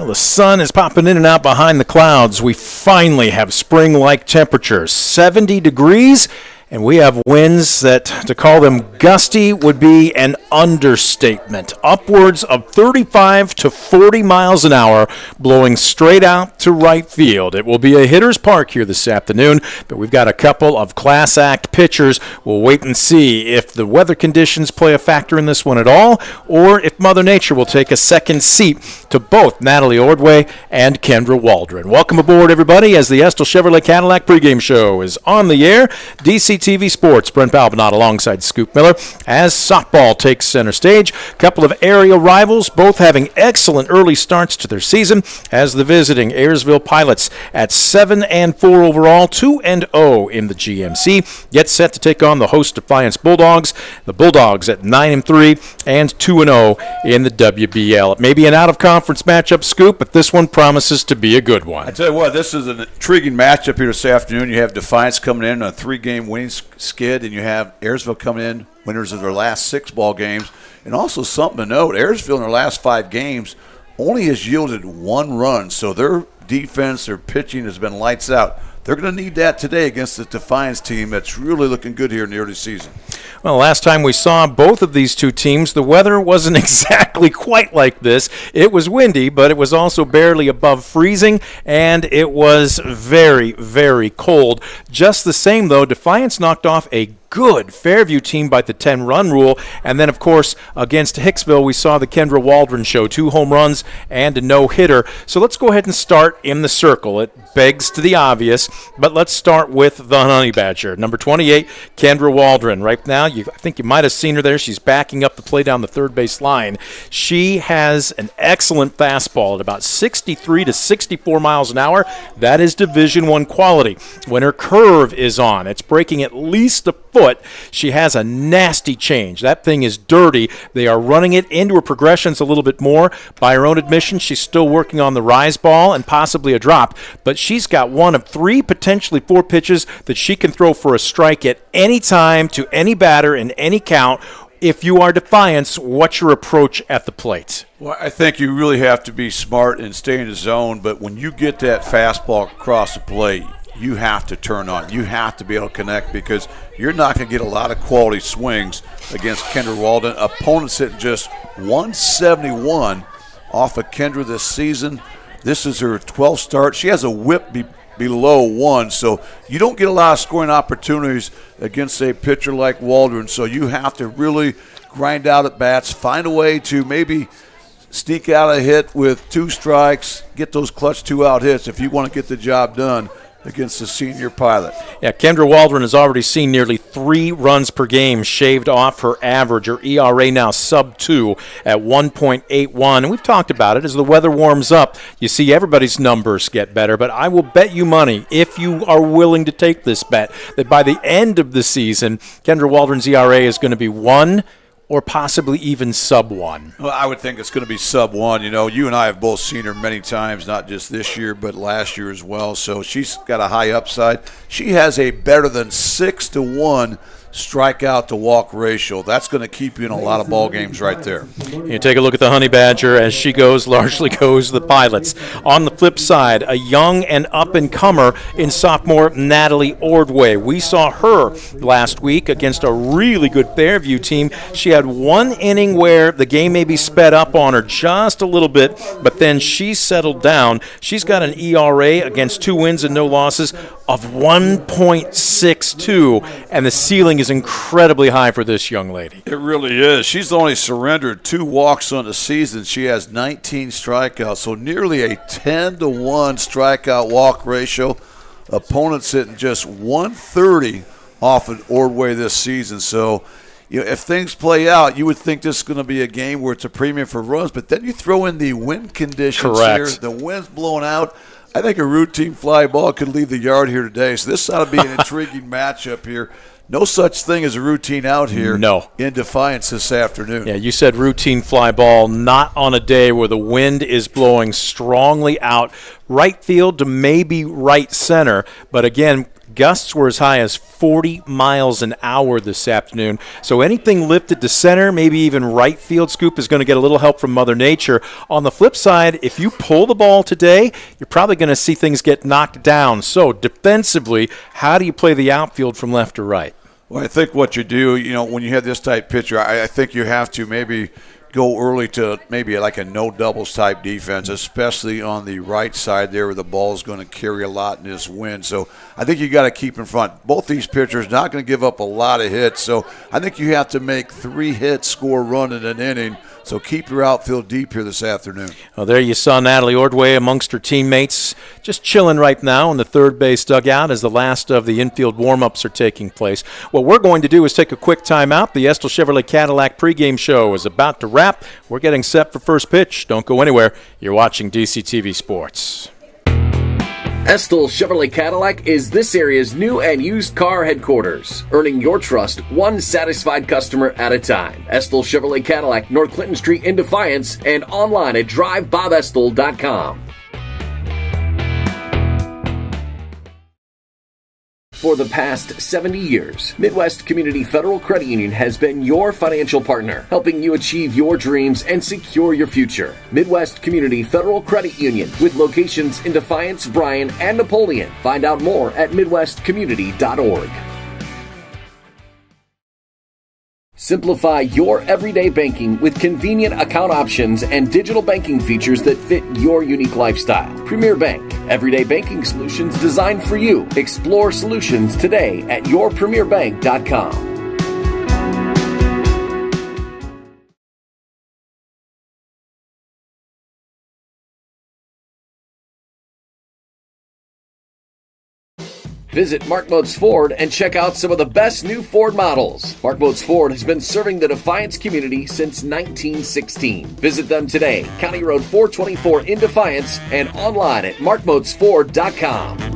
Well, the sun is popping in and out behind the clouds. We finally have spring-like temperatures, 70 degrees, and we have winds that, to call them gusty, would be an understatement. Upwards of 35 to 40 miles an hour, blowing straight out to right field. It will be a hitter's park here this afternoon, but we've got a couple of class act pitchers. We'll wait and see if the weather conditions play a factor in this one at all, or if Mother Nature will take a second seat to both Natalie Ordway and Kendra Waldron. Welcome aboard, everybody, as the Estill Chevrolet Cadillac pregame show is on the air. DCTV Sports, Brent Balbinot alongside Scoop Miller, as softball takes center stage. A couple of area rivals, both having excellent early starts to their season, as the visiting Ayersville Pilots at 7-4 overall, 2-0 in the GMC, get set to take on the host Defiance Bulldogs. The Bulldogs at 9-3 and 2-0 in the WBL. It may be an out-of-conference matchup, Scoop, but this one promises to be a good one. I tell you what, this is an intriguing matchup here this afternoon. You have Defiance coming in on a 3-game winning skid, and you have Ayersville coming in winners of their last 6 ball games. And also something to note, Ayersville in their last 5 games only has yielded 1 run, so their defense, their pitching has been lights out. They're going to need that today against the Defiance team that's really looking good here in the early season. Well, last time we saw both of these two teams, the weather wasn't exactly quite like this. It was windy, but it was also barely above freezing, and it was very, very cold. Just the same, though, Defiance knocked off a good Fairview team by the 10-run rule. And then, of course, against Hicksville, we saw the Kendra Waldron show, 2 home runs and a no-hitter. So let's go ahead and start in the circle. It begs to the obvious, but let's start with the Honey Badger. Number 28, Kendra Waldron. Right now, I think you might have seen her there. She's backing up the play down the third base line. She has an excellent fastball at about 63 to 64 miles an hour. That is Division I quality. When her curve is on, it's breaking at least a foot. She has a nasty change. That thing is dirty. They are running it into her progressions a little bit more. By her own admission, she's still working on the rise ball and possibly a drop, but she's got 1 of 3, potentially 4 pitches that she can throw for a strike at any time to any batter in any count. If you are Defiance, what's your approach at the plate? Well, I think you really have to be smart and stay in the zone, but when you get that fastball across the plate, you have to turn on. You have to be able to connect because you're not going to get a lot of quality swings against Kendra Waldron. Opponents hitting just 171 off of Kendra this season. This is her 12th start. She has a whip below 1, so you don't get a lot of scoring opportunities against a pitcher like Waldron. So you have to really grind out at bats, find a way to maybe sneak out a hit with 2 strikes, get those clutch 2-out hits if you want to get the job done against the senior pilot. Yeah, Kendra Waldron has already seen nearly 3 runs per game shaved off her average. Her ERA now sub-2 at 1.81. And we've talked about it. As the weather warms up, you see everybody's numbers get better. But I will bet you money, if you are willing to take this bet, that by the end of the season, Kendra Waldron's ERA is going to be 1 or possibly even sub-1. Well, I would think it's going to be sub-1. You know, you and I have both seen her many times, not just this year, but last year as well. So she's got a high upside. She has a better than 6-to-1 strikeout to walk ratio. That's going to keep you in a lot of ball games right there. You take a look at the Honey Badger as she largely goes the Pilots. On the flip side, a young and up-and-comer in sophomore Natalie Ordway. We saw her last week against a really good Fairview team. She had 1 inning where the game maybe sped up on her just a little bit, but then she settled down. She's got an ERA against 2 wins and no losses of 1.62, and the ceiling is incredibly high for this young lady. It really is. She's only surrendered 2 walks on the season. She has 19 strikeouts, so nearly a 10-to-1 strikeout walk ratio. Opponents hitting just 130 off of Ordway this season. So, you know, if things play out, you would think this is going to be a game where it's a premium for runs, but then you throw in the wind conditions. Correct. Here. The wind's blowing out. I think a routine fly ball could leave the yard here today. So this ought to be an intriguing matchup here. No such thing as a routine out here in Defiance this afternoon. Yeah, you said routine fly ball, not on a day where the wind is blowing strongly out right field to maybe right center. But again, Gusts were as high as 40 miles an hour this afternoon. So anything lifted to center, maybe even right field scoop, is going to get a little help from Mother Nature. On the flip side, if you pull the ball today, you're probably going to see things get knocked down. So defensively, how do you play the outfield from left to right? Well, I think what you do, when you have this type pitcher, I think you have to maybe go early to maybe like a no doubles type defense, especially on the right side there where the ball is going to carry a lot in this wind. So I think you got to keep in front. Both these pitchers not going to give up a lot of hits. So I think you have to make 3 hits, score a run in an inning. So keep your outfield deep here this afternoon. Well, there you saw Natalie Ordway amongst her teammates just chilling right now in the third base dugout as the last of the infield warm-ups are taking place. What we're going to do is take a quick timeout. The Estill Chevrolet Cadillac pregame show is about to wrap. We're getting set for first pitch. Don't go anywhere. You're watching DCTV Sports. Estill Chevrolet Cadillac is this area's new and used car headquarters, earning your trust one satisfied customer at a time. Estill Chevrolet Cadillac, North Clinton Street in Defiance, and online at drivebobestill.com. For the past 70 years, Midwest Community Federal Credit Union has been your financial partner, helping you achieve your dreams and secure your future. Midwest Community Federal Credit Union, with locations in Defiance, Bryan, and Napoleon. Find out more at midwestcommunity.org. Simplify your everyday banking with convenient account options and digital banking features that fit your unique lifestyle. Premier Bank, everyday banking solutions designed for you. Explore solutions today at yourpremierbank.com. Visit Mark Motes Ford and check out some of the best new Ford models. Mark Motes Ford has been serving the Defiance community since 1916. Visit them today, County Road 424 in Defiance, and online at markmotesford.com.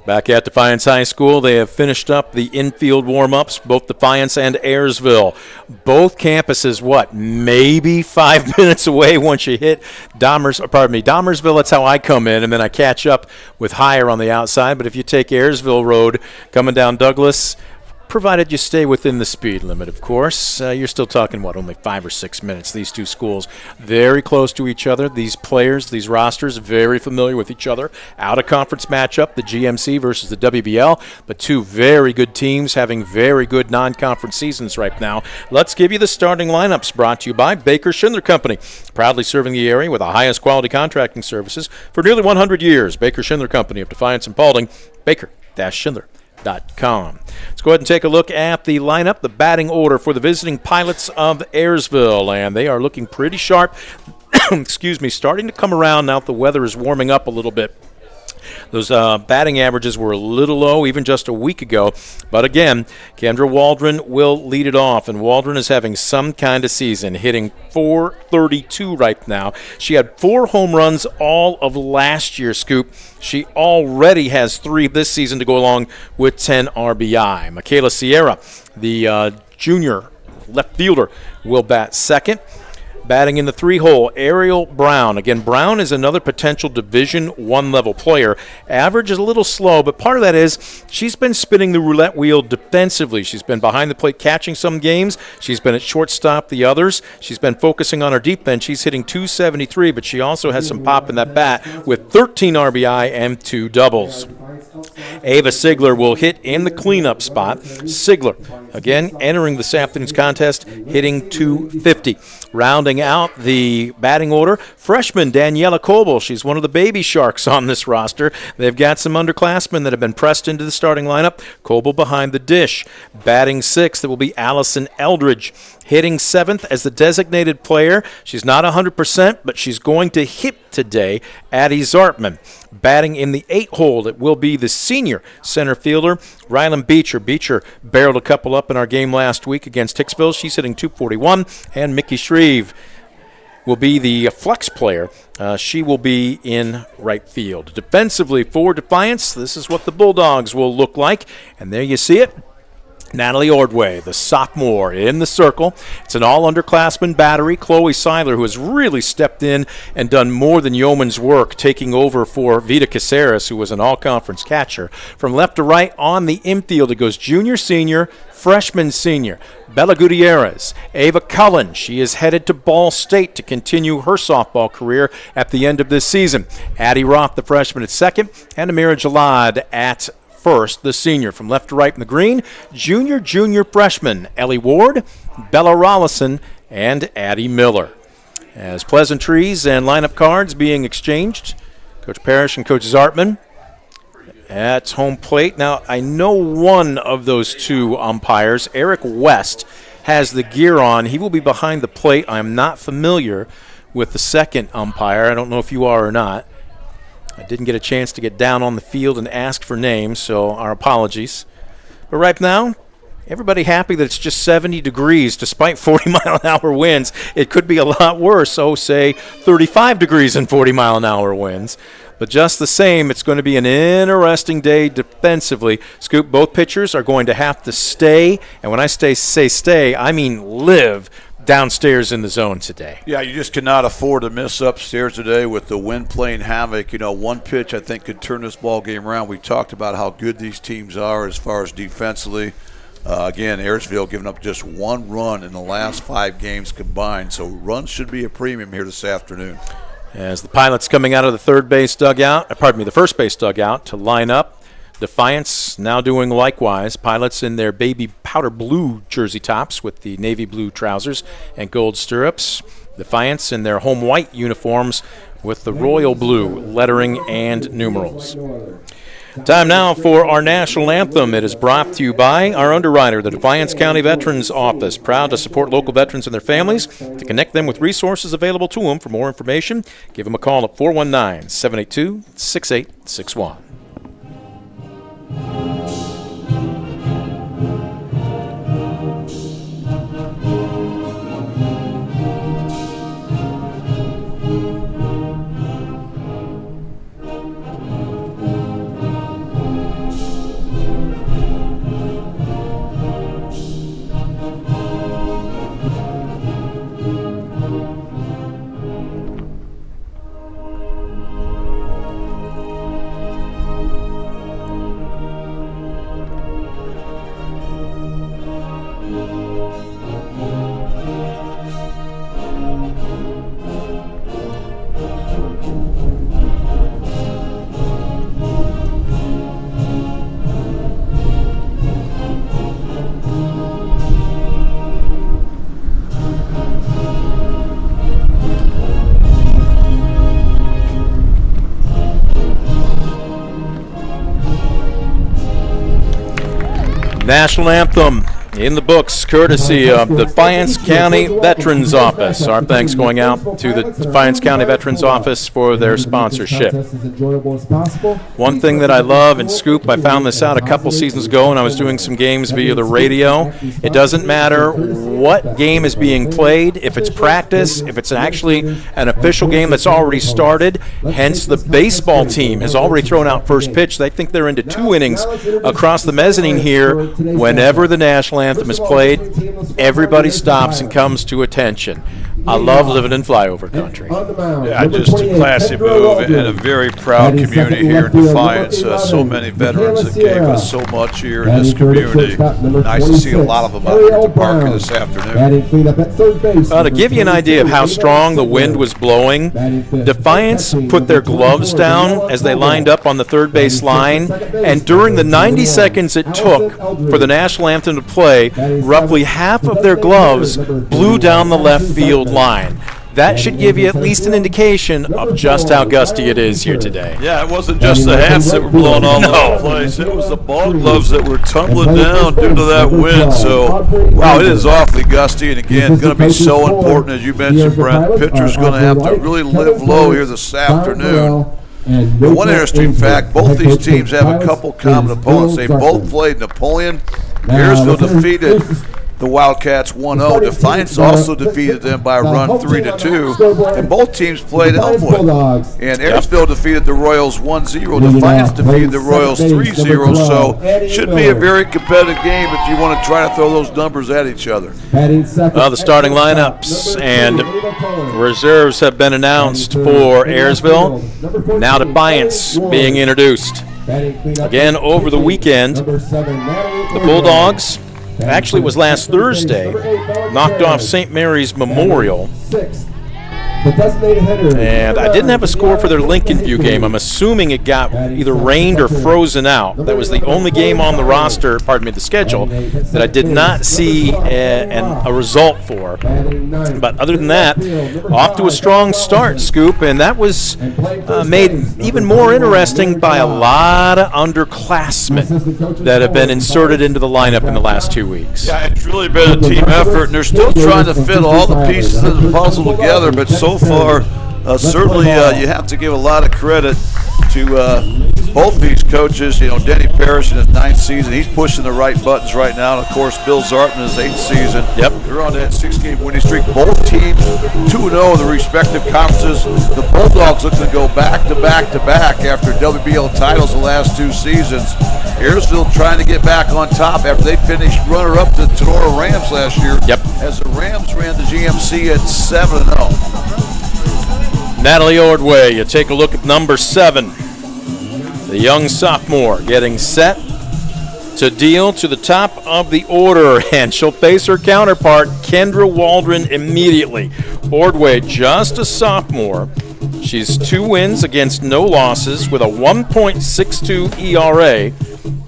Back at Defiance High School, they have finished up the infield warm-ups, both Defiance and Ayersville. Both campuses, maybe 5 minutes away once you hit Dahmersville. That's how I come in, and then I catch up with Higher on the outside. But if you take Ayersville Road coming down Douglas, provided you stay within the speed limit, of course. You're still talking, only 5 or 6 minutes. These two schools very close to each other. These players, these rosters, very familiar with each other. Out-of-conference matchup, the GMC versus the WBL, but two very good teams having very good non-conference seasons right now. Let's give you the starting lineups, brought to you by Baker Schindler Company, proudly serving the area with the highest quality contracting services for nearly 100 years. Baker Schindler Company of Defiance and Paulding, Baker-Schindler.com. Let's go ahead and take a look at the lineup, the batting order for the visiting Pilots of Ayersville, and they are looking pretty sharp. Starting to come around now that the weather is warming up a little bit. Those batting averages were a little low even just a week ago. But again, Kendra Waldron will lead it off. And Waldron is having some kind of season, hitting .432 right now. She had 4 home runs all of last year, Scoop. She already has 3 this season to go along with 10 RBI. Michaela Sierra, the junior left fielder, will bat second. Batting in the 3-hole, Ariel Brown. Again, Brown is another potential Division I level player. Average is a little slow, but part of that is she's been spinning the roulette wheel defensively. She's been behind the plate catching some games. She's been at shortstop the others. She's been focusing on her deep end. She's hitting .273, but she also has some pop in that bat with 13 RBI and 2 doubles. Ava Sigler will hit in the cleanup spot. Sigler, again, entering this afternoon's contest, hitting .250. Rounding out the batting order, freshman Daniela Coble. She's one of the baby sharks on this roster. They've got some underclassmen that have been pressed into the starting lineup. Coble behind the dish. Batting sixth, it will be Allison Eldridge. Hitting 7th as the designated player. She's not 100%, but she's going to hit today, Addie Zartman. Batting in the 8-hole, it will be the senior center fielder, Rylan Beecher. Beecher barreled a couple up in our game last week against Hicksville. She's hitting .241, and Mickey Shreve will be the flex player. She will be in right field. Defensively for Defiance, this is what the Bulldogs will look like, and there you see it. Natalie Ordway, the sophomore, in the circle. It's an all-underclassmen battery. Chloe Seiler, who has really stepped in and done more than yeoman's work, taking over for Vita Caceres, who was an all-conference catcher. From left to right on the infield, it goes junior, senior, freshman, senior. Bella Gutierrez, Ava Cullen. She is headed to Ball State to continue her softball career at the end of this season. Addie Roth, the freshman, at second, and Amira Jalad at first, the senior. From left to right in the green, junior freshman Ellie Ward, Bella Rollison, and Addie Miller. As pleasantries and lineup cards being exchanged, Coach Parrish and Coach Zartman at home plate. Now, I know one of those two umpires, Eric West, has the gear on. He will be behind the plate. I'm not familiar with the second umpire. I don't know if you are or not. I didn't get a chance to get down on the field and ask for names, so our apologies. But right now, everybody happy that it's just 70 degrees despite 40-mile-an-hour winds. It could be a lot worse, say 35 degrees and 40-mile-an-hour winds. But just the same, it's going to be an interesting day defensively. Scoop, both pitchers are going to have to stay, and when I say stay, I mean live downstairs in the zone today. Yeah, you just cannot afford to miss upstairs today with the wind playing havoc. One pitch I think could turn this ball game around. We talked about how good these teams are as far as defensively. Again, Ayersville giving up just one run in the last 5 games combined, so runs should be a premium here this afternoon. As the Pilots coming out of the first base dugout to line up. Defiance now doing likewise. Pilots in their baby powder blue jersey tops with the navy blue trousers and gold stirrups. Defiance in their home white uniforms with the royal blue lettering and numerals. Time now for our national anthem. It is brought to you by our underwriter, the Defiance County Veterans Office. Proud to support local veterans and their families, to connect them with resources available to them. For more information, give them a call at 419-782-6861. National anthem in the books, courtesy of the Defiance County Veterans Office. Our thanks going out to the Defiance County Veterans Office for their sponsorship. One thing that I love, and Scoop, I found this out a couple seasons ago when I was doing some games via the radio. It doesn't matter what game is being played, if it's practice, if it's actually an official game that's already started. Hence, the baseball team has already thrown out first pitch. They think they're into 2 innings across the mezzanine here. Whenever the national anthem is played, everybody stops and comes to attention. I love living in flyover country. Yeah, just a classy move and a very proud community here in Defiance. So many veterans that gave us so much here in this community. Nice to see a lot of them out here at the park this afternoon. To give you an idea of how strong the wind was blowing, Defiance put their gloves down as they lined up on the third base line, and during the 90 seconds it took for the national anthem to play, roughly half of their gloves blew down the left field line. That should give you at least an indication of just how gusty it is here today. Yeah, it wasn't just the hats that were blowing all over the place. It was the ball gloves that were tumbling down due to that wind. So, wow, it is awfully gusty. And, again, going to be so important, as you mentioned, Brent. Pitcher's going to have to really live low here this afternoon. And one interesting fact, both these teams have a couple common opponents. They both played Napoleon. Ayersville defeated the Wildcats 1-0. Defiance also defeated them by a run 3-2, and both teams played Elmwood. And Ayersville defeated the Royals 1-0. Defiance defeated the Royals 3-0, so should be a very competitive game if you want to try to throw those numbers at each other. Well, the starting lineups and reserves have been announced for Ayersville. Now Defiance being introduced. Again, over the weekend, the Bulldogs, actually it was last Thursday, knocked off St. Mary's Memorial. And I didn't have a score for their Lincoln View game. I'm assuming it got either rained or frozen out. That was the only game on the roster, the schedule, that I did not see a result for. But other than that, off to a strong start, Scoop, and that was made even more interesting by a lot of underclassmen that have been inserted into the lineup in the last 2 weeks. Yeah, it's really been a team effort, and they're still trying to fit all the pieces of the puzzle together, but so far, certainly you have to give a lot of credit to both these coaches. You know, Denny Parrish in his 9th season, he's pushing the right buttons right now. And, of course, Bill Zartman in his 8th season. Yep. They're on that 6-game winning streak. Both teams 2-0 in the respective conferences. The Bulldogs looking to go back-to-back after WBL titles the last 2 seasons. Ayersville trying to get back on top after they finished runner-up to the Tenora Rams last year. Yep. As the Rams ran the GMC at 7-0. Natalie Ordway, you take a look at number 7. The young sophomore getting set to deal to the top of the order, and she'll face her counterpart, Kendra Waldron, immediately. Ordway, just a sophomore. She's 2 wins against no losses with a 1.62 ERA.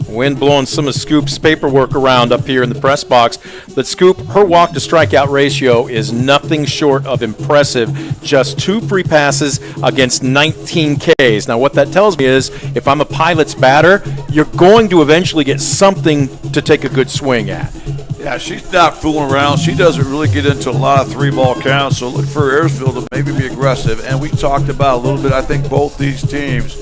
Wind blowing some of Scoop's paperwork around up here in the press box. But Scoop, her walk to strikeout ratio is nothing short of impressive. Just 2 free passes against 19 Ks. Now what that tells me is if I'm a Pilot's batter, you're going to eventually get something to take a good swing at. Yeah, she's not fooling around. She doesn't really get into a lot of 3-ball counts, so look for Ayersville to maybe be aggressive. And we talked about a little bit, I think both these teams,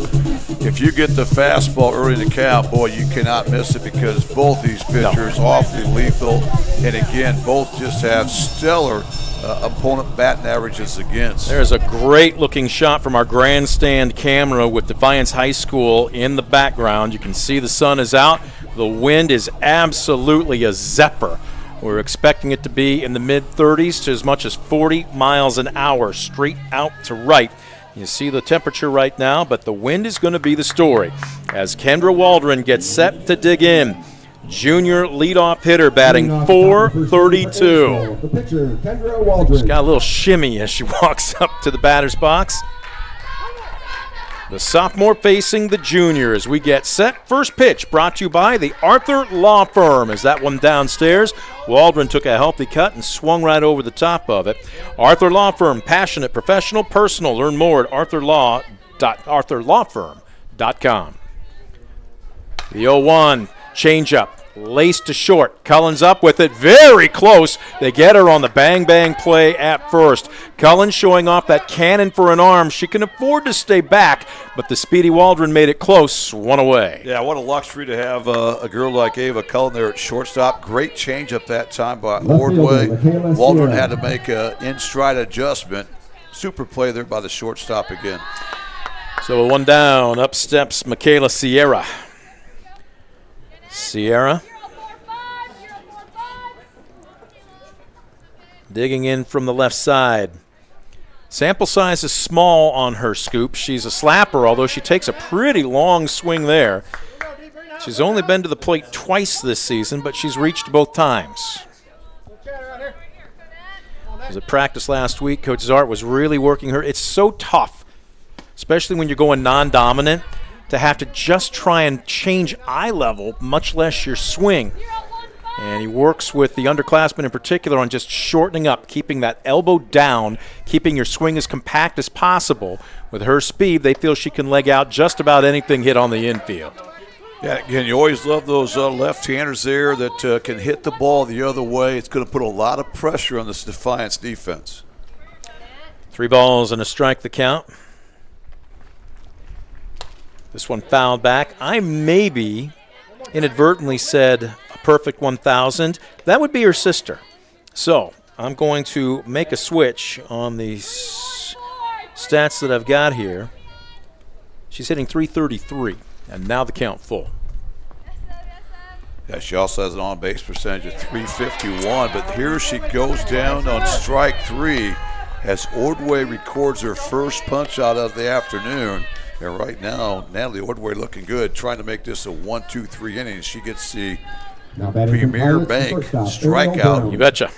if you get the fastball early in the count, boy, you cannot miss it because both these pitchers awfully lethal. And again, both just have stellar opponent batting averages against. There's a great looking shot from our grandstand camera with Defiance High School in the background. You can see the sun is out. The wind is absolutely a zephyr. We're expecting it to be in the mid-30s to as much as 40 miles an hour straight out to right. You see the temperature right now, but the wind is going to be the story as Kendra Waldron gets set to dig in. Junior leadoff hitter batting .432. The pitcher, Kendra Waldron. She's got a little shimmy as she walks up to the batter's box. The sophomore facing the junior as we get set. First pitch brought to you by the Arthur Law Firm. As that one downstairs, Waldron took a healthy cut and swung right over the top of it. Arthur Law Firm, passionate, professional, personal. Learn more at arthurlawfirm.com. The 0-1 changeup. Laced to short. Cullens up with it. Very close. They get her on the bang-bang play at first. Cullens showing off that cannon for an arm. She can afford to stay back, but the speedy Waldron made it close. 1 away. Yeah, what a luxury to have a girl like Ava Cullen there at shortstop. Great change-up that time by Ordway. Waldron had to make an in-stride adjustment. Super play there by the shortstop again. So 1 down. Up steps Michaela Sierra. Sierra digging in from the left side. Sample size is small on her, Scoop. She's a slapper, although she takes a pretty long swing there. She's only been to the plate twice this season, but she's reached both times. Was at practice last week. Coach Zart was really working her. It's so tough, especially when you're going non-dominant, to have to just try and change eye level, much less your swing. And he works with the underclassmen in particular on just shortening up, keeping that elbow down, keeping your swing as compact as possible. With her speed, they feel she can leg out just about anything hit on the infield. Yeah, again, you always love those left-handers there that can hit the ball the other way. It's going to put a lot of pressure on this Defiance defense. 3 balls and a strike the count. This one fouled back. I maybe inadvertently said a perfect 1,000. That would be her sister. So I'm going to make a switch on the stats that I've got here. She's hitting .333, and now the count full. Yeah, she also has an on-base percentage of .351, but here she goes down on strike 3 as Ordway records her first punch out of the afternoon. And right now, Natalie Ordway looking good, trying to make this a 1-2-3 innings. She gets the Premier Bank strikeout. You betcha.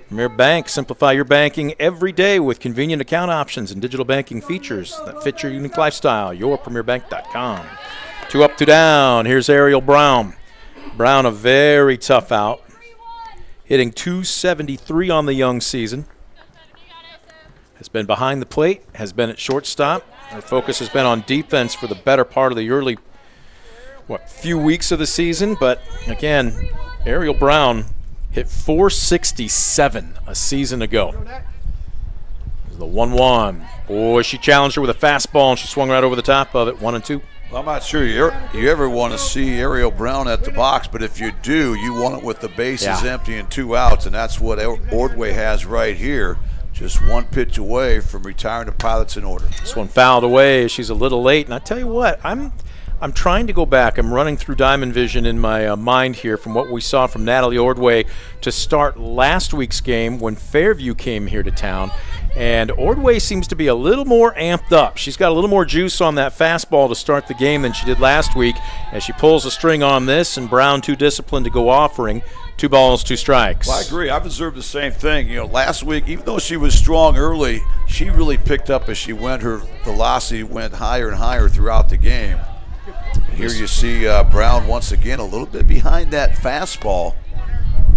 Premier Bank, simplify your banking every day with convenient account options and digital banking features that fit your unique lifestyle. YourPremierBank.com. 2 up, 2 down. Here's Ariel Brown. Brown, a very tough out, hitting .273 on the young season. Has been behind the plate, has been at shortstop. Her focus has been on defense for the better part of the early, few weeks of the season. But again, Ariel Brown hit .467 a season ago. The 1-1. Boy, she challenged her with a fastball, and she swung right over the top of it. 1-2. Well, I'm not sure you ever want to see Ariel Brown at the box, but if you do, you want it with the bases empty and 2 outs, and that's what Ordway has right here. Just 1 pitch away from retiring the Pilots in order. This one fouled away. She's a little late, and I tell you what, I'm trying to go back. I'm running through Diamond Vision in my mind here from what we saw from Natalie Ordway to start last week's game when Fairview came here to town. And Ordway seems to be a little more amped up. She's got a little more juice on that fastball to start the game than she did last week as she pulls the string on this, and Brown too disciplined to go offering. 2 balls, 2 strikes. Well, I agree. I've observed the same thing. Last week, even though she was strong early, she really picked up as she went. Her velocity went higher and higher throughout the game. Here you see Brown once again a little bit behind that fastball.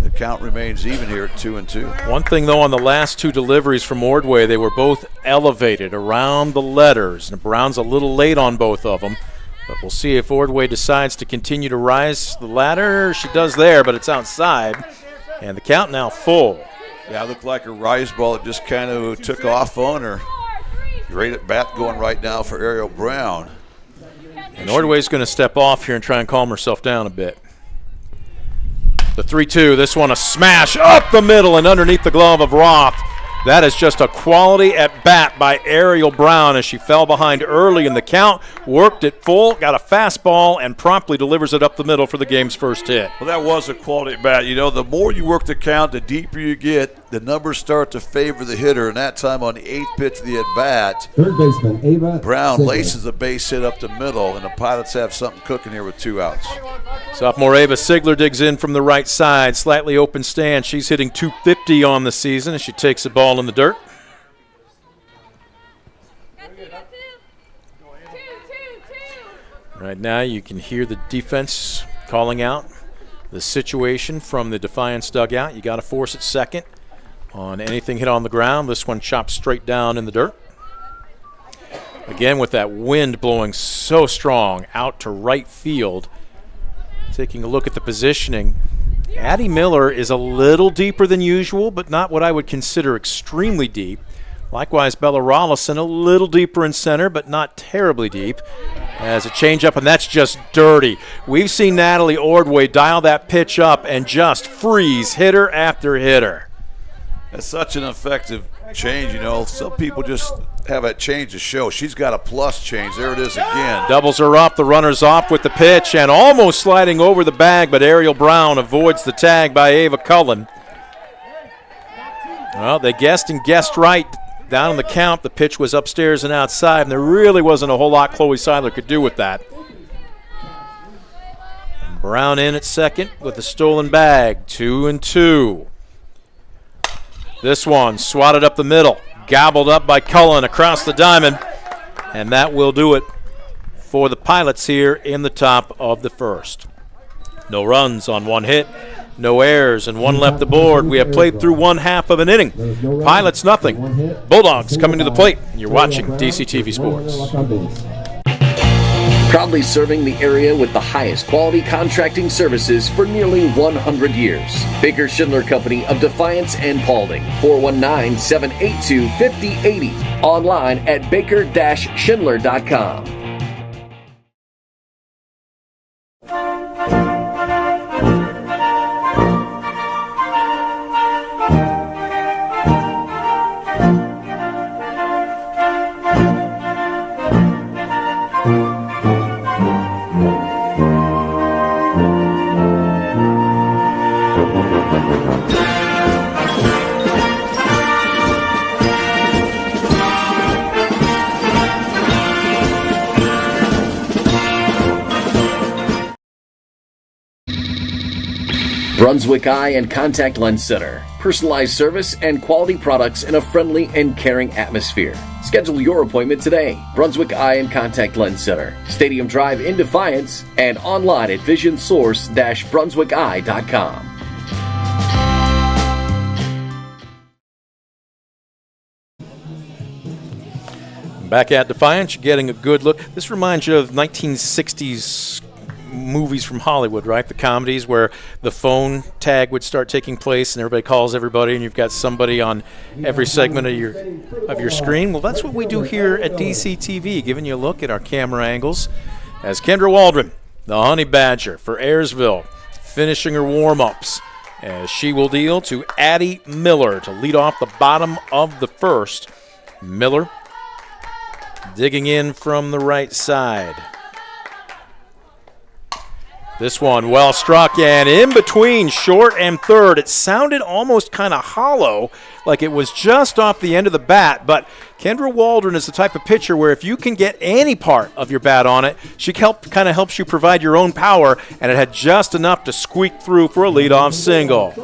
The count remains even here at 2-2. One thing, though, on the last 2 deliveries from Ordway, they were both elevated around the letters. And Brown's a little late on both of them. But we'll see if Ordway decides to continue to rise the ladder. She does there, but it's outside. And the count now full. Yeah, it looked like a rise ball that just kind of took off on her. Great at bat going right now for Ariel Brown. And Ordway's going to step off here and try and calm herself down a bit. The 3-2, this one a smash up the middle and underneath the glove of Roth. That is just a quality at bat by Ariel Brown as she fell behind early in the count, worked it full, got a fastball, and promptly delivers it up the middle for the game's first hit. Well, that was a quality at bat. The more you work the count, the deeper you get, the numbers start to favor the hitter. And that time on the 8th pitch of the at bat, third baseman Ava Brown Sigler laces a base hit up the middle, and the Pilots have something cooking here with 2 outs. Sophomore Ava Sigler digs in from the right side, slightly open stance. She's hitting .250 on the season as she takes the ball in the dirt. Right now you can hear the defense calling out the situation from the Defiance dugout. You got to force it second on anything hit on the ground. This one chopped straight down in the dirt. Again, with that wind blowing so strong out to right field. Taking a look at the positioning, Addie Miller is a little deeper than usual, but not what I would consider extremely deep. Likewise, Bella Rollison a little deeper in center, but not terribly deep. As a changeup, and that's just dirty. We've seen Natalie Ordway dial that pitch up and just freeze hitter after hitter. That's such an effective change. Some people just have that change to show. She's got a plus change. There it is again. Doubles her up. The runner's off with the pitch and almost sliding over the bag, but Ariel Brown avoids the tag by Ava Cullen. Well, they guessed and guessed right. Down in the count, the pitch was upstairs and outside, and there really wasn't a whole lot Chloe Seiler could do with that. And Brown in at second with a stolen bag, 2-2. This one swatted up the middle, gobbled up by Cullen across the diamond, and that will do it for the Pilots here in the top of the first. No runs on 1 hit. No errors and 1 left aboard. We have played through 1/2 of an inning. Pilots nothing. Bulldogs coming to the plate. You're watching DCTV Sports. Proudly serving the area with the highest quality contracting services for nearly 100 years. Baker Schindler Company of Defiance and Paulding. 419-782-5080. Online at baker-schindler.com. Brunswick Eye and Contact Lens Center. Personalized service and quality products in a friendly and caring atmosphere. Schedule your appointment today. Brunswick Eye and Contact Lens Center. Stadium Drive in Defiance and online at visionsource-brunswickeye.com. Back at Defiance, you're getting a good look. This reminds you of 1960s movies from Hollywood, right? The comedies where the phone tag would start taking place and everybody calls everybody and you've got somebody on every segment of your screen. Well, that's what we do here at DCTV, giving you a look at our camera angles as Kendra Waldron, the Honey Badger for Ayersville, finishing her warm-ups as she will deal to Addie Miller to lead off the bottom of the first. Miller digging in from the right side. This one well struck and in between short and third. It sounded almost kind of hollow, like it was just off the end of the bat, but Kendra Waldron is the type of pitcher where if you can get any part of your bat on it, she kind of helps you provide your own power, and it had just enough to squeak through for a leadoff single.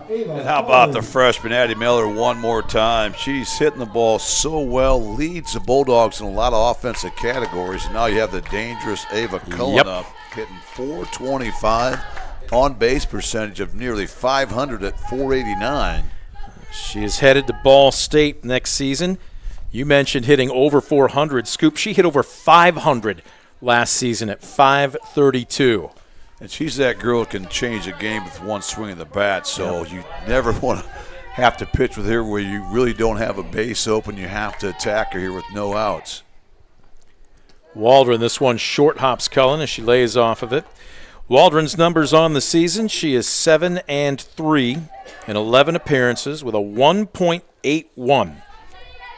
And how about the freshman Addie Miller one more time? She's hitting the ball so well, leads the Bulldogs in a lot of offensive categories, and now you have the dangerous Ava Cullen up, hitting .425, on base percentage of nearly .500 at .489. She is headed to Ball State next season. You mentioned hitting over .400. Scoop, she hit over .500 last season at .532. And she's that girl that can change a game with one swing of the bat, so you never want to have to pitch with her where you really don't have a base open. You have to attack her here with no outs. Waldron, this one short hops Cullen as she lays off of it. Waldron's numbers on the season, she is 7-3 in 11 appearances with a 1.81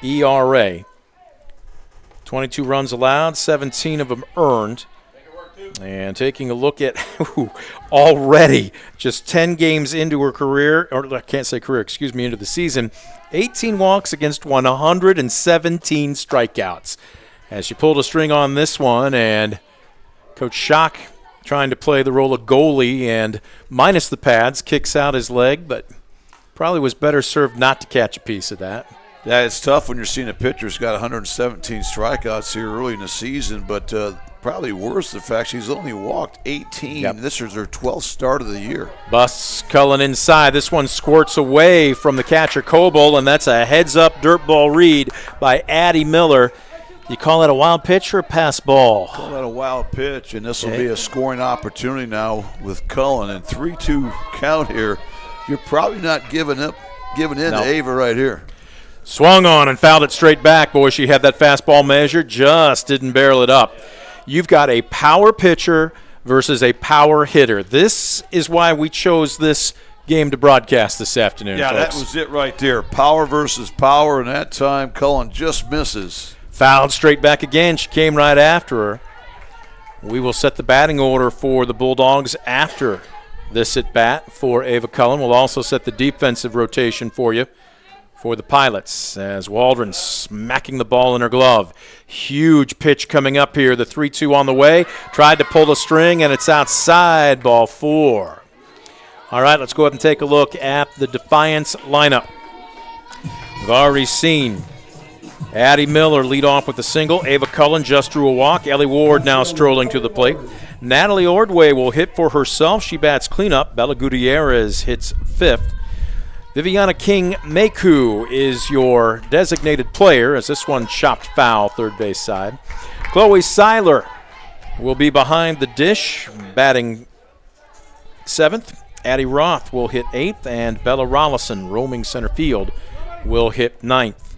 ERA. 22 runs allowed, 17 of them earned. And taking a look at already just 10 games into her career, or I can't say career, excuse me, into the season, 18 walks against 117 strikeouts. As she pulled a string on this one, and Coach Schock trying to play the role of goalie and minus the pads, kicks out his leg, but probably was better served not to catch a piece of that. Yeah, it's tough when you're seeing a pitcher who's got 117 strikeouts here early in the season, but probably worse the fact she's only walked 18. Yep. This is her 12th start of the year. Busts Cullen inside. This one squirts away from the catcher Coble, and that's a heads-up dirt ball read by Addie Miller. You call that a wild pitch or a pass ball? Call that a wild pitch, and this will be a scoring opportunity now with Cullen. And 3-2 count here. You're probably not giving in to Ava right here. Swung on and fouled it straight back. Boy, she had that fastball measured, just didn't barrel it up. You've got a power pitcher versus a power hitter. This is why we chose this game to broadcast this afternoon, Yeah, folks. that was it right there. Power versus power, and that time Cullen just misses. Fouled straight back again. She came right after her. We will set the batting order for the Bulldogs after this at bat for Ava Cullen. We'll also set the defensive rotation for you for the Pilots as Waldron smacking the ball in her glove. Huge pitch coming up here. The 3-2 on the way. Tried to pull the string, and it's outside. Ball 4. All right, let's go ahead and take a look at the Defiance lineup. We've already seen Addie Miller lead off with a single. Ava Cullen just drew a walk. Ellie Ward now strolling to the plate. Natalie Ordway will hit for herself. She bats cleanup. Bella Gutierrez hits fifth. Viviana King-Maku is your designated player as this one chopped foul third base side. Chloe Seiler will be behind the dish, batting seventh. Addie Roth will hit eighth, and Bella Rollison, roaming center field, will hit ninth.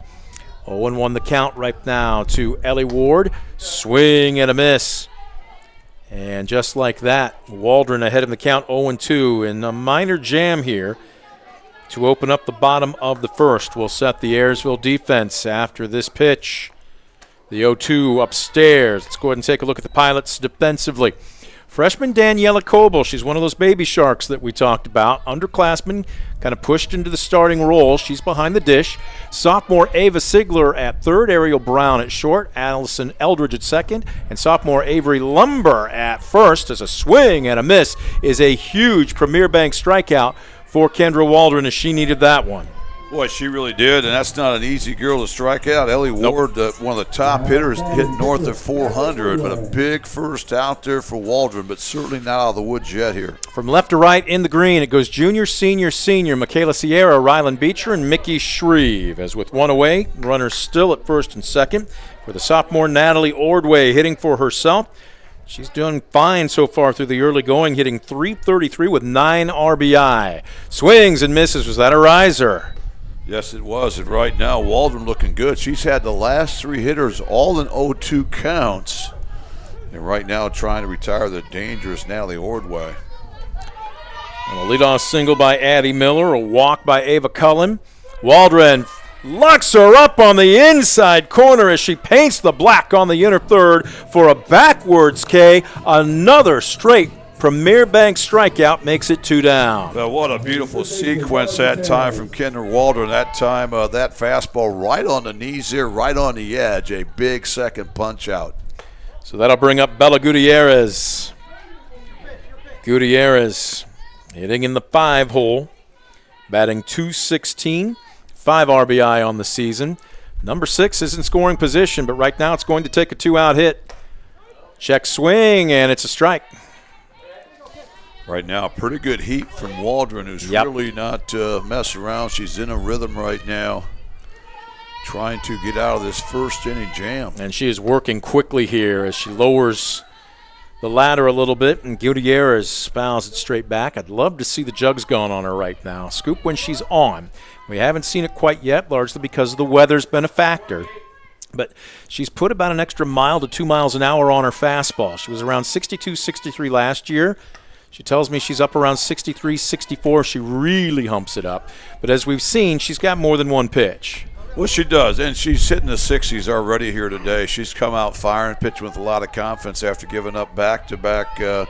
0-1 the count right now to Ellie Ward. Swing and a miss. And just like that, Waldron ahead of the count 0-2 in a minor jam here to open up the bottom of the first. We'll set the Ayersville defense after this pitch. The 0-2 upstairs. Let's go ahead and take a look at the Pilots defensively. Freshman Daniela Coble, she's one of those baby sharks that we talked about. Underclassman, kind of pushed into the starting role. She's behind the dish. Sophomore Ava Sigler at third, Ariel Brown at short, Allison Eldridge at second, and sophomore Avery Lumber at first. As a swing and a miss is a huge Premier Bank strikeout for Kendra Waldron, as she needed that one. Boy, she really did, and that's not an easy girl to strike out. Ellie Ward, one of the top hitters, hit north of 400, but a big first out there for Waldron, but certainly not out of the woods yet here. From left to right in the green, it goes junior, senior, Michaela Sierra, Rylan Beecher, and Mickey Shreve. As with one away, runners still at first and second for the sophomore Natalie Ordway hitting for herself. She's doing fine so far through the early going, hitting .333 with 9 RBI. Swings and misses. Was that a riser? Yes, it was. And right now, Waldron looking good. She's had the last 3 hitters all in 0-2 counts. And right now trying to retire the dangerous Natalie Ordway. And a leadoff single by Addie Miller, a walk by Ava Cullen. Waldron locks her up on the inside corner as she paints the black on the inner third for a backwards K. Another straight Premier Bank strikeout makes it 2 down. Well, what a beautiful sequence that time from Kendra Waldron. That time, that fastball right on the knees there, right on the edge. A big second punch out. So that'll bring up Bella Gutierrez. Gutierrez hitting in the 5 hole, batting .216, 5 RBI on the season. Number 6 is in scoring position, but right now it's going to take a 2-out hit. Check swing, and it's a strike. Right now, pretty good heat from Waldron, who's really not messing around. She's in a rhythm right now, trying to get out of this first inning jam. And she is working quickly here as she lowers the ladder a little bit, and Gutierrez fouls it straight back. I'd love to see the jugs going on her right now. Scoop when she's on. We haven't seen it quite yet, largely because the weather's been a factor. But she's put about an extra mile to 2 miles an hour on her fastball. She was around 62, 63 last year. She tells me she's up around 63, 64. She really humps it up. But as we've seen, she's got more than one pitch. Well, she does, and she's hitting the 60s already here today. She's come out firing, pitching with a lot of confidence after giving up back-to-back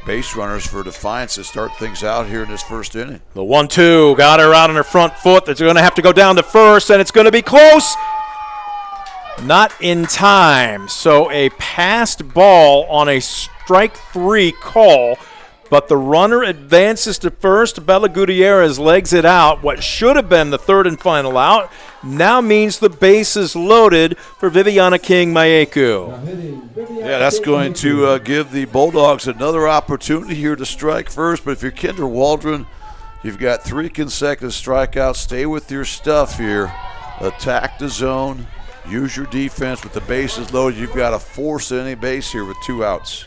base runners for Defiance to start things out here in this first inning. The 1-2 got her out on her front foot. That's going to have to go down to first, and it's going to be close. Not in time. So a passed ball on a strike 3 call. But the runner advances to first. Bella Gutierrez legs it out. What should have been the third and final out now means the base is loaded for Viviana King-Mayeku. Yeah, that's going to give the Bulldogs another opportunity here to strike first. But if you're Kendra Waldron, you've got 3 consecutive strikeouts. Stay with your stuff here. Attack the zone. Use your defense with the bases loaded. You've got to force any base here with 2 outs.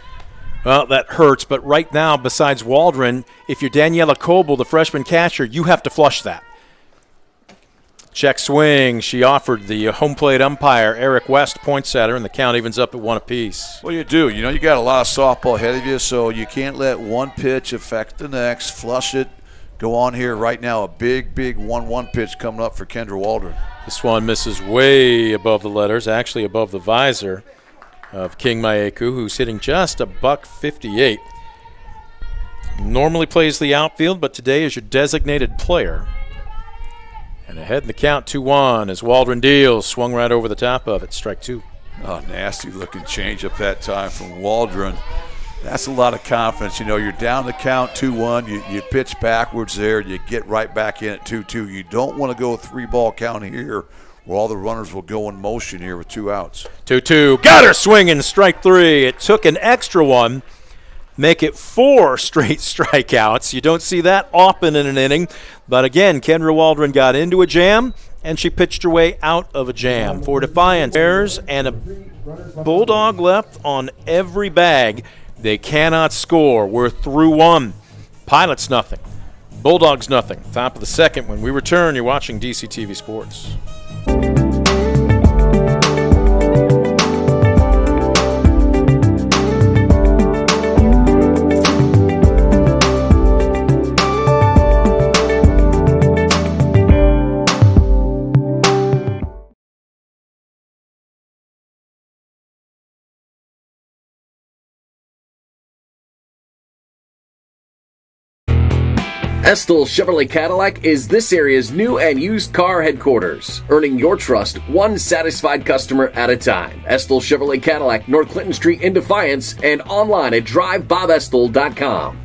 Well, that hurts, but right now, besides Waldron, if you're Daniela Coble, the freshman catcher, you have to flush that. Check swing. She offered the home plate umpire, Eric West, points at her, and the count evens up at 1 apiece. Well, you do. You know, you got a lot of softball ahead of you, so you can't let one pitch affect the next. Flush it. Go on here right now. A big 1-1 pitch coming up for Kendra Waldron. This one misses way above the letters, actually above the visor of King-Mayeku, who's hitting just $158. Normally plays the outfield, but today is your designated player. And ahead in the count, 2-1 as Waldron deals. Swung right over the top of it, strike 2. Oh, nasty looking change up that time from Waldron. That's a lot of confidence. You know, you're down the count 2-1. You pitch backwards there. You get right back in at 2-2. You don't want to go 3-ball count here, where all the runners will go in motion here with 2 outs. 2-2. Got her swinging, strike 3. It took an extra one. Make it 4 straight strikeouts. You don't see that often in an inning. But again, Kendra Waldron got into a jam, and she pitched her way out of a jam. For Defiance, errors and a Bulldog left on every bag. They cannot score. We're through 1. Pilots nothing. Bulldogs nothing. Top of the second. When we return, you're watching DCTV Sports. Estill Chevrolet Cadillac is this area's new and used car headquarters, earning your trust one satisfied customer at a time. Estill Chevrolet Cadillac, North Clinton Street in Defiance, and online at drivebobestill.com.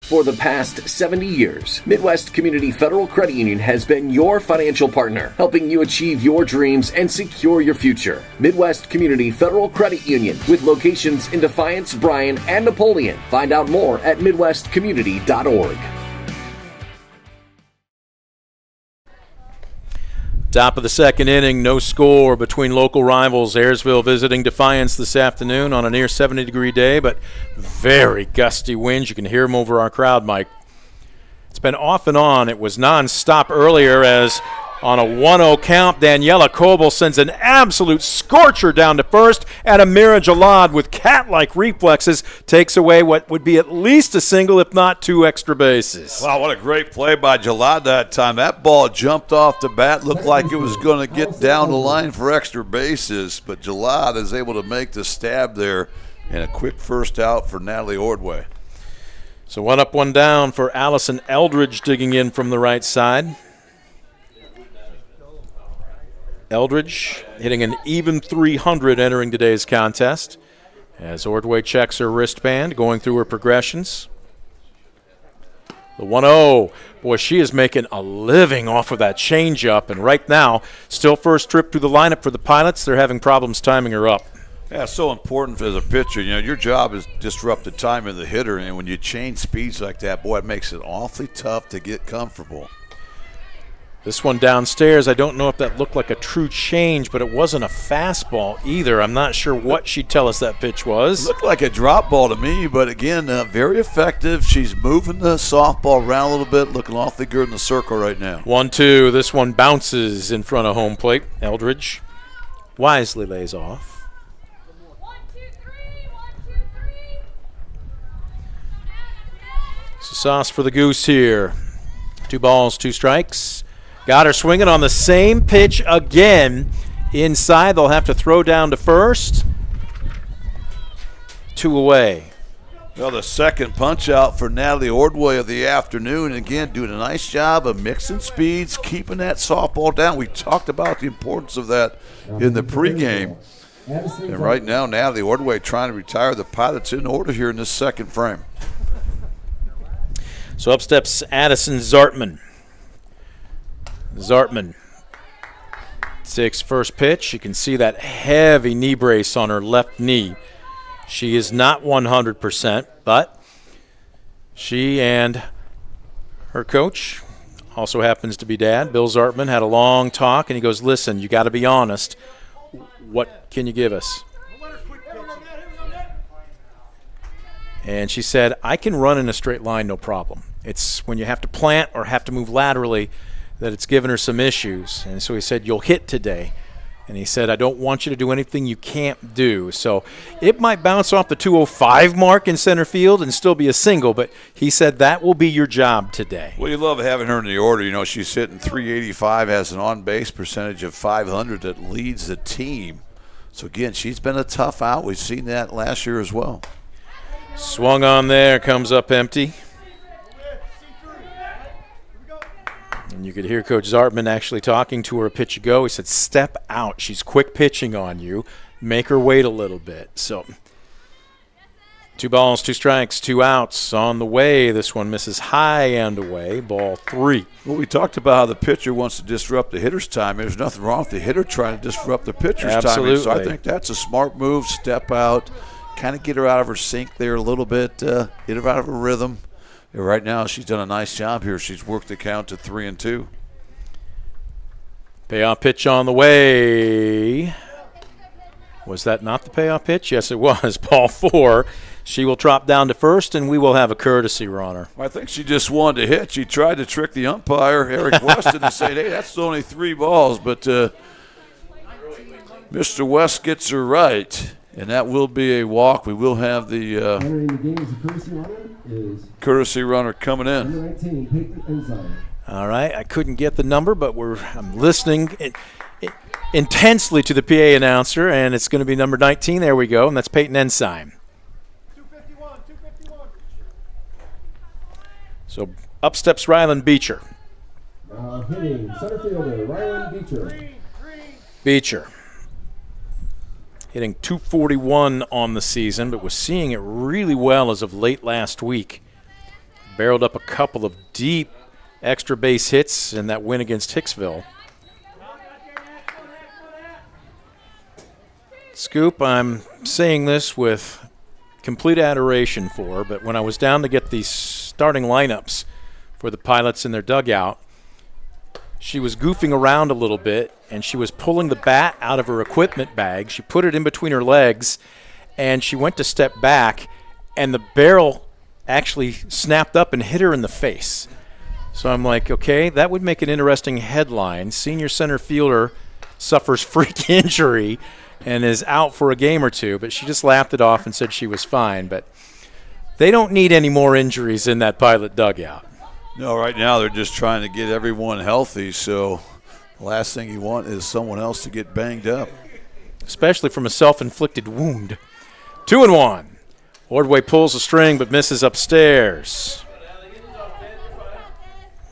For the past 70 years, Midwest Community Federal Credit Union has been your financial partner, helping you achieve your dreams and secure your future. Midwest Community Federal Credit Union, with locations in Defiance, Bryan, and Napoleon. Find out more at midwestcommunity.org. Top of the second inning, no score between local rivals. Ayersville visiting Defiance this afternoon on a near 70-degree day, but very gusty winds. You can hear them over our crowd, Mike. It's been off and on. It was nonstop earlier as on a 1-0 count, Daniela Coble sends an absolute scorcher down to first, and Amira Jalad with cat-like reflexes takes away what would be at least a single, if not two extra bases. Wow, what a great play by Jalad that time. That ball jumped off the bat, looked like it was going to get down the line for extra bases, but Jalad is able to make the stab there, and a quick first out for Natalie Ordway. So 1 up, 1 down for Allison Eldridge digging in from the right side. Eldridge hitting an even 300 entering today's contest as Ordway checks her wristband, going through her progressions. The 1-0. Boy, she is making a living off of that changeup, and right now, still first trip through the lineup for the Pilots. They're having problems timing her up. Yeah, it's so important as a pitcher. You know, your job is to disrupt the time of the hitter, and when you change speeds like that, boy, it makes it awfully tough to get comfortable. This one downstairs, I don't know if that looked like a true change, but it wasn't a fastball either. I'm not sure what she'd tell us that pitch was. It looked like a drop ball to me, but again, very effective. She's moving the softball around a little bit, looking awfully good in the circle right now. 1-2. This one bounces in front of home plate. Eldridge wisely lays off. 1, 2, 3, 1, 2, 3. So sauce for the Goose here. 2 balls, 2 strikes. Got her swinging on the same pitch again. Inside, they'll have to throw down to first. 2 away. Well, the second punch out for Natalie Ordway of the afternoon. Again, doing a nice job of mixing speeds, keeping that softball down. We talked about the importance of that in the pregame. And right now, Natalie Ordway trying to retire the Pilots in order here in this second frame. So up steps Addison Zartman. Zartman takes first pitch. You can see that heavy knee brace on her left knee. She is not 100%, but she and her coach, also happens to be Dad, Bill Zartman, had a long talk, and he goes, listen, you got to be honest. What can you give us? And she said, I can run in a straight line, no problem. It's when you have to plant or have to move laterally that it's given her some issues. And so he said, you'll hit today. And he said, I don't want you to do anything you can't do. So it might bounce off the 205 mark in center field and still be a single, but he said that will be your job today. Well, you love having her in the order. You know, she's hitting .385, has an on-base percentage of .500 that leads the team. So, again, she's been a tough out. We've seen that last year as well. Swung on there, comes up empty. And you could hear Coach Zartman actually talking to her a pitch ago. He said, step out. She's quick pitching on you. Make her wait a little bit. So 2 balls, 2 strikes, 2 outs on the way. This one misses high and away. Ball 3. Well, we talked about how the pitcher wants to disrupt the hitter's time. There's nothing wrong with the hitter trying to disrupt the pitcher's Absolutely. time. So I think that's a smart move. Step out, kind of get her out of her sync there a little bit, get her out of her rhythm. Right now, she's done a nice job here. She's worked the count to 3-2. Payoff pitch on the way. Was that not the payoff pitch? Yes, it was. Ball 4. She will drop down to first, and we will have a courtesy runner. I think she just wanted to hit. She tried to trick the umpire, Eric Weston, and say, hey, that's only 3 balls. But Mr. West gets her right. And that will be a walk. We will have the courtesy runner coming in. All right. I couldn't get the number, but I'm listening. intensely to the PA announcer, and it's going to be number 19. There we go, and that's Peyton Ensign. 251. So up steps Rylan Beecher. Hitting center fielder Rylan Beecher. Beecher hitting 241 on the season, but was seeing it really well as of late last week. Barreled up a couple of deep extra base hits in that win against Hicksville. Scoop, I'm saying this with complete adoration for, but when I was down to get these starting lineups for the Pilots in their dugout, she was goofing around a little bit, and she was pulling the bat out of her equipment bag. She put it in between her legs, and she went to step back, and the barrel actually snapped up and hit her in the face. So I'm like, okay, that would make an interesting headline. Senior center fielder suffers freak injury and is out for a game or two, but she just laughed it off and said she was fine. But they don't need any more injuries in that Pilot dugout. No, right now they're just trying to get everyone healthy, so the last thing you want is someone else to get banged up. Especially from a self-inflicted wound. 2-1. Ordway pulls the string but misses upstairs.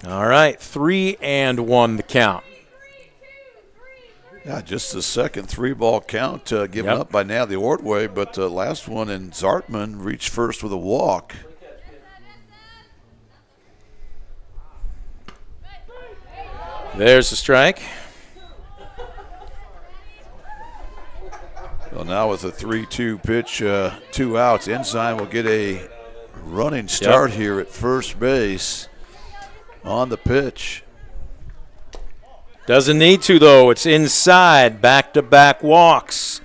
All right, 3-1 the count. Yeah, just the second 3-ball count given up by Natalie Ordway, but the last one in Zartman reached first with a walk. There's the strike. Well, now with a 3-2 pitch, 2 outs, Ensign will get a running start here at first base on the pitch. Doesn't need to, though. It's inside, back-to-back walks.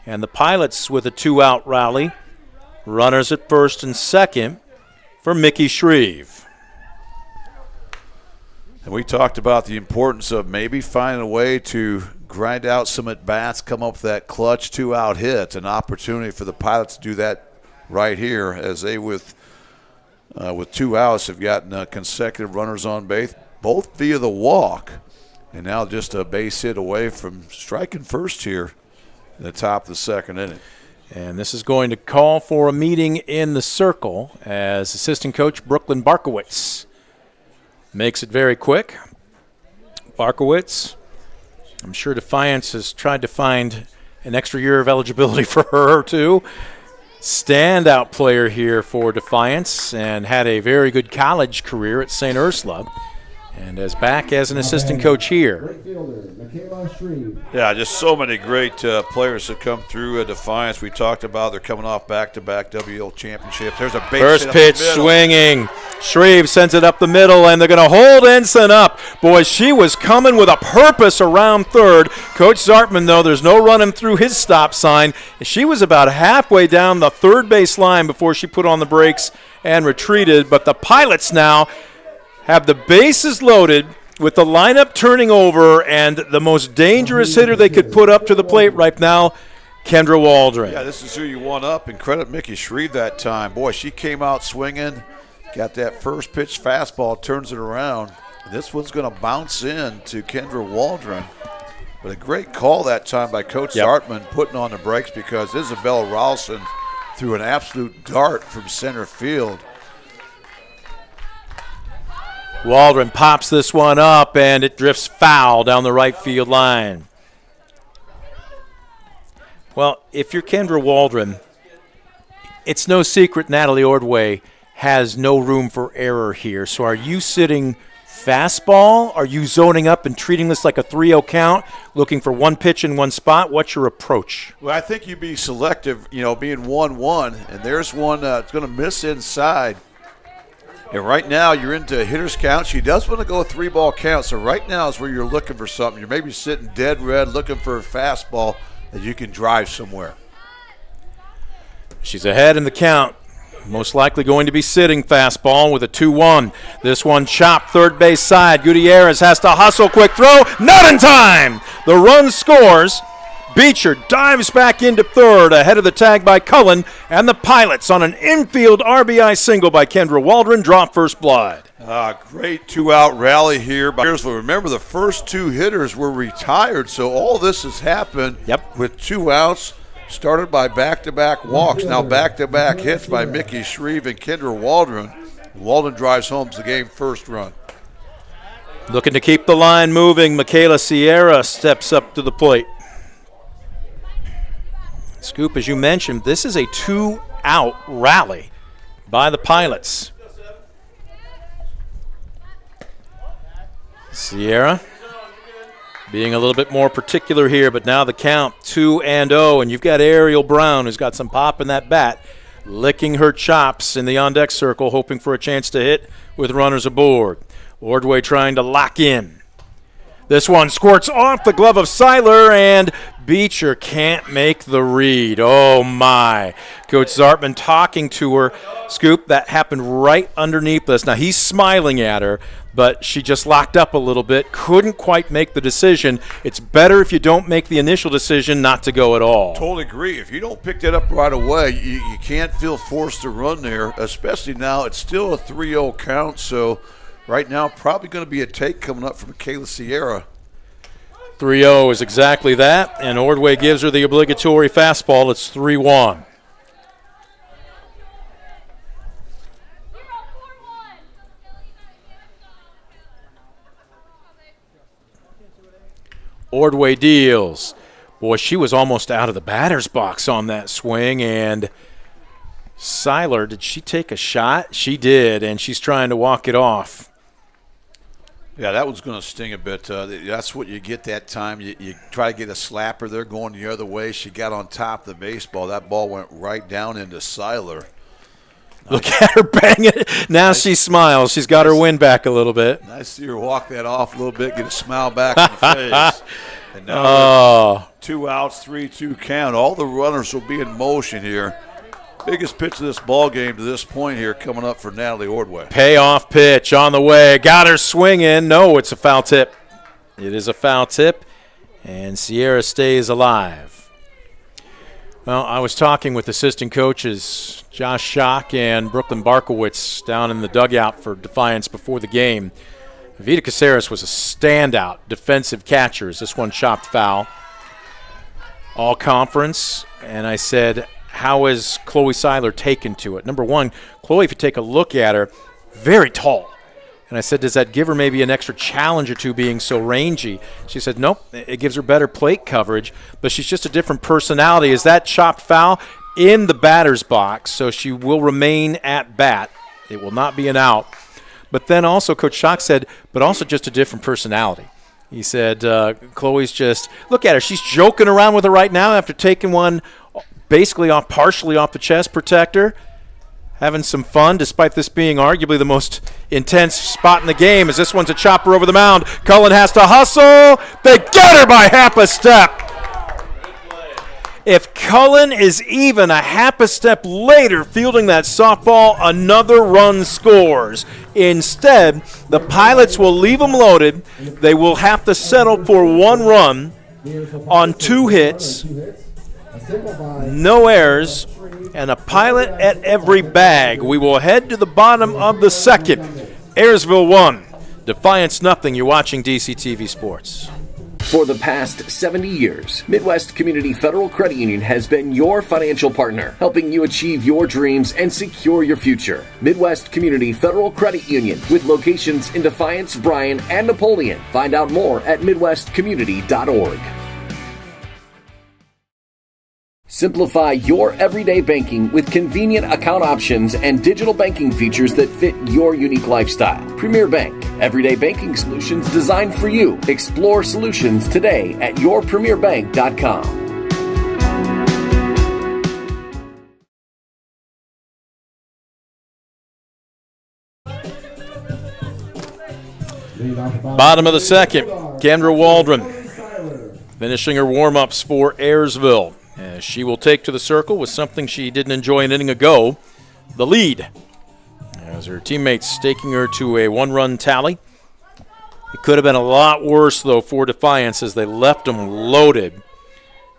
And the Pilots with a 2-out rally. Runners at first and second for Mickey Shreve. And we talked about the importance of maybe finding a way to grind out some at-bats, come up with that clutch 2-out hit. An opportunity for the Pilots to do that right here, as they, with 2 outs, have gotten consecutive runners on base, both via the walk. And now just a base hit away from striking first here in the top of the second inning. And this is going to call for a meeting in the circle as assistant coach Brooklyn Barkowitz makes it very quick. Barkowitz, I'm sure Defiance has tried to find an extra year of eligibility for her, too. Standout player here for Defiance and had a very good college career at St. Ursula. And is back as an assistant coach here. Yeah, just so many great players that come through Defiance. We talked about they're coming off back-to-back WL championships. There's a base first hit pitch up the middle. swinging. Shreve sends it up the middle, and they're going to hold Ensign up. Boy, she was coming with a purpose around third. Coach Zartman, though, there's no running through his stop sign. She was about halfway down the third base line before she put on the brakes and retreated. But the Pilots now have the bases loaded with the lineup turning over, and the most dangerous hitter they could put up to the plate right now, Kendra Waldron. Yeah, this is who you want up, and credit Mickey Shreve that time. Boy, she came out swinging, got that first pitch fastball, turns it around. This one's going to bounce in to Kendra Waldron. But a great call that time by Coach Zartman, putting on the brakes, because Isabella Ralston threw an absolute dart from center field. Waldron pops this one up, and it drifts foul down the right field line. Well, if you're Kendra Waldron, it's no secret Natalie Ordway has no room for error here. So are you sitting fastball? Are you zoning up and treating this like a 3-0 count, looking for one pitch in one spot? What's your approach? Well, I think you'd be selective, being 1-1, and there's one that's going to miss inside. And right now you're into hitter's count. She does want to go a 3-ball count, so right now is where you're looking for something. You're maybe sitting dead red looking for a fastball that you can drive somewhere. She's ahead in the count. Most likely going to be sitting fastball with a 2-1. This one chopped third base side. Gutierrez has to hustle, quick throw, not in time. The run scores. Beecher dives back into third ahead of the tag by Cullen, and the Pilots on an infield RBI single by Kendra Waldron draw first blood. Great two-out rally here by Ayersville. Remember, the first two hitters were retired, so all this has happened with 2 outs, started by back-to-back walks. Now back-to-back hits by Mickey Shreve and Kendra Waldron. Waldron drives home the game first run. Looking to keep the line moving, Michaela Sierra steps up to the plate. Scoop, as you mentioned, this is a 2-out rally by the Pilots. Sierra being a little bit more particular here, but now the count 2-0, and you've got Ariel Brown, who's got some pop in that bat, licking her chops in the on-deck circle, hoping for a chance to hit with runners aboard. Ordway trying to lock in. This one squirts off the glove of Seiler, and Beecher can't make the read. Oh, my. Coach Zartman talking to her. Scoop, that happened right underneath us. Now, he's smiling at her, but she just locked up a little bit, couldn't quite make the decision. It's better if you don't make the initial decision not to go at all. Totally agree. If you don't pick that up right away, you can't feel forced to run there, especially now it's still a 3-0 count, so right now probably going to be a take coming up from Michaela Sierra. 3-0 is exactly that, and Ordway gives her the obligatory fastball. It's 3-1. Ordway deals. Boy, she was almost out of the batter's box on that swing, and Seiler, did she take a shot? She did, and she's trying to walk it off. Yeah, that one's going to sting a bit. That's what you get that time. You try to get a slapper there going the other way. She got on top of the baseball. That ball went right down into Seiler. Look at her bang it. Now she smiles. She's got her wind back a little bit. Nice to see her walk that off a little bit, get a smile back on the face. And now 2 outs, 3-2 count. All the runners will be in motion here. Biggest pitch of this ball game to this point here coming up for Natalie Ordway. Payoff pitch on the way. Got her swinging. No, it's a foul tip. It is a foul tip, and Sierra stays alive. Well, I was talking with assistant coaches Josh Schock and Brooklyn Barkowitz down in the dugout for Defiance before the game. Vita Caceres was a standout defensive catcher. This one chopped foul. All conference, and I said, how is Chloe Seiler taken to it? Number one, Chloe, if you take a look at her, very tall. And I said, does that give her maybe an extra challenge or two being so rangy? She said, nope, it gives her better plate coverage, but she's just a different personality. Is that chopped foul in the batter's box, so she will remain at bat. It will not be an out. But then also Coach Schock said, but also just a different personality. He said, Chloe's just, look at her. She's joking around with her right now after taking one basically partially off the chest protector. Having some fun, despite this being arguably the most intense spot in the game, as this one's a chopper over the mound. Cullen has to hustle. They get her by half a step. If Cullen is even a half a step later fielding that softball, another run scores. Instead, the Pilots will leave them loaded. They will have to settle for 1 run on 2 hits, no errors, and a Pilot at every bag. We will head to the bottom of the second. Ayersville 1, Defiance nothing. You're watching DCTV Sports. For the past 70 years, Midwest Community Federal Credit Union has been your financial partner, helping you achieve your dreams and secure your future. Midwest Community Federal Credit Union, with locations in Defiance, Bryan, and Napoleon. Find out more at midwestcommunity.org. Simplify your everyday banking with convenient account options and digital banking features that fit your unique lifestyle. Premier Bank, everyday banking solutions designed for you. Explore solutions today at yourpremierbank.com. Bottom of the second, Kendra Waldron finishing her warm-ups for Ayersville. As she will take to the circle with something she didn't enjoy an inning ago, the lead. As her teammates staking her to a 1-run tally. It could have been a lot worse, though, for Defiance as they left them loaded.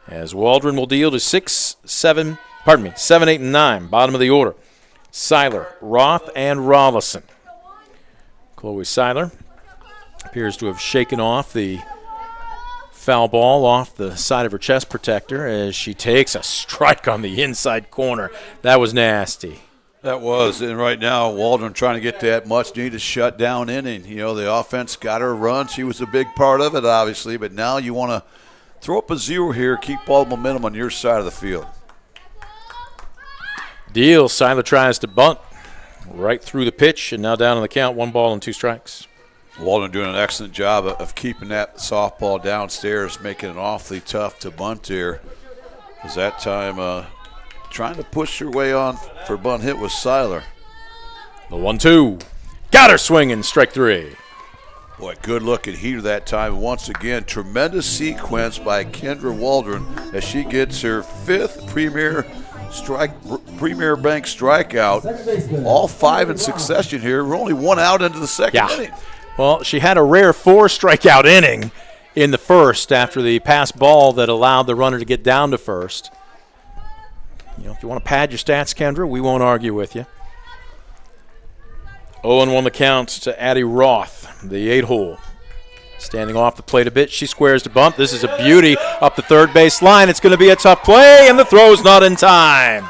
As Waldron will deal to 7, 8, and 9, bottom of the order. Seiler, Roth, and Rollison. Chloe Seiler appears to have shaken off the foul ball off the side of her chest protector as she takes a strike on the inside corner. That was nasty. That was, and right now Waldron trying to get that much-needed shutdown inning. You know, the offense got her run. She was a big part of it, obviously, but now you want to throw up a zero here, keep all the momentum on your side of the field. Deal. Seiler tries to bunt right through the pitch, and now down on the count, 1 ball and 2 strikes. Waldron doing an excellent job of keeping that softball downstairs, making it awfully tough to bunt here. Because that time trying to push her way on for bunt hit was Seiler. The 1-2. Got her swinging, strike 3. Boy, good looking heater that time. Once again, tremendous sequence by Kendra Waldron as she gets her 5th Premier Bank strikeout. All 5 in succession here. We're only 1 out into the second inning. Well, she had a rare 4 strikeout inning in the first after the pass ball that allowed the runner to get down to first. You know, if you want to pad your stats, Kendra, we won't argue with you. 0-1 the count to Addie Roth, the 8-hole. Standing off the plate a bit, she squares the bunt. This is a beauty up the third base line. It's going to be a tough play, and the throw's not in time.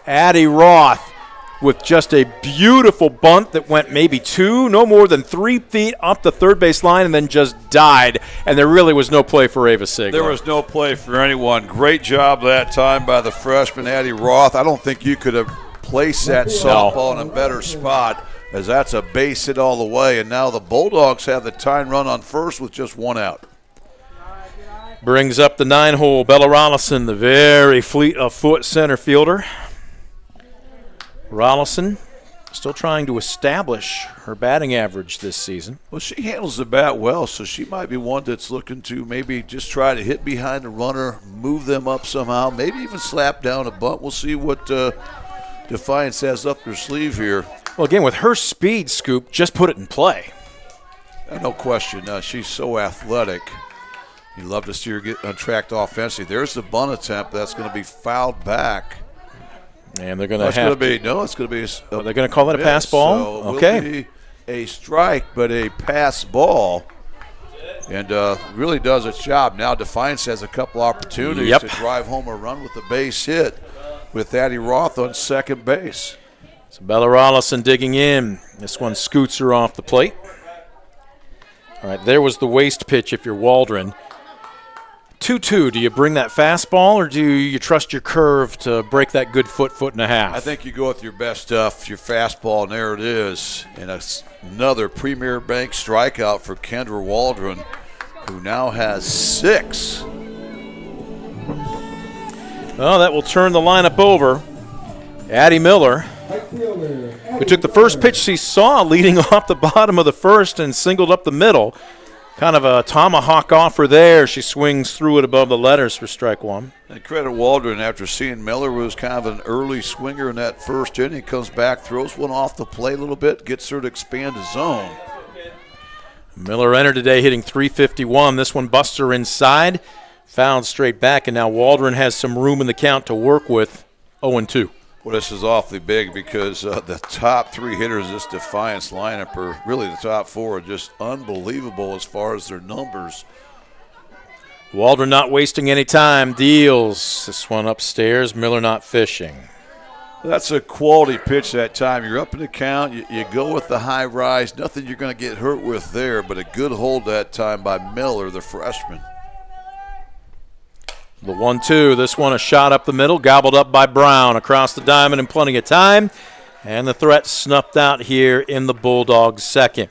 Addie Roth with just a beautiful bunt that went maybe 2, no more than 3 feet up the third base line and then just died. And there really was no play for Ava Sigler. There was no play for anyone. Great job that time by the freshman, Addie Roth. I don't think you could have placed that softball in a better spot, as that's a base hit all the way. And now the Bulldogs have the tying run on first with just 1 out. Brings up the 9-hole, Bella Rollison, the very fleet of foot center fielder. Rollison still trying to establish her batting average this season. Well, she handles the bat well, so she might be one that's looking to maybe just try to hit behind the runner, move them up somehow, maybe even slap down a bunt. We'll see what Defiance has up their sleeve here. Well, again, with her speed, Scoop, just put it in play. No question. She's so athletic. You love to see her get untracked offensively. There's the bunt attempt. That's going to be fouled back. And they're going to it's going to be they're going to call it a pass ball? So it okay. will be a strike, but a pass ball. And really does its job. Now Defiance has a couple opportunities to drive home a run with a base hit with Addie Roth on second base. So Bella Rollison digging in. This one scoots her off the plate. All right, there was the waste pitch if you're Waldron. 2-2, do you bring that fastball or do you trust your curve to break that good foot and a half? I think you go with your best stuff, your fastball, and there it is. And another Premier Bank strikeout for Kendra Waldron, who now has 6. Well, that will turn the lineup over. Addie Miller, who took the first pitch she saw leading off the bottom of the first and singled up the middle. Kind of a tomahawk offer there. She swings through it above the letters for strike 1. And credit Waldron, after seeing Miller was kind of an early swinger in that first inning, comes back, throws one off the plate a little bit, gets her to expand the zone. Miller entered today hitting .351. This one busts her inside, fouled straight back, and now Waldron has some room in the count to work with. 0-2. Well, this is awfully big because the top 3 hitters of this Defiance lineup are really the top 4 are just unbelievable as far as their numbers. Waldron not wasting any time, deals this one upstairs. Miller not fishing. That's a quality pitch that time. You're up in the count. You go with the high rise. Nothing you're going to get hurt with there, but a good hold that time by Miller, the freshman. The 1-2, this one a shot up the middle, gobbled up by Brown across the diamond in plenty of time. And the threat snuffed out here in the Bulldogs' second.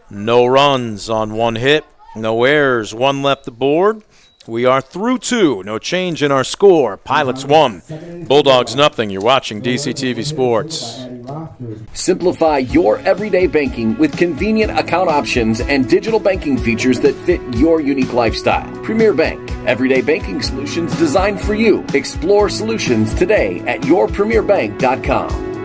No runs on 1 hit, no errors, 1 left aboard. We are through 2, no change in our score. Pilots 1, Bulldogs nothing. You're watching DCTV Sports. Simplify your everyday banking with convenient account options and digital banking features that fit your unique lifestyle. Premier Bank, everyday banking solutions designed for you. Explore solutions today at yourpremierbank.com.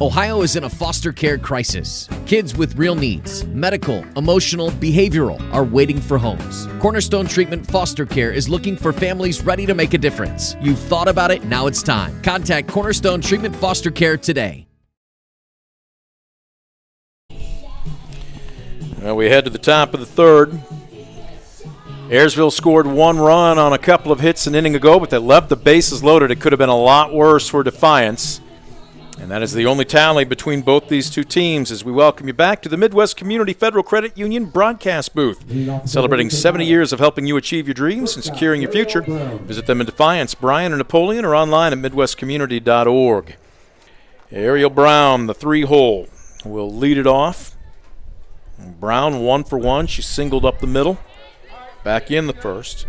Ohio is in a foster care crisis. Kids with real needs, medical, emotional, behavioral, are waiting for homes. Cornerstone Treatment Foster Care is looking for families ready to make a difference. You've thought about it, now it's time. Contact Cornerstone Treatment Foster Care today. Well, we head to the top of the third. Ayersville scored 1 run on a couple of hits an inning ago, but they left the bases loaded. It could have been a lot worse for Defiance. And that is the only tally between both these two teams as we welcome you back to the Midwest Community Federal Credit Union broadcast booth. Celebrating 70 years of helping you achieve your dreams and securing your future. Visit them in Defiance, Bryan, or Napoleon, or online at midwestcommunity.org. Ariel Brown, the 3-hole, will lead it off. Brown 1 for 1. She singled up the middle. Back in the first.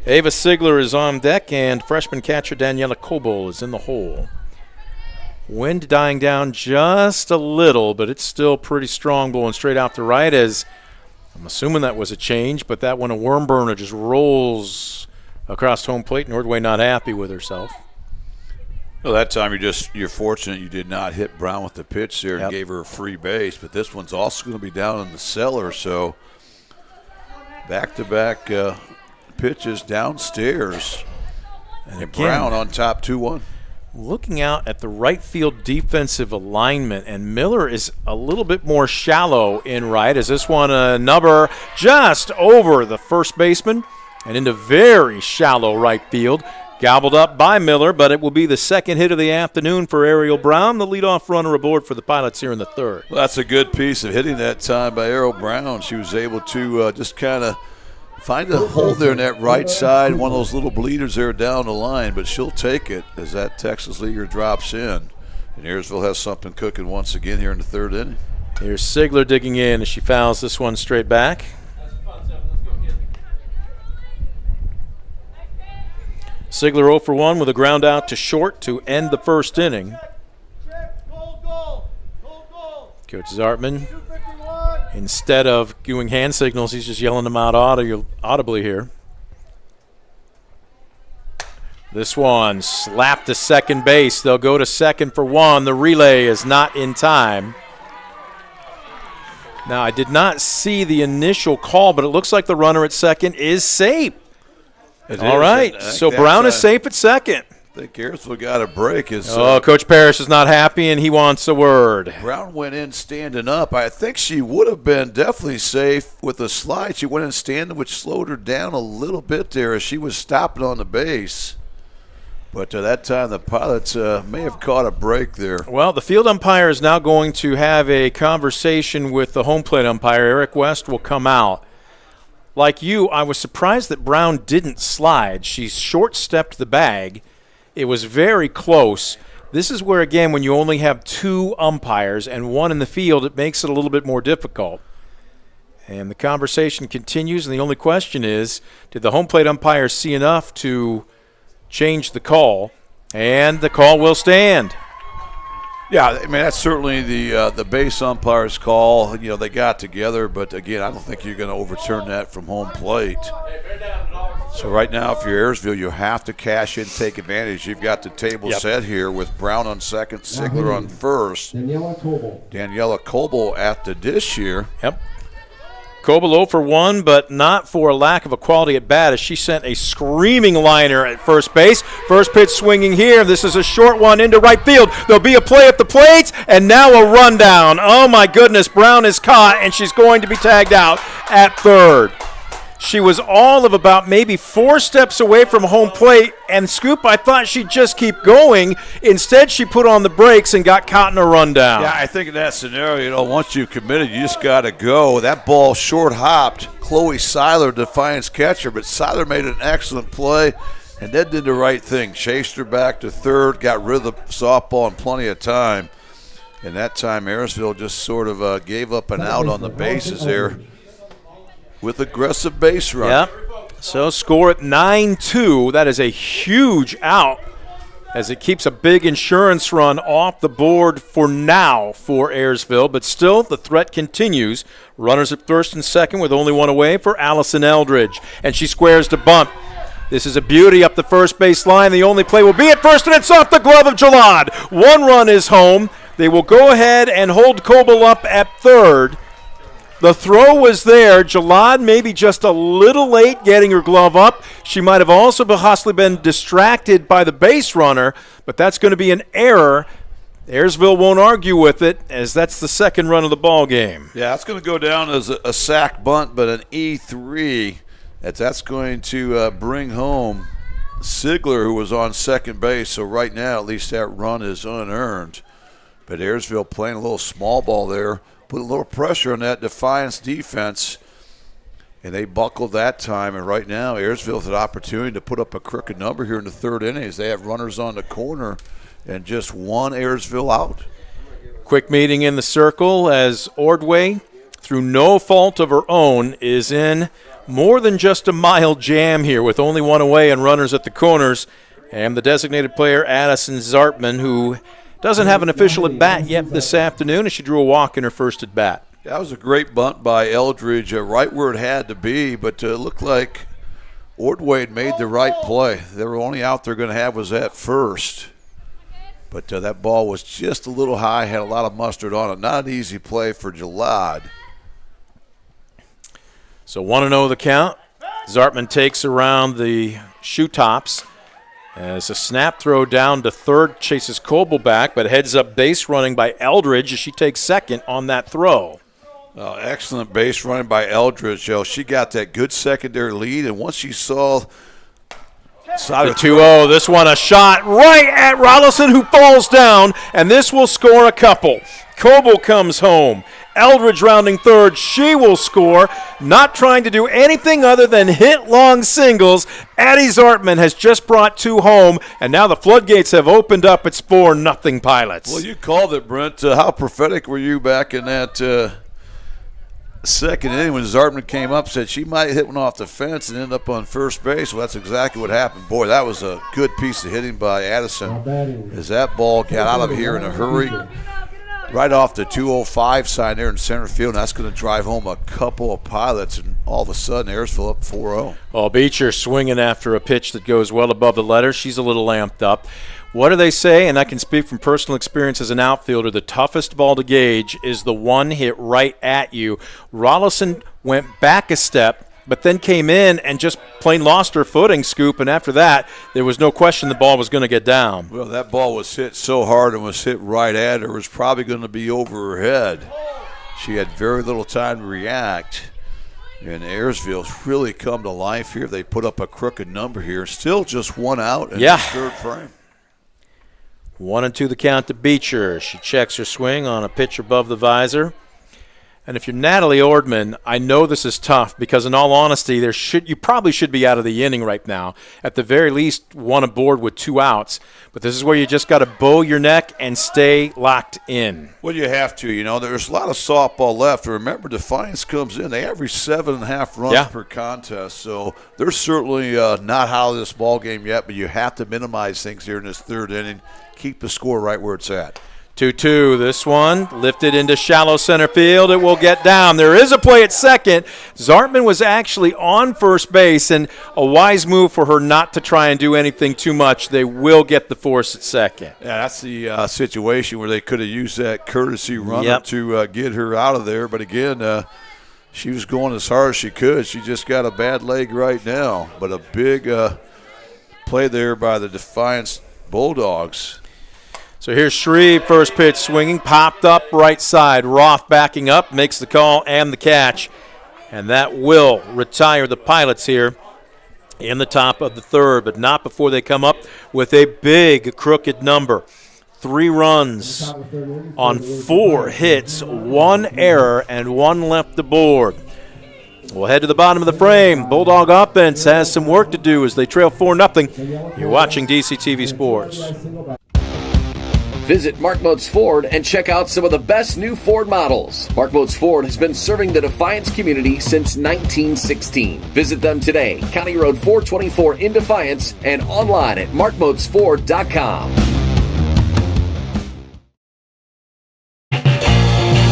Ava Sigler is on deck, and freshman catcher Daniela Coble is in the hole. Wind dying down just a little, but it's still pretty strong, blowing straight out to right, as I'm assuming that was a change, but that one a worm burner just rolls across home plate. Nordway not happy with herself. Well, that time you're fortunate you did not hit Brown with the pitch there and gave her a free base, but this one's also going to be down in the cellar, so back-to-back pitches downstairs. And again, Brown on top 2-1. Looking out at the right field defensive alignment, and Miller is a little bit more shallow in right, as this one a number just over the first baseman and into very shallow right field. Gobbled up by Miller, but it will be the second hit of the afternoon for Ariel Brown, the leadoff runner aboard for the Pilots here in the third. Well, that's a good piece of hitting that time by Ariel Brown. She was able to just kind of find a hole there in that right side, one of those little bleeders there down the line, but she'll take it as that Texas leaguer drops in. And Ayersville has something cooking once again here in the third inning. Here's Sigler digging in as she fouls this one straight back. Sigler 0 for 1 with a ground out to short to end the first inning. Coach Zartman, instead of doing hand signals, he's just yelling them out audibly here. This one slapped to second base. They'll go to second for 1. The relay is not in time. Now, I did not see the initial call, but it looks like the runner at second is safe. All right, so Brown is safe at second. I think Ayersville got a break. Coach Parrish is not happy, and he wants a word. Brown went in standing up. I think she would have been definitely safe with a slide. She went in standing, which slowed her down a little bit there as she was stopping on the base. But that time the Pilots may have caught a break there. Well, the field umpire is now going to have a conversation with the home plate umpire. Eric West will come out. Like you, I was surprised that Brown didn't slide. She short-stepped the bag. It was very close. This is where, again, when you only have 2 umpires and 1 in the field, it makes it a little bit more difficult. And the conversation continues, and the only question is, did the home plate umpire see enough to change the call? And the call will stand. Yeah, I mean, that's certainly the base umpire's call. You know, they got together, but, again, I don't think you're going to overturn that from home plate. So right now, if you're Ayersville, you have to cash in, take advantage. You've got the table set here with Brown on second, Sigler on first. Daniela Coble at the dish here. Yep. Coble 0 for 1, but not for a lack of a quality at bat, as she sent a screaming liner at first base. First pitch swinging here. This is a short one into right field. There'll be a play at the plate, and now a rundown. Oh, my goodness. Brown is caught, and she's going to be tagged out at third. She was all of about maybe 4 steps away from home plate, and Scoop, I thought she'd just keep going. Instead, she put on the brakes and got caught in a rundown. Yeah, I think in that scenario, you know, once you've committed, you just got to go. That ball short hopped. Chloe Seiler, Defiance catcher, but Seiler made an excellent play and then did the right thing. Chased her back to third, got rid of the softball in plenty of time. And that time, Ayersville just sort of gave up an out on the bases there with aggressive base run. Yep. So score at 9-2. That is a huge out as it keeps a big insurance run off the board for now for Ayersville. But still, the threat continues. Runners at first and second with only 1 away for Allison Eldridge. And she squares to bunt. This is a beauty up the first base line. The only play will be at first, and it's off the glove of Jalad. 1 run is home. They will go ahead and hold Coble up at third. The throw was there. Jalad maybe just a little late getting her glove up. She might have also possibly been distracted by the base runner, but that's going to be an error. Ayersville won't argue with it, as that's the second run of the ball game. Yeah, it's going to go down as a sack bunt, but an E3. That's going to bring home Sigler, who was on second base. So right now, at least that run is unearned. But Ayersville playing a little small ball there, put a little pressure on that Defiance defense, and they buckled that time. And right now, Ayersville has an opportunity to put up a crooked number here in the third inning as they have runners on the corner and just one Ayersville out. Quick meeting in the circle as Ordway, through no fault of her own, is in more than just a mild jam here with only one away and runners at the corners. And the designated player, Addison Zartman, who doesn't have an official at-bat yet this afternoon, as she drew a walk in her first at-bat. That was a great bunt by Eldridge, right where it had to be, but it looked like Ordway had made the right play. The only out they're going to have was at first. But that ball was just a little high, had a lot of mustard on it. Not an easy play for Jalad. So 1-0 the count. Zartman takes around the shoe tops as a snap throw down to third chases Coble back, but heads up base running by Eldridge as she takes second on that throw. Excellent base running by Eldridge. She got that good secondary lead, and once she saw the 2-0, this one a shot right at Rollison, who falls down, and this will score a couple. Coble comes home. Eldridge rounding third. She will score, not trying to do anything other than hit long singles. Addie Zartman has just brought two home, and now the floodgates have opened up. It's 4-0 Pilots. Well, you called it, Brent. How prophetic were you back in that second inning when Zartman came up, said she might hit one off the fence and end up on first base? Well, that's exactly what happened. Boy, that was a good piece of hitting by Addison as that ball got out of here in a hurry. Right off the 205 sign there in center field, and that's going to drive home a couple of Pilots, and all of a sudden, Ayersville up 4-0. Well, Beecher swinging after a pitch that goes well above the letters. She's a little amped up. What do they say? And I can speak from personal experience as an outfielder. The toughest ball to gauge is the one hit right at you. Rollison went back a step, but then came in and just plain lost her footing, Scoop, and after that, there was no question the ball was going to get down. Well, that ball was hit so hard and was hit right at her. It was probably going to be over her head. She had very little time to react, and Ayersville's really come to life here. They put up a crooked number here. Still just one out in the third frame. 1-2 the count to Beecher. She checks her swing on a pitch above the visor. And if you're Natalie Ordman, I know this is tough because, in all honesty, you probably should be out of the inning right now. At the very least, one aboard with two outs. But this is where you just got to bow your neck and stay locked in. Well, you have to. There's a lot of softball left. Remember, Defiance comes in. They average 7.5 runs per contest. So they're certainly not out of this ball game yet, but you have to minimize things here in this third inning. Keep the score right where it's at. 2-2, this one lifted into shallow center field. It will get down. There is a play at second. Zartman was actually on first base, and a wise move for her not to try and do anything too much. They will get the force at second. Yeah, that's the situation where they could have used that courtesy runner to get her out of there. But again, she was going as hard as she could. She just got a bad leg right now. But a big play there by the Defiance Bulldogs. So here's Shreve, first pitch swinging, popped up right side. Roth backing up, makes the call and the catch. And that will retire the Pilots here in the top of the third, but not before they come up with a big crooked number. 3 runs on 4 hits, 1 error, and 1 left aboard. We'll head to the bottom of the frame. Bulldog offense has some work to do as they trail 4-0. You're watching DCTV Sports. Visit Mark Moats Ford and check out some of the best new Ford models. Mark Moats Ford has been serving the Defiance community since 1916. Visit them today, County Road 424 in Defiance, and online at markmoatsford.com.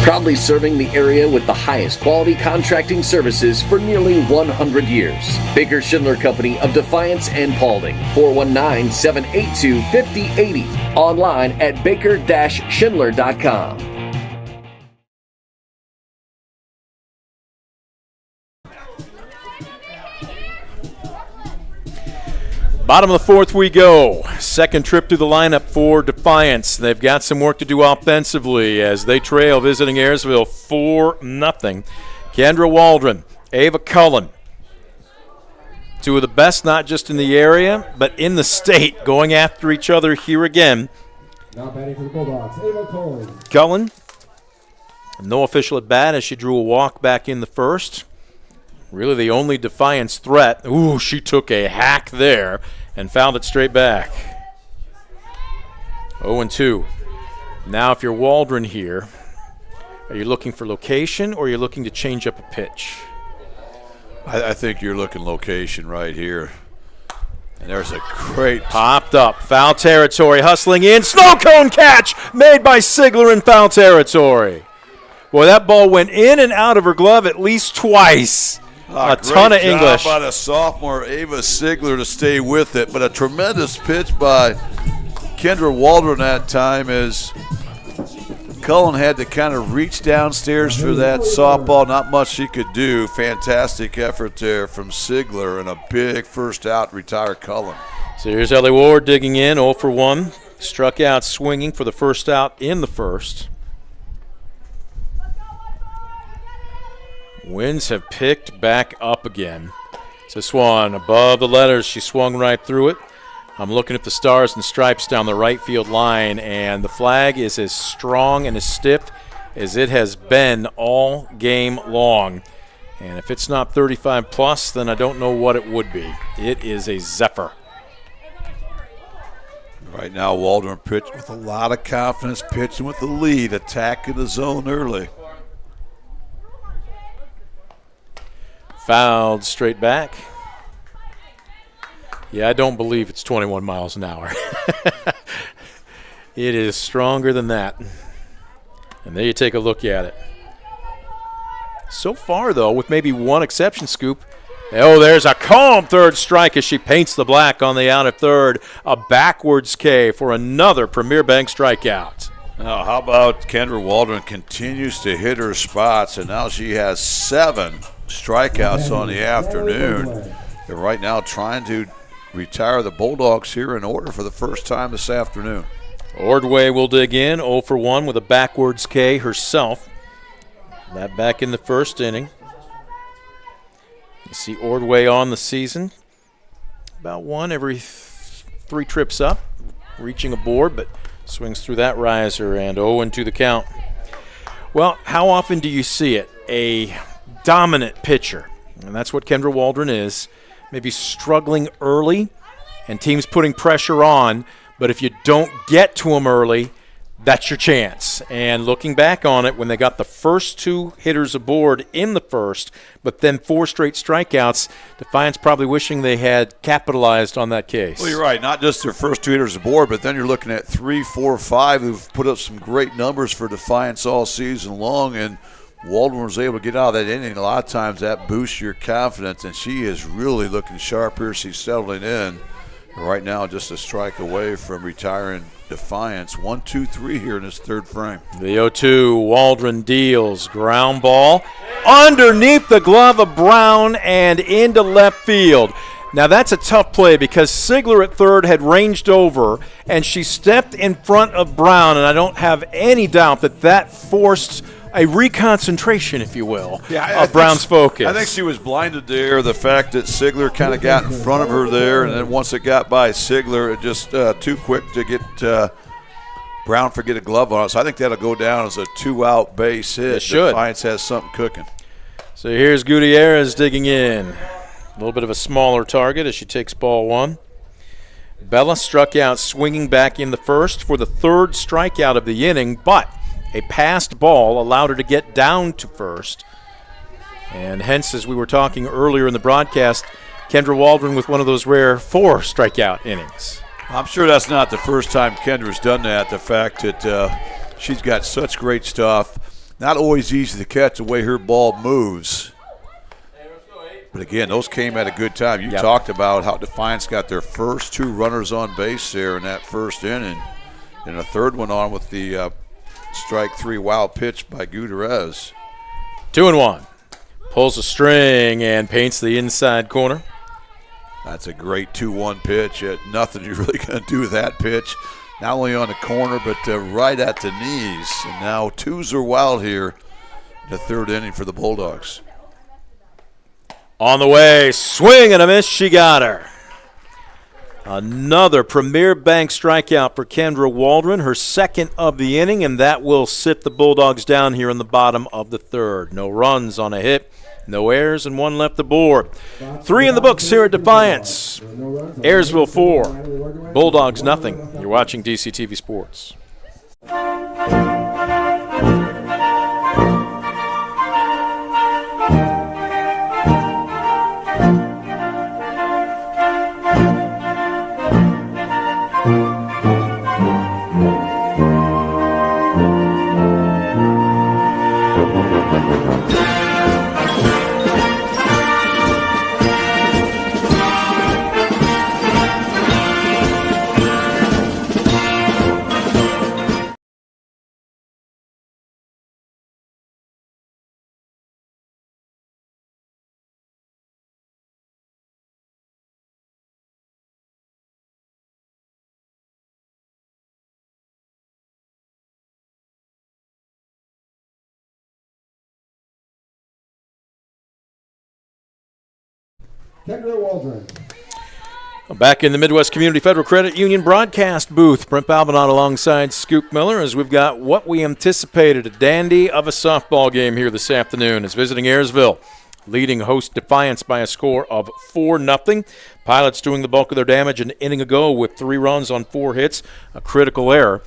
Proudly serving the area with the highest quality contracting services for nearly 100 years. Baker Schindler Company of Defiance and Paulding. 419-782-5080. Online at baker-schindler.com. Bottom of the fourth we go. Second trip through the lineup for Defiance. They've got some work to do offensively as they trail visiting Ayersville 4-0. Kendra Waldron, Ava Cullen. Two of the best, not just in the area, but in the state, going after each other here again. Now batting for the Bulldogs, Ava Cullen. Cullen, no official at bat as she drew a walk back in the first. Really the only Defiance threat. Ooh, she took a hack there and fouled it straight back. 0-2. Now if you're Waldron here, are you looking for location or are you looking to change up a pitch? I think you're looking location right here. And there's a great Popped up, foul territory, hustling in, snow cone catch made by Sigler in foul territory. Boy, that ball went in and out of her glove at least twice. A ton of English. By the sophomore Ava Sigler to stay with it, but a tremendous pitch by Kendra Waldron that time as Cullen had to kind of reach downstairs for that softball. Not much she could do. Fantastic effort there from Sigler and a big first out, retire Cullen. So here's Ellie Ward digging in, 0 for 1. Struck out swinging for the first out in the first. Winds have picked back up again. So Swan above the letters. She swung right through it. I'm looking at the stars and stripes down the right field line, and the flag is as strong and as stiff as it has been all game long. And if it's not 35 plus, then I don't know what it would be. It is a zephyr. Right now, Waldron pitched with a lot of confidence, pitching with the lead, attacking the zone early. Fouled straight back. Yeah, I don't believe it's 21 miles an hour. It is stronger than that. And there you take a look at it. So far, though, with maybe one exception, Scoop. Oh, there's a calm third strike as she paints the black on the out of third. A backwards K for another Premier Bank strikeout. Now, how about Kendra Waldron continues to hit her spots, and now she has 7 strikeouts on the afternoon. They're right now trying to retire the Bulldogs here in order for the first time this afternoon. Ordway will dig in, 0 for 1 with a backwards K herself. That back in the first inning. You see Ordway on the season. About 1 every 3 trips up, reaching a board, but swings through that riser and 0-2 the count. Well, how often do you see it? A dominant pitcher, and that's what Kendra Waldron is, maybe struggling early and teams putting pressure on, but if you don't get to them early, that's your chance. And looking back on it, when they got the first 2 hitters aboard in the first, but then 4 straight strikeouts, Defiance probably wishing they had capitalized on that case. Well, you're right. Not just their first 2 hitters aboard, but then you're looking at 3, 4, 5 who've put up some great numbers for Defiance all season long, and Waldron was able to get out of that inning. A lot of times that boosts your confidence, and she is really looking sharp here. She's settling in. Right now, just a strike away from retiring Defiance. 1, 2, 3 here in his third frame. The 0-2, Waldron deals. Ground ball underneath the glove of Brown and into left field. Now that's a tough play because Sigler at third had ranged over and she stepped in front of Brown, and I don't have any doubt that forced a reconcentration, if you will, of Brown's focus. I think she was blinded there. The fact that Sigler kind of got in front of her there, and then once it got by Sigler, it just too quick to get Brown forget a glove on it. So I think that'll go down as a 2-out base hit. It should. Defiance has something cooking. So here's Gutierrez digging in. A little bit of a smaller target as she takes ball 1. Bella struck out swinging back in the first for the 3rd strikeout of the inning, but a passed ball allowed her to get down to first. And hence, as we were talking earlier in the broadcast, Kendra Waldron with one of those rare 4 strikeout innings. I'm sure that's not the first time Kendra's done that. The fact that she's got such great stuff. not always easy to catch the way her ball moves. But again, those came at a good time. You talked about how Defiance got their first 2 runners on base there in that first inning, and a third one on with the strike 3 wild pitch by Gutierrez. 2-1. Pulls a string and paints the inside corner. That's a great 2-1 pitch. Nothing you're really going to do with that pitch. Not only on the corner, but right at the knees. And now 2s are wild here in the third inning for the Bulldogs. On the way, swing and a miss, she got her. Another Premier Bank strikeout for Kendra Waldron, her second of the inning, and that will sit the Bulldogs down here in the bottom of the third. No runs on a hit, no errors, and 1 left aboard. 3 in the books here at Defiance. Ayersville 4, Bulldogs nothing. You're watching DCTV Sports. Kendra Waldron. Back in the Midwest Community Federal Credit Union broadcast booth, Brent Balbanon alongside Scoop Miller as we've got what we anticipated, a dandy of a softball game here this afternoon. It's visiting Ayersville, leading host Defiance by a score of 4-0. Pilots doing the bulk of their damage an inning ago with 3 runs on 4 hits, a critical error.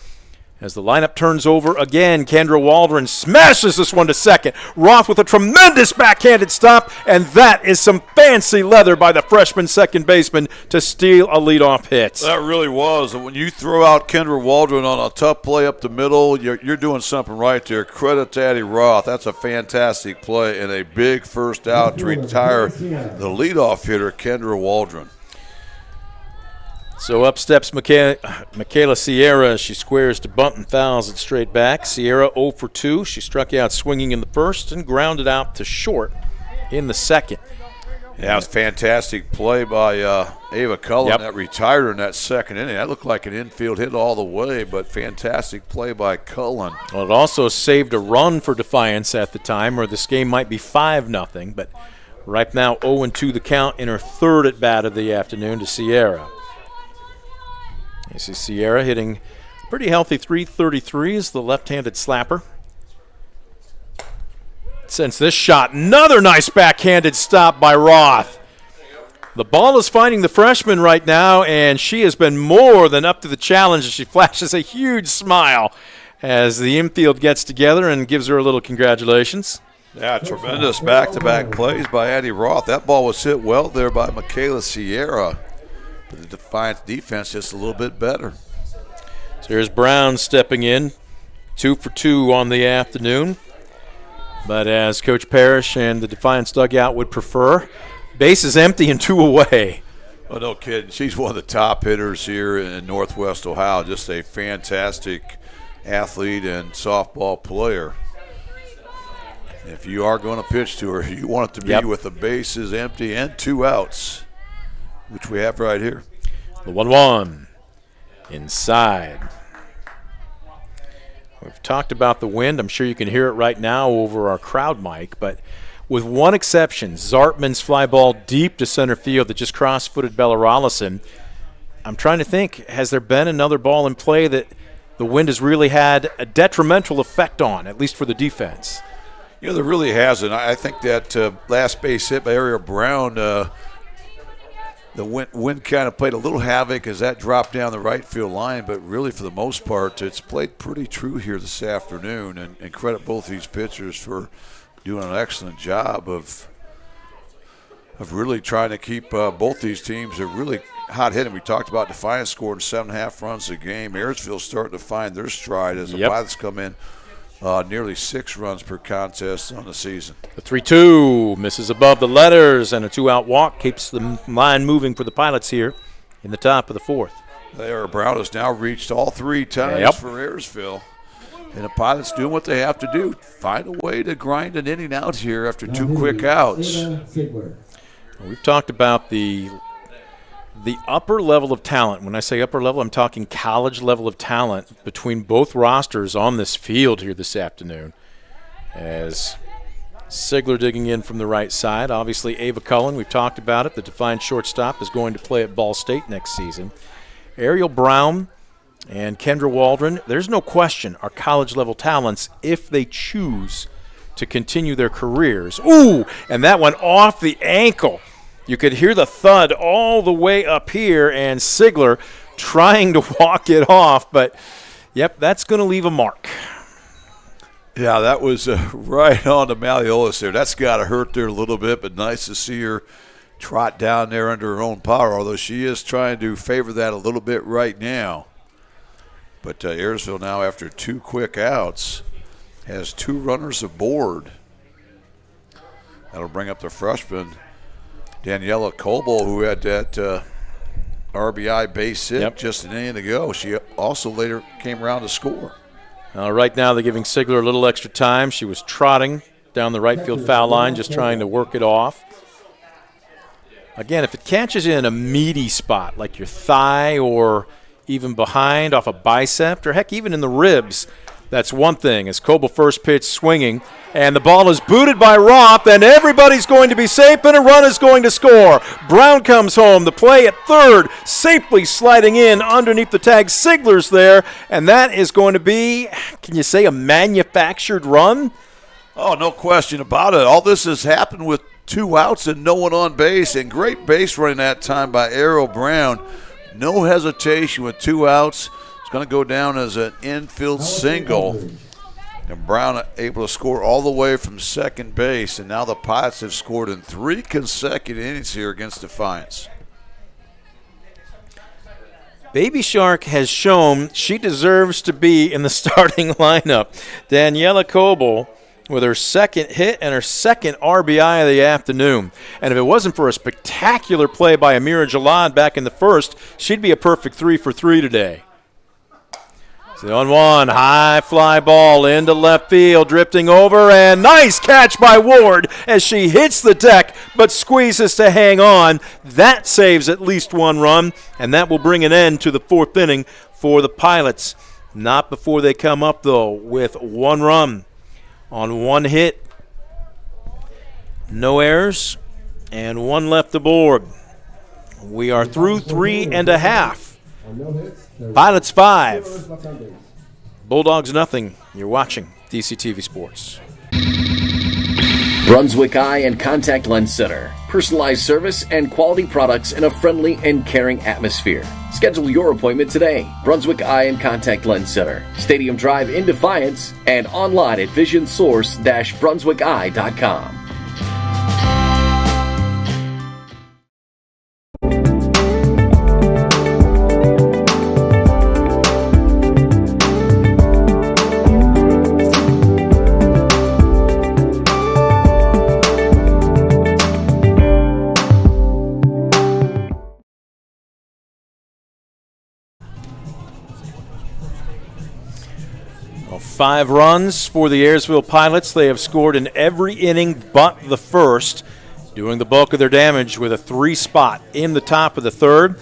As the lineup turns over again, Kendra Waldron smashes this one to second. Roth with a tremendous backhanded stop, and that is some fancy leather by the freshman second baseman to steal a leadoff hit. That really was. When you throw out Kendra Waldron on a tough play up the middle, you're doing something right there. Credit to Addie Roth. That's a fantastic play and a big first out to retire the leadoff hitter, Kendra Waldron. So up steps Michaela Sierra as she squares to bunt and fouls it straight back. Sierra 0 for 2. She struck out swinging in the first and grounded out to short in the second. Yeah, it was a fantastic play by Ava Cullen that retired her in that second inning. That looked like an infield hit all the way, but fantastic play by Cullen. Well, it also saved a run for Defiance at the time, or this game might be 5-0. But right now 0-2 the count in her third at bat of the afternoon to Sierra. You see Sierra hitting pretty healthy .333 as the left-handed slapper. Since this shot, another nice backhanded stop by Roth. The ball is finding the freshman right now, and she has been more than up to the challenge as she flashes a huge smile as the infield gets together and gives her a little congratulations. Yeah, tremendous back-to-back plays by Addie Roth. That ball was hit well there by Michaela Sierra. But the Defiance defense just a little bit better. So here's Brown stepping in, 2 for 2 on the afternoon. But as Coach Parrish and the Defiance dugout would prefer, base is empty and 2 away. Oh, no kidding. She's one of the top hitters here in Northwest Ohio. Just a fantastic athlete and softball player. If you are going to pitch to her, you want it to be with the bases empty and 2 outs. Which we have right here. The 1-1 inside. We've talked about the wind. I'm sure you can hear it right now over our crowd mic. But with one exception, Zartman's fly ball deep to center field that just cross-footed Bella Rollison. I'm trying to think, has there been another ball in play that the wind has really had a detrimental effect on, at least for the defense? You know, there really hasn't. I think that last base hit by Ariel Brown, the wind kind of played a little havoc as that dropped down the right field line, but really for the most part, it's played pretty true here this afternoon, and credit both these pitchers for doing an excellent job of really trying to keep both these teams. They're really hot hitting. We talked about Defiance scoring 7.5 runs a game. Ayersville starting to find their stride as the pilots come in nearly 6 runs per contest on the season. The 3-2 misses above the letters, and a 2-out walk keeps the line moving for the Pilots here in the top of the 4th. Brown has now reached all 3 ties Yep. for Ayersville. And the Pilots doing what they have to do. Find a way to grind an inning out here after 2 quick outs. We've talked about the upper level of talent. When I say upper level, I'm talking college level of talent between both rosters on this field here this afternoon. As Sigler digging in from the right side. Obviously, Ava Cullen, we've talked about it. The Defiance shortstop is going to play at Ball State next season. Ariel Brown and Kendra Waldron, there's no question, are college-level talents if they choose to continue their careers. Ooh, and that went off the ankle. You could hear the thud all the way up here, and Sigler trying to walk it off. But, yep, that's going to leave a mark. Yeah, that was right on the malleolus there. That's got to hurt there a little bit, but nice to see her trot down there under her own power, although she is trying to favor that a little bit right now. But Ayersville now, after 2 quick outs, has 2 runners aboard. That'll bring up the freshman, Daniela Coble, who had that RBI base hit just an inning ago. She also later came around to score. Right now they're giving Sigler a little extra time. She was trotting down the right field foul line, just trying to work it off. Again, if it catches you in a meaty spot, like your thigh or even behind off a bicep, or heck, even in the ribs, that's one thing. As Coble first pitch swinging, and the ball is booted by Roth, and everybody's going to be safe, and a run is going to score. Brown comes home. The play at third, safely sliding in underneath the tag. Sigler's there, and that is going to be, can you say, a manufactured run? Oh, no question about it. All this has happened with 2 outs and no one on base, and great base running that time by Ariel Brown. No hesitation with 2 outs. It's going to go down as an infield single. And Brown able to score all the way from second base. And now the Pilots have scored in 3 consecutive innings here against Defiance. Baby Shark has shown she deserves to be in the starting lineup. Daniela Coble with her second hit and her second RBI of the afternoon. And if it wasn't for a spectacular play by Amira Jalad back in the first, she'd be a perfect 3 for 3 today. So 1-1, high fly ball into left field, drifting over, and nice catch by Ward as she hits the deck but squeezes to hang on. That saves at least 1 run, and that will bring an end to the 4th inning for the Pilots. Not before they come up, though, with 1 run on 1 hit. No errors, and 1 left aboard. We are through 3 1/2. Pilots 5, Bulldogs nothing. You're watching DCTV Sports. Brunswick Eye and Contact Lens Center. Personalized service and quality products in a friendly and caring atmosphere. Schedule your appointment today. Brunswick Eye and Contact Lens Center. Stadium Drive in Defiance and online at visionsource-brunswickeye.com. Well, 5 runs for the Ayersville Pilots. They have scored in every inning but the first, doing the bulk of their damage with a 3 spot in the top of the 3rd.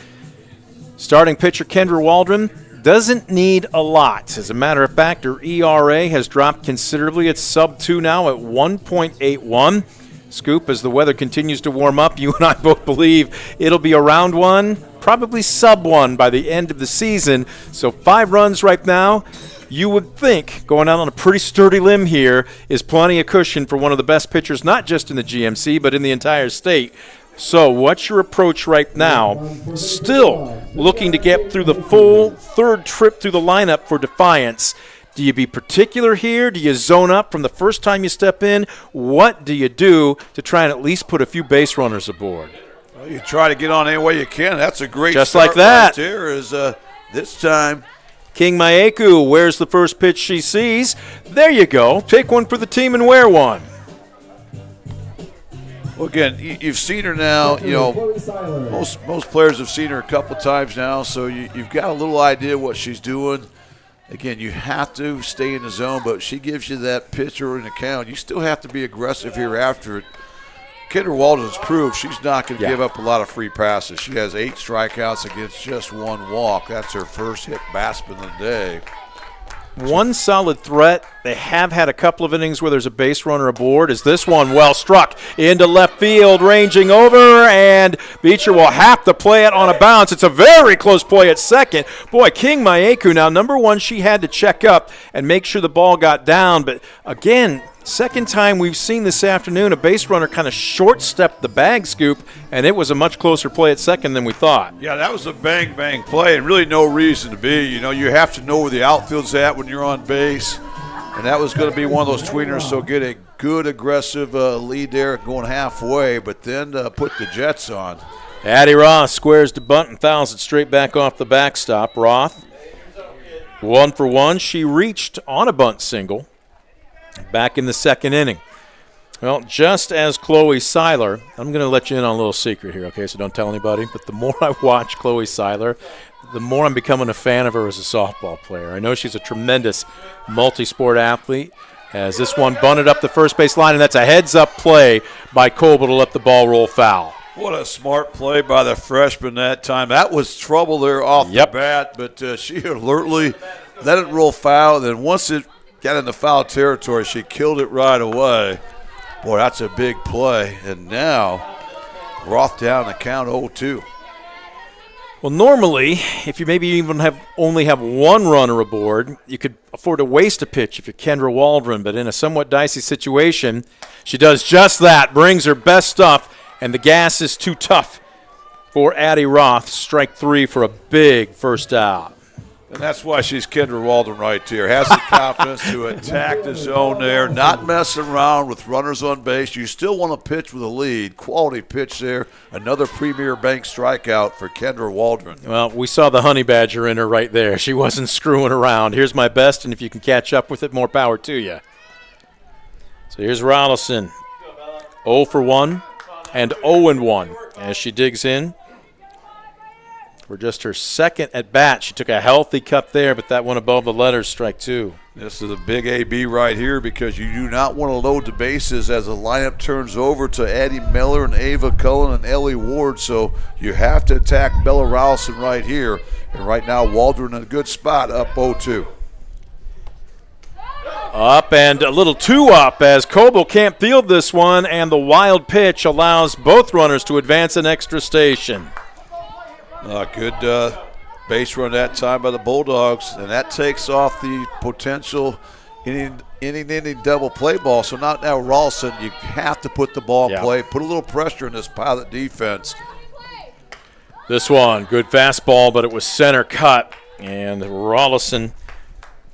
Starting pitcher Kendra Waldron doesn't need a lot. As a matter of fact, her ERA has dropped considerably. It's sub-2 now at 1.81. Scoop, as the weather continues to warm up, you and I both believe it'll be around 1, probably sub-1 by the end of the season. So 5 runs right now. You would think, going out on a pretty sturdy limb here, is plenty of cushion for one of the best pitchers, not just in the GMC, but in the entire state. So what's your approach right now? Still looking to get through the full 3rd trip through the lineup for Defiance. Do you be particular here? Do you zone up from the first time you step in? What do you do to try and at least put a few base runners aboard? Well, you try to get on any way you can. That's a great just start like that. Right there is this time King Maeku wears the first pitch she sees. There you go. Take one for the team and wear one. Well, again, you've seen her now. You know, most players have seen her a couple times now, so you've got a little idea what she's doing. Again, you have to stay in the zone, but she gives you that pitch or an account. You still have to be aggressive here after it. Kendra Waldron's proved she's not going to give up a lot of free passes. She has 8 strikeouts against just 1 walk. That's her first hit basket of the day. One solid threat. They have had a couple of innings where there's a base runner aboard. Is this one well struck into left field, ranging over, and Beecher will have to play it on a bounce. It's a very close play at second. Boy, King Maeku now, number one, she had to check up and make sure the ball got down. But again, second time we've seen this afternoon, a base runner kind of short-stepped the bag scoop, and it was a much closer play at second than we thought. Yeah, that was a bang-bang play and really no reason to be. You know, you have to know where the outfield's at when you're on base, and that was going to be one of those tweeners, so get a good aggressive lead there going halfway, but then put the Jets on. Addie Roth squares to bunt and fouls it straight back off the backstop. Roth, 1 for 1. She reached on a bunt single back in the second inning. Well, just as Chloe Seiler, I'm going to let you in on a little secret here, okay, so don't tell anybody, but the more I watch Chloe Seiler, the more I'm becoming a fan of her as a softball player. I know she's a tremendous multi-sport athlete. As this one bunted up the first base line, and that's a heads-up play by Coble to let the ball roll foul. What a smart play by the freshman that time. That was trouble there off the bat, but she alertly let it roll foul. Then once it got into foul territory, she killed it right away. Boy, that's a big play. And now Roth down the count 0-2. Well, normally, if you maybe even only have one runner aboard, you could afford to waste a pitch if you're Kendra Waldron. But in a somewhat dicey situation, she does just that, brings her best stuff, and the gas is too tough for Addie Roth. Strike 3 for a big first out. And that's why she's Kendra Waldron right there. Has the confidence to attack the zone there, not messing around with runners on base. You still want to pitch with a lead. Quality pitch there. Another Premier Bank strikeout for Kendra Waldron. Well, we saw the honey badger in her right there. She wasn't screwing around. Here's my best, and if you can catch up with it, more power to you. So here's Rolison. 0 for 1 and 0-1 as she digs in. For just her second at bat, she took a healthy cut there, but that one above the letters, strike 2. This is a big AB right here because you do not want to load the bases as the lineup turns over to Addie Miller and Ava Cullen and Ellie Ward. So you have to attack Bella Rowson right here. And right now, Waldron in a good spot, up 0-2. Up and a little two up as Coble can't field this one, and the wild pitch allows both runners to advance an extra station. Good base run that time by the Bulldogs, and that takes off the potential inning double play ball. So now Rawson, you have to put the ball in play, put a little pressure in this Pilot defense. This one, good fastball, but it was center cut, and Rawson,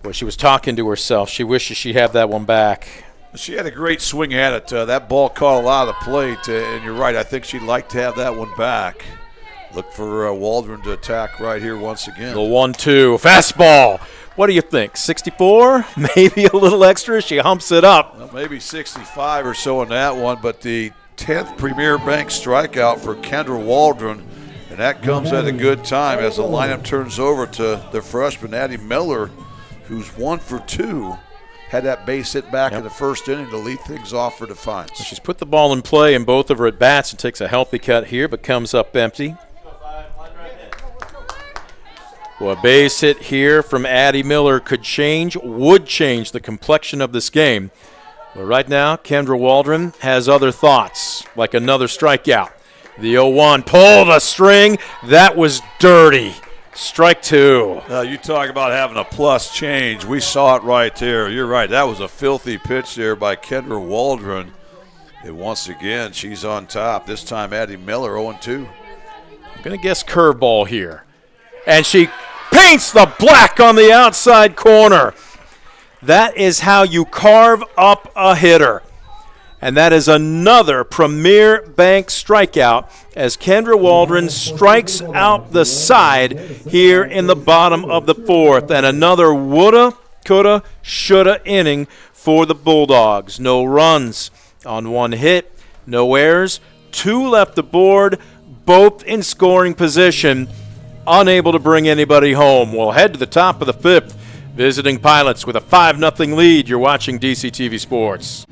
well, she was talking to herself. She wishes she had that one back. She had a great swing at it. That ball caught a lot of the plate, and you're right. I think she'd like to have that one back. Look for Waldron to attack right here once again. The 1-2 fastball. What do you think? 64? Maybe a little extra. She humps it up. Well, maybe 65 or so in that one, but the 10th Premier Bank strikeout for Kendra Waldron, and that comes at a good time as the lineup turns over to the freshman Addie Miller, who's 1 for 2. Had that base hit back in the first inning to lead things off for Defiance. She's put the ball in play in both of her at-bats and takes a healthy cut here, but comes up empty. Well, a base hit here from Addie Miller would change the complexion of this game. But right now, Kendra Waldron has other thoughts, like another strikeout. The 0-1, pull the string. That was dirty. Strike 2. You talk about having a plus change. We saw it right there. You're right. That was a filthy pitch there by Kendra Waldron. And once again, she's on top. This time, Addie Miller 0-2. I'm going to guess curveball here. And she paints the black on the outside corner. That is how you carve up a hitter. And that is another Premier Bank strikeout as Kendra Waldron strikes out the side here in the bottom of the fourth. And another woulda, coulda, shoulda inning for the Bulldogs. No runs on one hit, no errors, 2 left aboard, both in scoring position, unable to bring anybody home. We'll head to the top of the fifth, visiting Pilots with a 5-0 lead. You're watching DCTV Sports.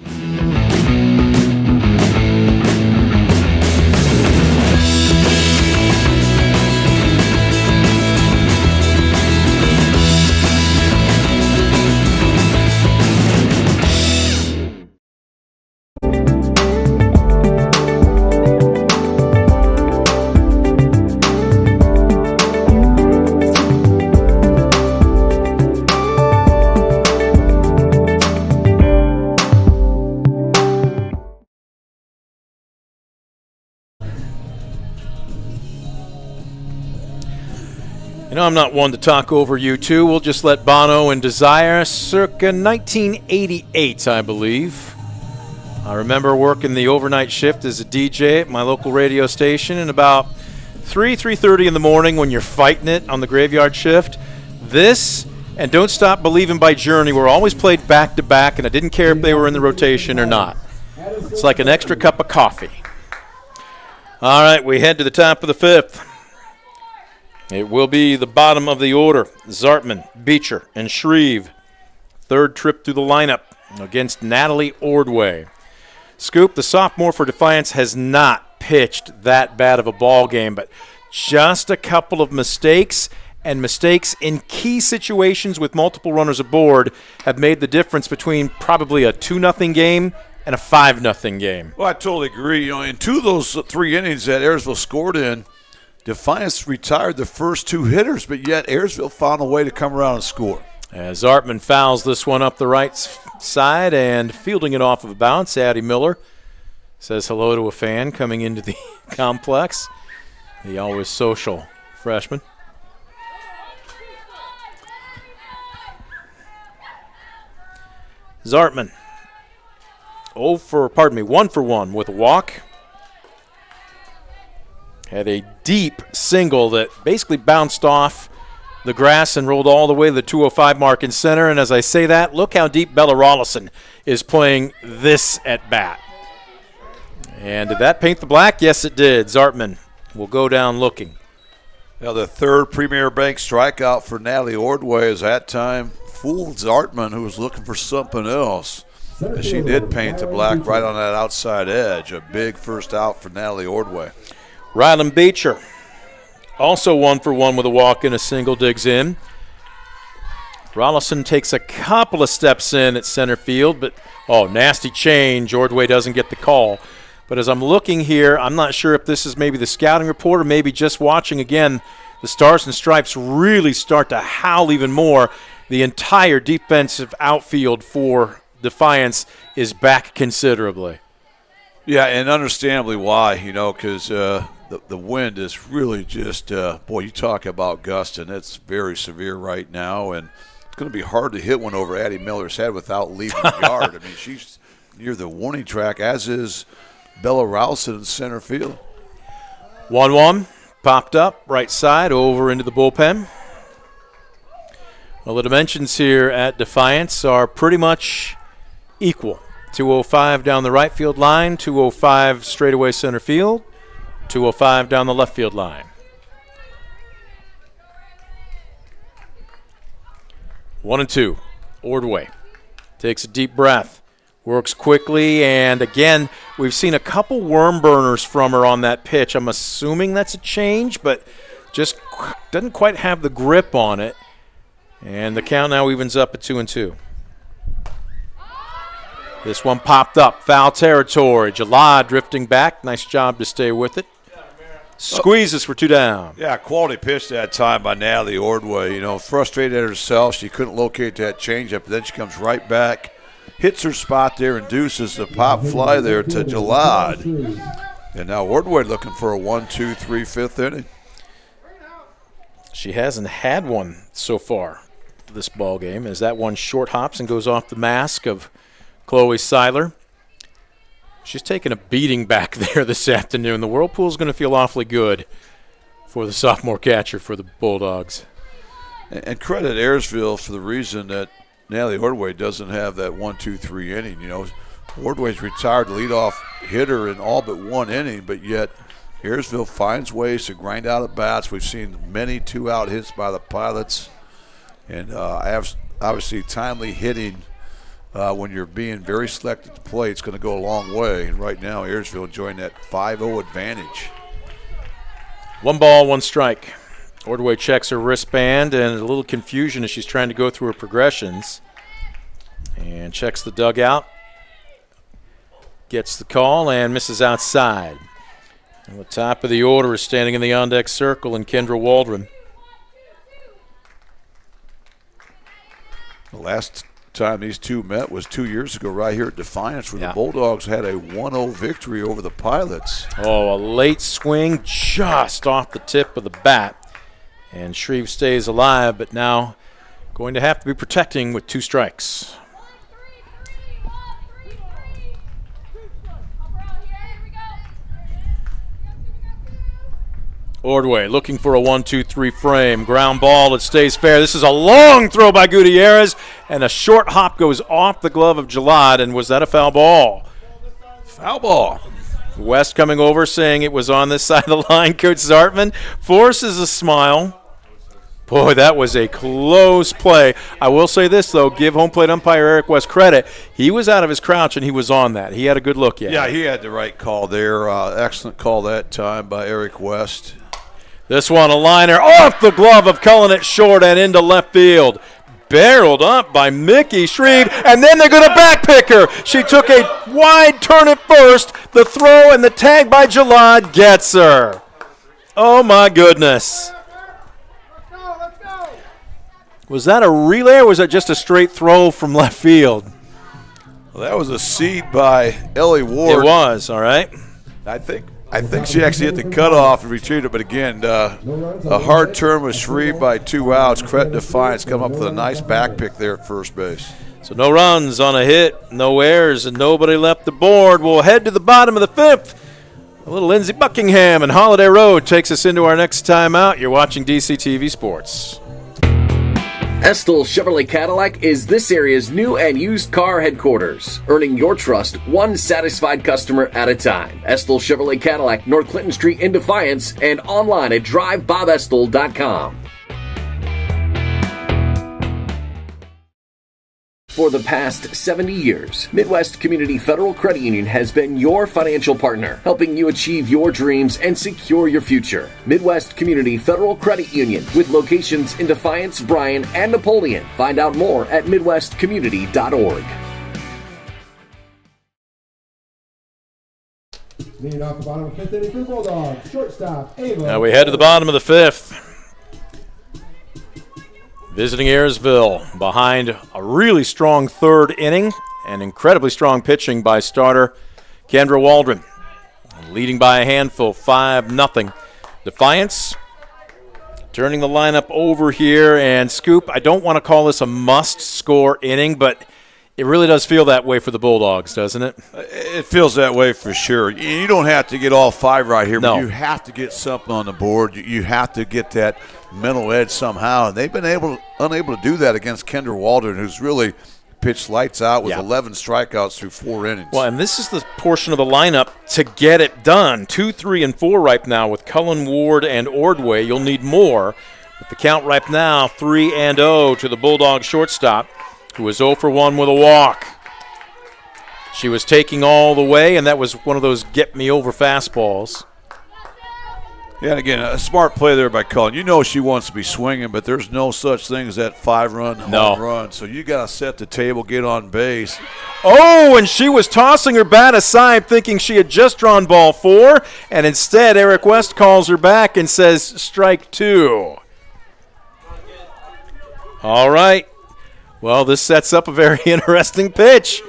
You know, I'm not one to talk over you two. We'll just let Bono and Desire, circa 1988, I believe. I remember working the overnight shift as a DJ at my local radio station, and about 3:30 in the morning when you're fighting it on the graveyard shift, this and Don't Stop Believin' by Journey were always played back-to-back, and I didn't care if they were in the rotation or not. It's like an extra cup of coffee. All right, we head to the top of the fifth. It will be the bottom of the order. Zartman, Beecher, and Shreve. Third trip through the lineup against Natalie Ordway. Scoop, the sophomore for Defiance, has not pitched that bad of a ball game, but just a couple of mistakes, and mistakes in key situations with multiple runners aboard have made the difference between probably a 2-0 game and a 5-0 game. Well, I totally agree. You know, in 2 of those 3 innings that Ayersville scored in, Defiance retired the first 2 hitters, but yet Ayersville found a way to come around and score. As Zartman fouls this one up the right side and fielding it off of a bounce, Addie Miller says hello to a fan coming into the complex. The always social freshman. Zartman 1 for 1 with a walk. Had a deep single that basically bounced off the grass and rolled all the way to the 205 mark in center. And as I say that, look how deep Bella Rollison is playing this at bat. And did that paint the black? Yes, it did. Zartman will go down looking. Now the third Premier Bank strikeout for Natalie Ordway is that time fooled Zartman, who was looking for something else. And she did paint the black right on that outside edge. A big first out for Natalie Ordway. Rylan Beecher, also 1 for 1 with a walk and a single, digs in. Rollison takes a couple of steps in at center field, but, nasty change. Ordway doesn't get the call. But as I'm looking here, I'm not sure if this is maybe the scouting report or maybe just watching again, the Stars and Stripes really start to howl even more. The entire defensive outfield for Defiance is back considerably. Yeah, and understandably why, because the wind is really just, you talk about gusting. It's very severe right now, and it's going to be hard to hit one over Addie Miller's head without leaving the yard. I mean, she's near the warning track, as is Bella Rousey in center field. 1-1, popped up, right side, over into the bullpen. Well, the dimensions here at Defiance are pretty much equal. 205 down the right field line, 205 straightaway center field, 205 down the left field line. 1-2. Ordway takes a deep breath, works quickly, and again, we've seen a couple worm burners from her on that pitch. I'm assuming that's a change, but just doesn't quite have the grip on it. And the count now evens up at 2-2. This one popped up, foul territory. Jalad drifting back. Nice job to stay with it. Squeezes for 2 down. Yeah, quality pitch that time by Natalie Ordway. Frustrated at herself. She couldn't locate that changeup. Then she comes right back, hits her spot there, induces the pop fly there to Jalad. And now Ordway looking for a 1-2-3 5th inning. She hasn't had one so far this ball game, as that one short hops and goes off the mask of Chloe Seiler. She's taking a beating back there this afternoon. The Whirlpool's going to feel awfully good for the sophomore catcher for the Bulldogs. And credit Ayersville for the reason that Natalie Ordway doesn't have that 1-2-3 inning. You know, Ordway's retired leadoff hitter in all but one inning, but yet Ayersville finds ways to grind out at bats. We've seen many 2-out hits by the Pilots, and obviously timely hitting when you're being very selective to play, it's going to go a long way. And right now, Ayersville enjoying that 5-0 advantage. 1 ball, 1 strike. Ordway checks her wristband, and a little confusion as she's trying to go through her progressions. And checks the dugout. Gets the call and misses outside. And the top of the order is standing in the on-deck circle, and Kendra Waldron. The last time these two met was 2 years ago right here at Defiance, where the Bulldogs had a 1-0 victory over the Pilots. Oh, a late swing just off the tip of the bat. And Shreve stays alive, but now going to have to be protecting with 2 strikes. Ordway looking for a 1-2-3 frame. Ground ball, it stays fair. This is a long throw by Gutierrez, and a short hop goes off the glove of Gillard, and was that a foul ball? Foul ball. West coming over saying it was on this side of the line. Coach Zartman forces a smile. Boy, that was a close play. I will say this, though. Give home plate umpire Eric West credit. He was out of his crouch, and he was on that. He had a good look at it. Yeah, he had the right call there. Excellent call that time by Eric West. This one, a liner off the glove of Cullen at short and into left field. Barreled up by Mickey Shreve, and then they're going to backpick her. She took a wide turn at first. The throw and the tag by Gillard gets her. Oh, my goodness. Was that a relay, or was that just a straight throw from left field? Well, that was a seed by Ellie Ward. It was, all right. I think she actually hit the cutoff and retrieved it, but again, a hard turn with Shreve by 2 outs. Credit Defiance come up with a nice back pick there at first base. So no runs on a hit, no errors, and nobody left the board. We'll head to the bottom of the 5th. A little Lindsey Buckingham and Holiday Road takes us into our next timeout. You're watching DCTV Sports. Estill Chevrolet Cadillac is this area's new and used car headquarters, earning your trust one satisfied customer at a time. Estill Chevrolet Cadillac, North Clinton Street in Defiance, and online at drivebobestill.com. For the past 70 years, Midwest Community Federal Credit Union has been your financial partner, helping you achieve your dreams and secure your future. Midwest Community Federal Credit Union, with locations in Defiance, Bryan, and Napoleon. Find out more at midwestcommunity.org. Leading off the bottom of 5th inning for the Bulldogs, shortstop, Ava. Now we head to the bottom of the 5th. Visiting Ayersville behind a really strong 3rd inning and incredibly strong pitching by starter Kendra Waldron. Leading by a handful, 5-0. Defiance turning the lineup over here. And Scoop, I don't want to call this a must-score inning, but it really does feel that way for the Bulldogs, doesn't it? It feels that way for sure. You don't have to get all 5 right here, No. but you have to get something on the board. You have to get that mental edge somehow, and they've been unable to do that against Kendra Waldron, who's really pitched lights out with 11 strikeouts through 4 innings. Well, and this is the portion of the lineup to get it done. 2, 3, and 4 right now with Cullen, Ward, and Ordway. You'll need more. But the count right now, 3-0 to the Bulldog shortstop, who was 0 for 1 with a walk. She was taking all the way, and that was one of those get-me-over fastballs. Yeah, and again, a smart play there by Cullen. You know she wants to be swinging, but there's no such thing as that 5-run home run. So you got to set the table, get on base. Oh, and she was tossing her bat aside thinking she had just drawn ball 4, and instead Eric West calls her back and says strike 2. All right. Well, this sets up a very interesting pitch.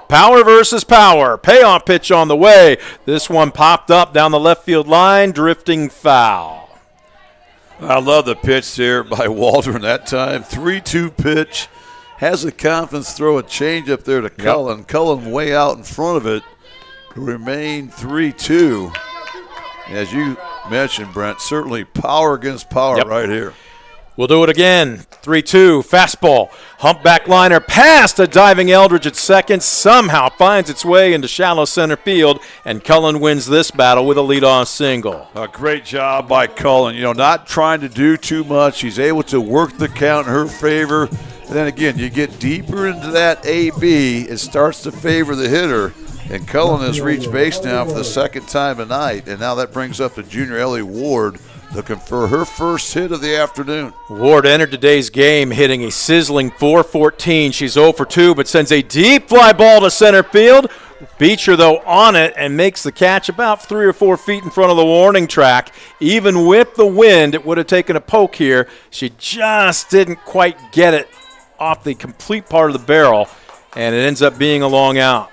Power versus power. Payoff pitch on the way. This one popped up down the left field line, drifting foul. I love the pitch there by Waldron that time. 3-2 pitch. Has the confidence, throw a change up there to Cullen. Cullen way out in front of it. remain 3-2. As you mentioned, Brent, certainly power against power right here. We'll do it again. 3-2, fastball. Humpback liner past a diving Eldridge at second. Somehow finds its way into shallow center field, and Cullen wins this battle with a leadoff single. A great job by Cullen. You know, not trying to do too much. She's able to work the count in her favor. And then again, you get deeper into that AB, it starts to favor the hitter. And Cullen has reached base now for the second time tonight. And now that brings up the junior Ellie Ward, looking for her first hit of the afternoon. Ward entered today's game hitting a sizzling .414. She's 0 for 2, but sends a deep fly ball to center field. Beecher, though, on it and makes the catch about 3 or 4 feet in front of the warning track. Even with the wind, it would have taken a poke here. She just didn't quite get it off the complete part of the barrel, and it ends up being a long out.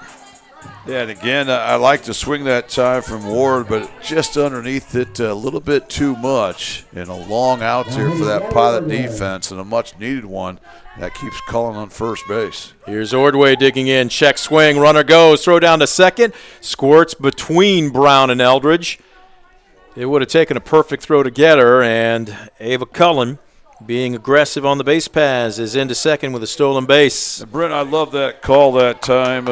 Yeah, and again, I like to swing that time from Ward, but just underneath it a little bit too much. And a long out there for that Pilot defense, and a much-needed one that keeps Cullen on first base. Here's Ordway digging in. Check swing. Runner goes. Throw down to second. Squirts between Brown and Eldridge. It would have taken a perfect throw to get her, and Ava Cullen, being aggressive on the base paths, is into second with a stolen base. And Brent, I love that call that time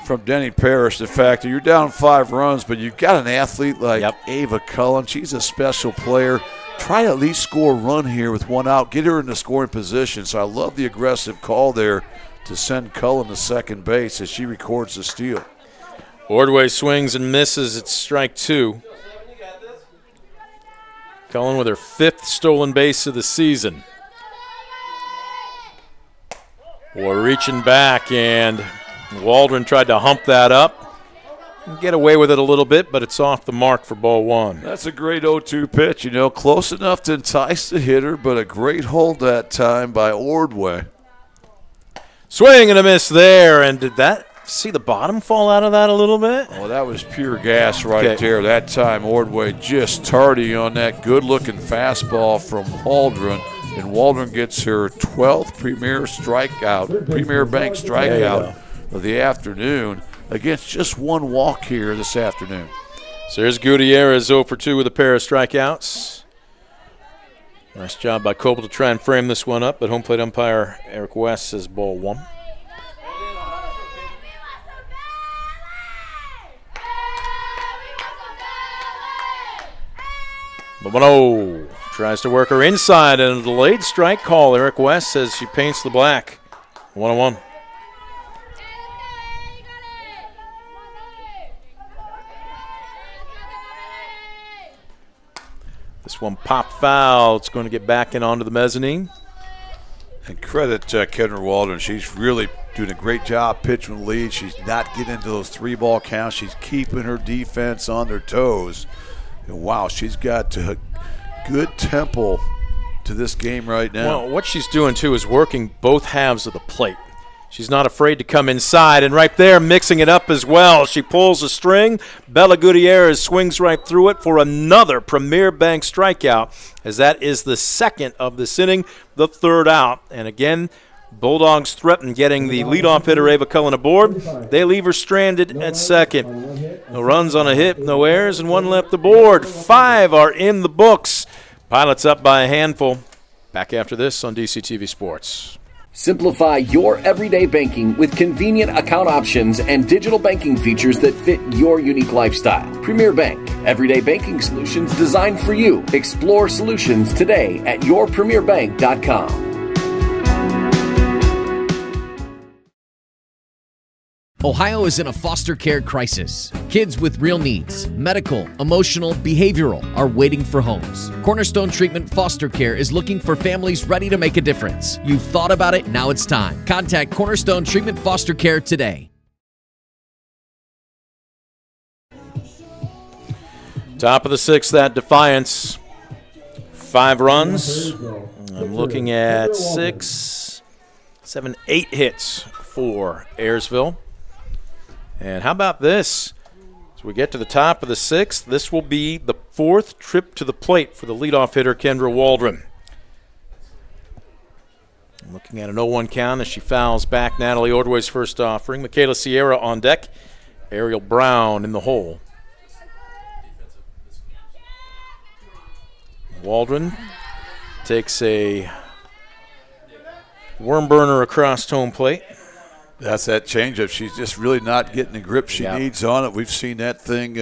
from Denny Parrish. The fact that you're down 5 runs, but you've got an athlete like Ava Cullen. She's a special player. Try to at least score a run here with 1 out. Get her in the scoring position. So I love the aggressive call there to send Cullen to second base as she records the steal. Ordway swings and misses. It's strike 2. Cullen with her 5th stolen base of the season. We're reaching back, and Waldron tried to hump that up and get away with it a little bit, but it's off the mark for ball 1. That's a great 0-2 pitch, you know, close enough to entice the hitter, but a great hold that time by Ordway. Swing and a miss there, and did that see the bottom fall out of that a little bit? Oh, that was pure gas right there. That time Ordway just tardy on that good-looking fastball from Waldron. And Waldron gets her 12th Premier Bank strikeout of the afternoon against just 1 walk here this afternoon. So here's Gutierrez 0 for 2 with a pair of strikeouts. Nice job by Coble to try and frame this one up, but home plate umpire Eric West says ball 1. Bobano tries to work her inside, and a delayed strike call. Eric West says she paints the black. 1-1. This one popped foul. It's going to get back in onto the mezzanine. And credit Kendra Waldron. She's really doing a great job pitching the lead. She's not getting into those 3-ball counts. She's keeping her defense on their toes. And wow, she's got good tempo to this game right now. Well, what she's doing, too, is working both halves of the plate. She's not afraid to come inside, and right there, mixing it up as well. She pulls a string. Bella Gutierrez swings right through it for another Premier Bank strikeout, as that is the 2nd of this inning, the 3rd out. And again, Bulldogs threaten getting the leadoff hitter Ava Cullen aboard. They leave her stranded at second. No runs on a hit, no errors, and 1 left aboard. 5 are in the books. Pilots up by a handful. Back after this on DCTV Sports. Simplify your everyday banking with convenient account options and digital banking features that fit your unique lifestyle. Premier Bank, everyday banking solutions designed for you. Explore solutions today at yourpremierbank.com. Ohio is in a foster care crisis. Kids with real needs, medical, emotional, behavioral, are waiting for homes. Cornerstone Treatment Foster Care is looking for families ready to make a difference. You've thought about it, now it's time. Contact Cornerstone Treatment Foster Care today. Top of the 6th, that Defiance. 5 runs. I'm looking at 6, 7, 8 hits for Ayersville. And how about this? As we get to the top of the 6th, this will be the 4th trip to the plate for the leadoff hitter, Kendra Waldron. Looking at an 0-1 count as she fouls back Natalie Ordway's first offering. Michaela Sierra on deck. Ariel Brown in the hole. Waldron takes a worm burner across home plate. That's that changeup. She's just really not getting the grip she needs on it. We've seen that thing,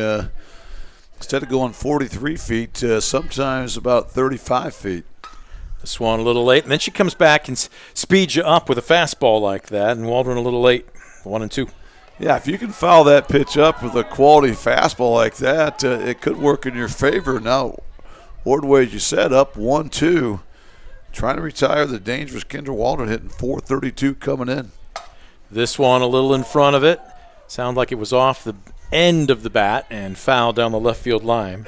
instead of going 43 feet, sometimes about 35 feet. The Swan a little late, and then she comes back and speeds you up with a fastball like that, and Waldron a little late, 1-2. Yeah, if you can foul that pitch up with a quality fastball like that, it could work in your favor. Now, Ordway, as you said, up 1-2, trying to retire the dangerous Kendra Waldron, hitting .432 coming in. This one a little in front of it. Sounded like it was off the end of the bat and fouled down the left field line.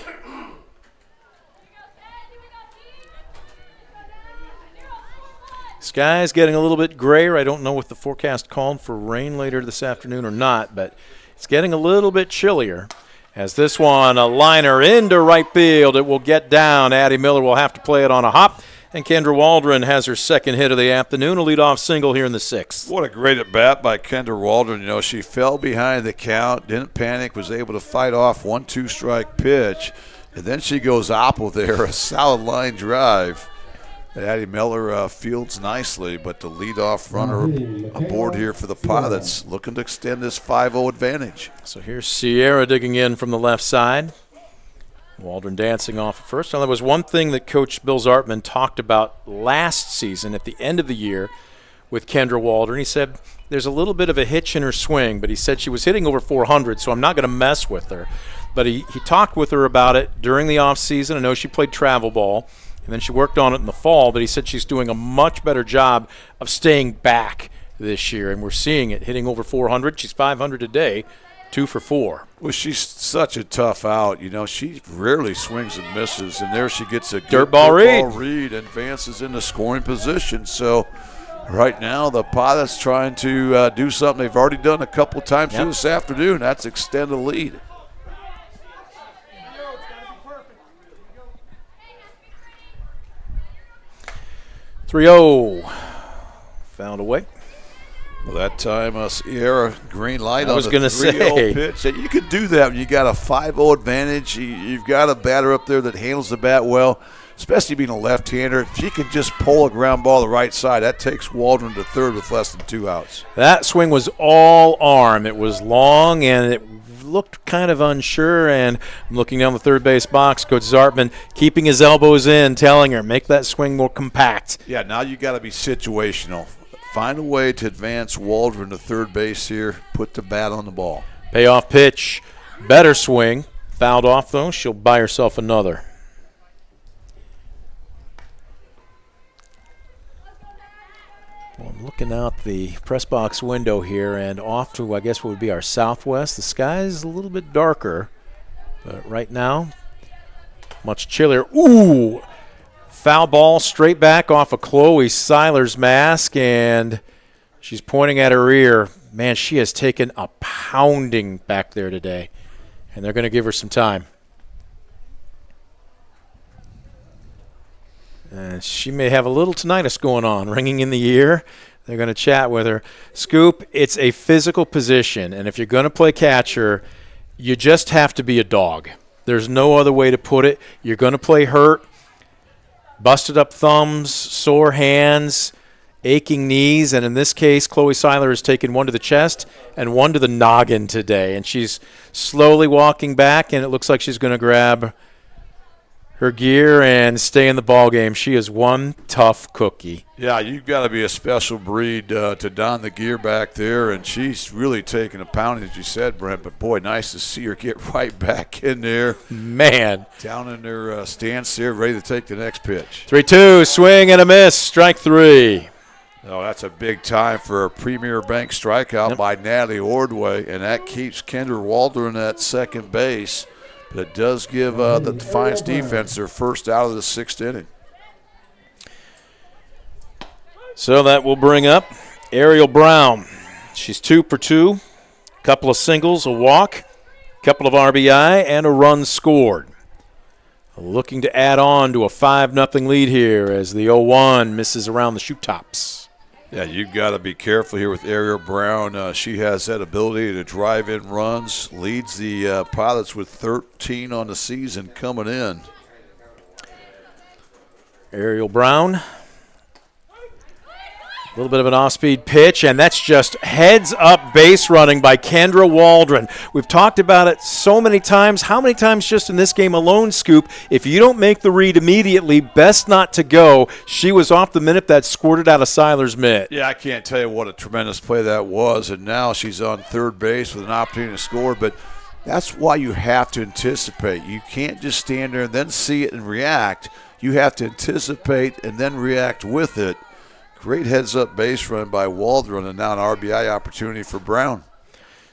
Sky's getting a little bit grayer. I don't know what the forecast called for rain later this afternoon or not, but it's getting a little bit chillier. As this one, a liner into right field. It will get down. Addie Miller will have to play it on a hop. And Kendra Waldron has her second hit of the afternoon, a leadoff single here in the sixth. What a great at-bat by Kendra Waldron. You know, she fell behind the count, didn't panic, was able to fight off 1-2 strike pitch. And then she goes oppo there, a solid line drive. Addie Miller fields nicely, but the leadoff runner aboard here for the Pilots, looking to extend this 5-0 advantage. So here's Sierra digging in from the left side. Waldron dancing off at first. Now, there was one thing that Coach Bill Zartman talked about last season at the end of the year with Kendra Waldron. He said there's a little bit of a hitch in her swing, but he said she was hitting over 400, so I'm not going to mess with her. But he talked with her about it during the offseason. I know she played travel ball, and then she worked on it in the fall, but he said she's doing a much better job of staying back this year, and we're seeing it, hitting over 400. She's 500 today, 2 for 4. Well, she's such a tough out. You know, she rarely swings and misses, and there she gets a dirt ball read and advances into scoring position. So right now the Pilots trying to do something they've already done a couple times through this afternoon. That's extend the lead. .30 found away. Well, that time Sierra green light I on was the gonna 3-0 pitch. You can do that when you got a 5-0 advantage. You've got a batter up there that handles the bat well, especially being a left-hander. If she can just pull a ground ball to the right side, that takes Waldron to third with less than 2 outs. That swing was all arm. It was long, and it looked kind of unsure, and I'm looking down the third base box. Coach Zartman keeping his elbows in, telling her, make that swing more compact. Yeah, now you got to be situational. Find a way to advance Waldron to third base here, put the bat on the ball. Payoff pitch, better swing. Fouled off, though. She'll buy herself another. Well, I'm looking out the press box window here and off to, I guess, what would be our southwest. The sky is a little bit darker, but right now, much chillier. Ooh! Foul ball straight back off of Chloe Seiler's mask, and she's pointing at her ear. Man, she has taken a pounding back there today, and they're going to give her some time. And she may have a little tinnitus going on, ringing in the ear. They're going to chat with her. Scoop, it's a physical position, and if you're going to play catcher, you just have to be a dog. There's no other way to put it. You're going to play hurt. Busted up thumbs, sore hands, aching knees, and in this case, Chloe Seiler has taken one to the chest and one to the noggin today. And she's slowly walking back, and it looks like she's going to grab her gear and stay in the ball game. She is one tough cookie. Yeah, you've got to be a special breed to don the gear back there, and she's really taking a pounding, as you said, Brent. But, boy, nice to see her get right back in there. Man. Down in her stance there, ready to take the next pitch. 3-2, swing and a miss, strike 3. Oh, that's a big time for a Premier Bank strikeout by Natalie Ordway, and that keeps Kendra Waldron at second base. But it does give the Defiance defense their first out of the 6th inning. So that will bring up Ariel Brown. She's 2 for 2, a couple of singles, a walk, a couple of RBI, and a run scored. Looking to add on to a 5-0 lead here as the 0-1 misses around the shoe tops. Yeah, you've got to be careful here with Ariel Brown. She has that ability to drive in runs, leads the Pilots with 13 on the season coming in. Ariel Brown. A little bit of an off-speed pitch, and that's just heads-up base running by Kendra Waldron. We've talked about it so many times. How many times just in this game alone, Scoop? If you don't make the read immediately, best not to go. She was off the minute that squirted out of Seiler's mitt. Yeah, I can't tell you what a tremendous play that was, and now she's on third base with an opportunity to score, but that's why you have to anticipate. You can't just stand there and then see it and react. You have to anticipate and then react with it. Great heads-up base run by Waldron, and now an RBI opportunity for Brown.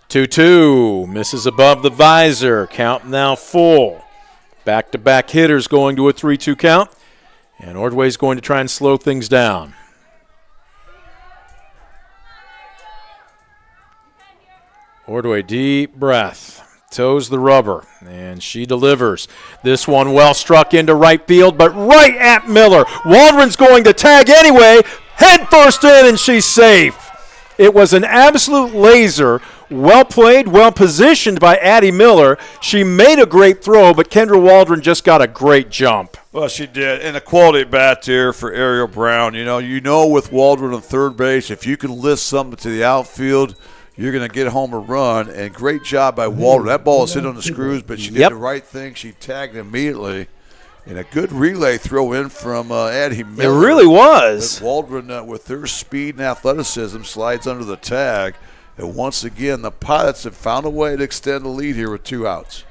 2-2, misses above the visor. Count now full. Back-to-back hitters going to a 3-2 count, and Ordway's going to try and slow things down. Ordway, deep breath. Toes the rubber, and she delivers. This one well struck into right field, but right at Miller. Waldron's going to tag anyway. Head first in, and she's safe. It was an absolute laser. Well played, well positioned by Addie Miller. She made a great throw, but Kendra Waldron just got a great jump. Well, she did, and a quality bat there for Ariel Brown. You know with Waldron on third base, if you can lift something to the outfield, you're going to get home a run, and great job by Waldron. That ball is hit on the screws, but she did the right thing. She tagged immediately, and a good relay throw in from Addie Miller. It really was. But Waldron, with their speed and athleticism, slides under the tag. And once again, the Pilots have found a way to extend the lead here with 2 outs.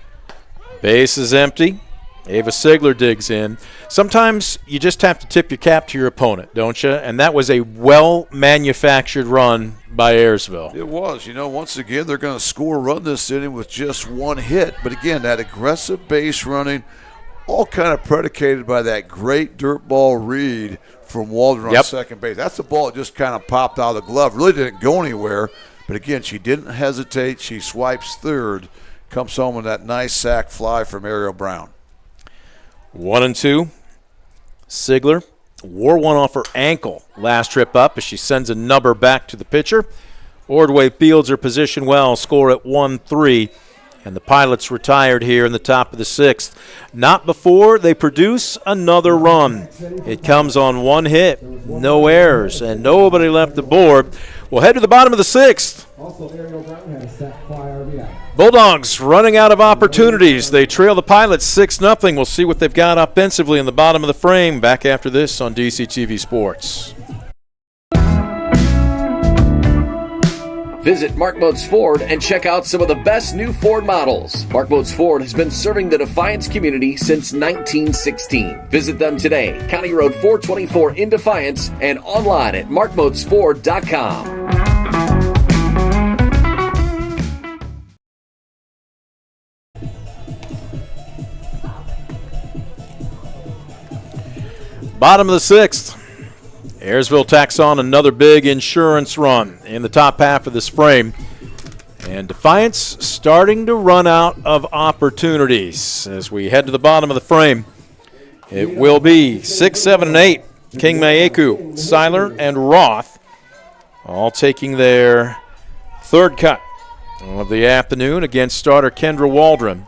Base is empty. Ava Sigler digs in. Sometimes you just have to tip your cap to your opponent, don't you? And that was a well-manufactured run by Ayersville. It was. Once again, they're going to score a run this inning with just 1 hit. But again, that aggressive base running, all kind of predicated by that great dirt ball read from Waldron on second base. That's the ball that just kind of popped out of the glove. Really didn't go anywhere. But again, she didn't hesitate. She swipes third, comes home with that nice sac fly from Ariel Brown. 1-2. Sigler wore one off her ankle last trip up as she sends a number back to the pitcher. Ordway fields her position well, score at 1-3. And the Pilots retired here in the top of the 6th. Not before they produce another run. It comes on 1 hit, no errors, and nobody left the board. We'll head to the bottom of the 6th. Also, Ariel Brown had a sack fly RBI. Bulldogs running out of opportunities. They trail the Pilots 6-0. We'll see what they've got offensively in the bottom of the frame. Back after this on DCTV Sports. Visit Mark Moats Ford and check out some of the best new Ford models. Mark Moats Ford has been serving the Defiance community since 1916. Visit them today, County Road 424 in Defiance, and online at markmoatsford.com. Bottom of the 6th. Ayersville tacks on another big insurance run in the top half of this frame. And Defiance starting to run out of opportunities. As we head to the bottom of the frame, it will be 6, 7, and 8. King Maeku, Seiler, and Roth all taking their third cut of the afternoon against starter Kendra Waldron.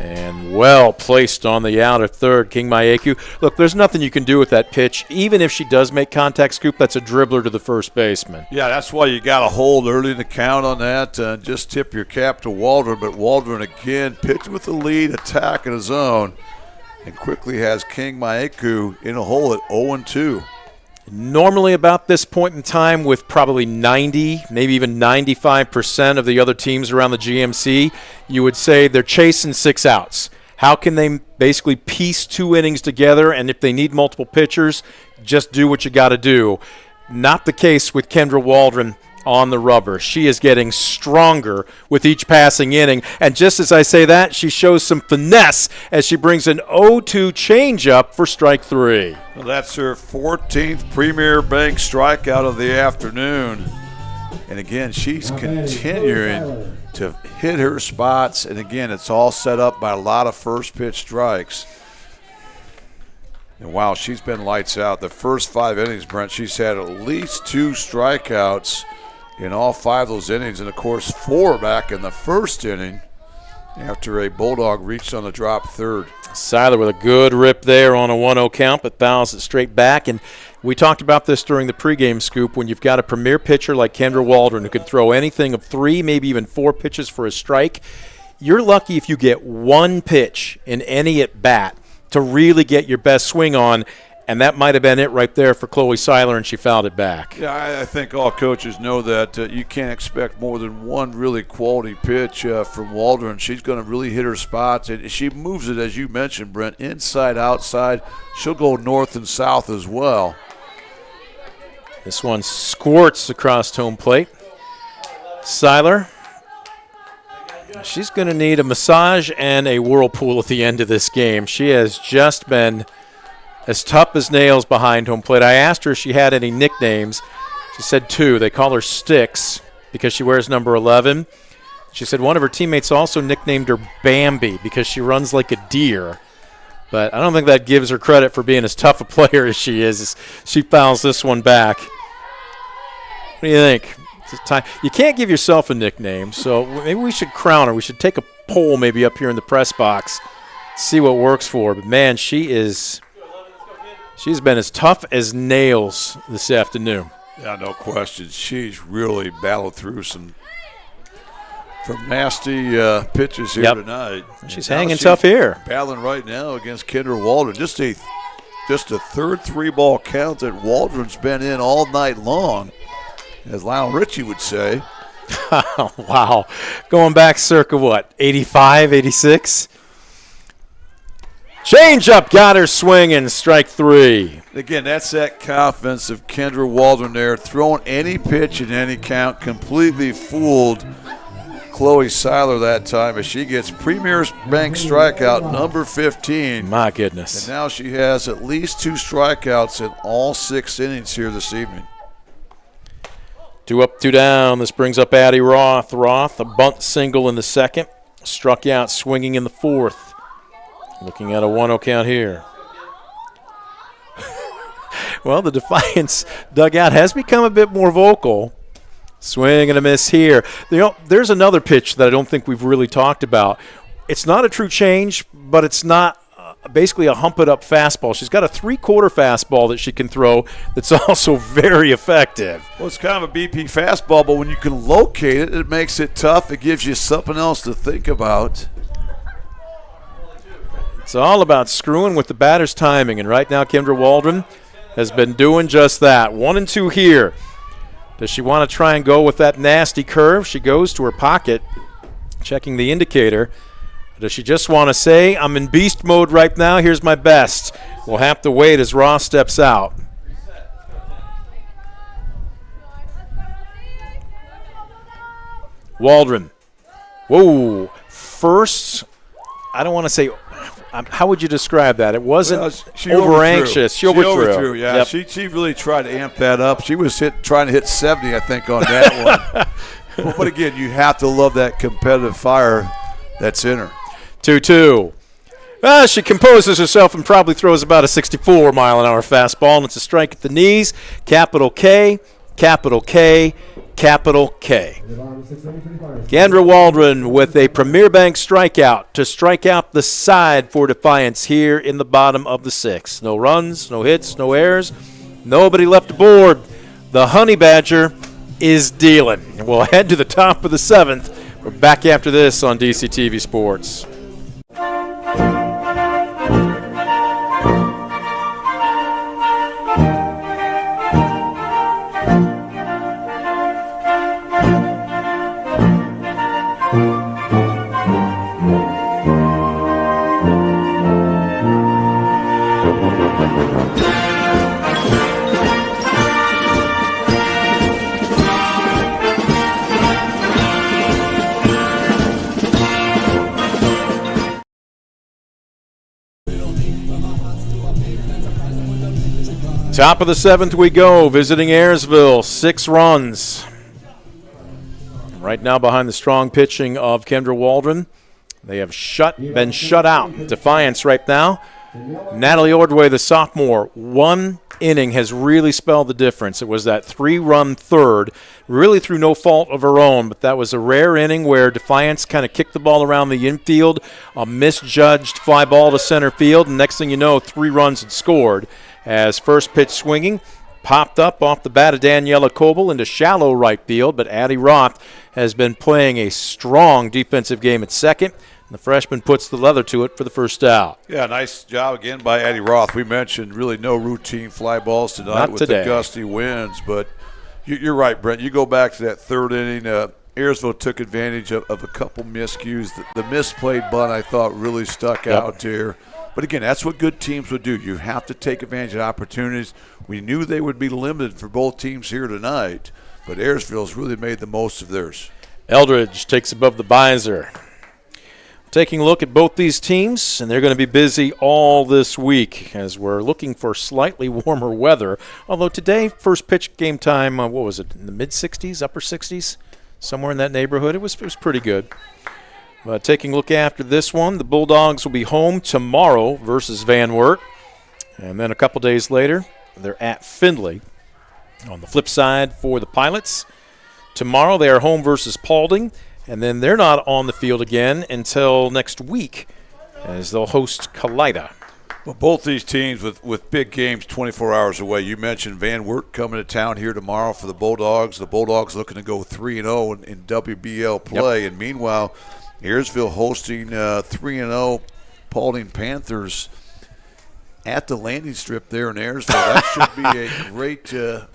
And well placed on the out at third, King Maeku. Look, there's nothing you can do with that pitch. Even if she does make contact, Scoop, that's a dribbler to the first baseman. Yeah, that's why you got to hold early in the count on that. Just tip your cap to Waldron. But Waldron, again, pitching with the lead, attacking his own, and quickly has King Maeku in a hole at 0-2. Normally about this point in time, with probably 90, maybe even 95% of the other teams around the GMC, you would say they're chasing 6 outs. How can they basically piece 2 innings together, and if they need multiple pitchers, just do what you got to do? Not the case with Kendra Waldron on the rubber. She is getting stronger with each passing inning, and just as I say that, she shows some finesse as she brings an 0-2 changeup for strike 3. Well, that's her 14th Premier Bank strikeout of the afternoon. And again, she's continuing to hit her spots, and again, it's all set up by a lot of first pitch strikes. And wow, she's been lights out. The first 5 innings, Brent, she's had at least 2 strikeouts in all 5 of those innings. And, of course, 4 back in the first inning after a Bulldog reached on the drop third. Seiler with a good rip there on a 1-0 count, but fouls it straight back. And we talked about this during the pregame scoop. When you've got a premier pitcher like Kendra Waldron who can throw anything of 3, maybe even 4 pitches for a strike, you're lucky if you get 1 pitch in any at-bat to really get your best swing on. And that might have been it right there for Chloe Seiler, and she fouled it back. Yeah, I think all coaches know that you can't expect more than 1 really quality pitch from Waldron. She's going to really hit her spots. And she moves it, as you mentioned, Brent, inside, outside. She'll go north and south as well. This one squirts across home plate. Seiler, she's going to need a massage and a whirlpool at the end of this game. She has just been as tough as nails behind home plate. I asked her if she had any nicknames. She said 2. They call her Sticks because she wears number 11. She said one of her teammates also nicknamed her Bambi because she runs like a deer. But I don't think that gives her credit for being as tough a player as she is. As she fouls this one back. What do you think? It's time. You can't give yourself a nickname, so maybe we should crown her. We should take a poll maybe up here in the press box, see what works for her. But, man, she's been as tough as nails this afternoon. Yeah, no question. She's really battled through some nasty pitches here tonight. She's hanging tough here. Battling right now against Kendra Waldron. Just a third 3-ball count that Waldron's been in all night long, as Lionel Richie would say. Wow. Going back circa what, 85, 86? Change-up got her swinging, strike 3. Again, that's that confidence of Kendra Waldron there, throwing any pitch in any count, completely fooled Chloe Seiler that time as she gets Premier Bank strikeout number 15. My goodness. And now she has at least 2 strikeouts in all 6 innings here this evening. 2 up, 2 down. This brings up Addie Roth. Roth, a bunt single in the second, struck out swinging in the fourth. Looking at a 1-0 count here. Well, the Defiance dugout has become a bit more vocal. Swing and a miss here. There's another pitch that I don't think we've really talked about. It's not a true change, but it's not basically a hump-it-up fastball. She's got a 3/4 fastball that she can throw that's also very effective. Well, it's kind of a BP fastball, but when you can locate it, it makes it tough. It gives you something else to think about. It's all about screwing with the batter's timing, and right now Kendra Waldron has been doing just that. 1-2 here. Does she want to try and go with that nasty curve? She goes to her pocket, checking the indicator. Does she just want to say, I'm in beast mode right now, here's my best? We'll have to wait as Ross steps out. Waldron. Whoa. First, I don't want to say, how would you describe that? It wasn't over-anxious. She overthrew. Yeah. Yep. She really tried to amp that up. She was trying to hit 70, I think, on that one. But again, you have to love that competitive fire that's in her. 2-2. Well, she composes herself and probably throws about a 64-mile-an-hour fastball, and it's a strike at the knees. Capital K, capital K, capital K. Kendra Waldron with a Premier Bank strikeout to strike out the side for Defiance here in the bottom of the 6th. No runs, no hits, no errors, nobody left aboard. The Honey Badger is dealing. We'll head to the top of the 7th. We're back after this on DCTV Sports. Top of the 7th we go, visiting Ayersville, 6 runs. Right now behind the strong pitching of Kendra Waldron. They have been shut out. Defiance right now Natalie Ordway, the sophomore, 1 inning has really spelled the difference. It was that 3-run third, really through no fault of her own, but that was a rare inning where Defiance kind of kicked the ball around the infield, a misjudged fly ball to center field, and next thing you know, 3 runs had scored as first pitch swinging popped up off the bat of Daniela Coble into shallow right field, but Addie Roth has been playing a strong defensive game at second. The freshman puts the leather to it for the first out. Yeah, nice job again by Addie Roth. We mentioned really no routine fly balls tonight Not with today. the gusty winds, but you're right, Brent. You go back to that third inning, Ayersville took advantage of a couple miscues. The misplayed bunt, I thought, really stuck out there. But again, that's what good teams would do. You have to take advantage of opportunities. We knew they would be limited for both teams here tonight, but Ayersville's really made the most of theirs. Eldridge takes above the visor. Taking a look at both these teams, and they're going to be busy all this week as we're looking for slightly warmer weather. Although today, first pitch game time, what was it, in the mid-60s, upper 60s? Somewhere in that neighborhood. It was pretty good. But taking a look after this one, the Bulldogs will be home tomorrow versus Van Wert. And then a couple days later, they're at Findlay. On the flip side for the Pilots, tomorrow they are home versus Paulding. And then they're not on the field again until next week as they'll host Kalida. Well, both these teams with big games 24 hours away. You mentioned Van Wert coming to town here tomorrow for the Bulldogs. The Bulldogs looking to go 3-0 in WBL play. Yep. And meanwhile, Ayersville hosting 3-0 Paulding Panthers at the landing strip there in Ayersville. That should be a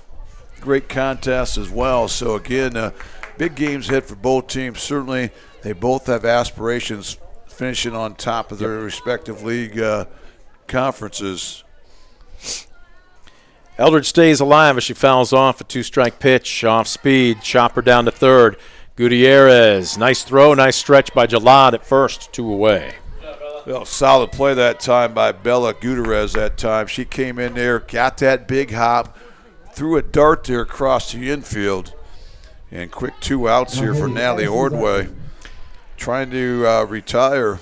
great contest as well. So, again, big games ahead for both teams. Certainly, they both have aspirations finishing on top of their respective league conferences. Eldridge stays alive as she fouls off a 2-strike pitch, off speed, chopper down to third. Gutierrez, nice throw, nice stretch by Jalad at first, 2 away. Well, solid play that time by Bella Gutierrez that time. She came in there, got that big hop, threw a dart there across the infield. And quick 2 outs here for Natalie Ordway, trying to retire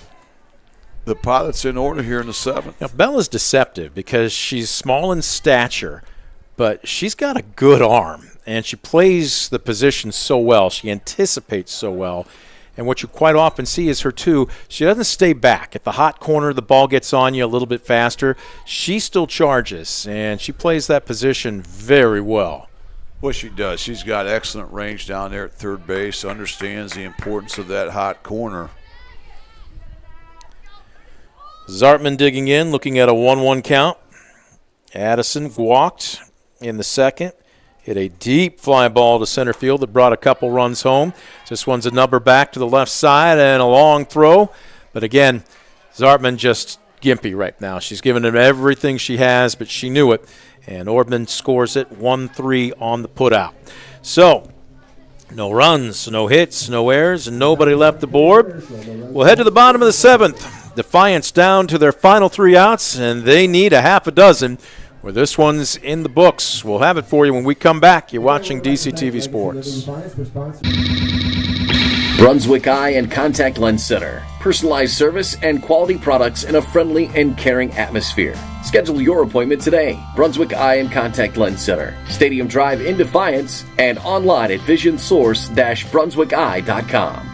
the Pilots in order here in the 7th. Now, Bella's deceptive because she's small in stature, but she's got a good arm, and she plays the position so well. She anticipates so well. And what you quite often see is her, too, she doesn't stay back. At the hot corner, the ball gets on you a little bit faster. She still charges, and she plays that position very well. Well, she does. She's got excellent range down there at third base, understands the importance of that hot corner. Zartman digging in, looking at a 1-1 count. Addison walked in the second. Hit a deep fly ball to center field that brought a couple runs home. This one's a number back to the left side and a long throw. But again, Zartman just gimpy right now. She's given him everything she has, but she knew it. And Ortman scores it 1-3 on the putout. So, no runs, no hits, no errors, and nobody left the board. We'll head to the bottom of the 7th. Defiance down to their final 3 outs, and they need a half a dozen. Where this one's in the books. We'll have it for you when we come back. You're watching DCTV Sports. Brunswick Eye and Contact Lens Center. Personalized service and quality products in a friendly and caring atmosphere. Schedule your appointment today. Brunswick Eye and Contact Lens Center. Stadium Drive in Defiance and online at visionsource-brunswickeye.com.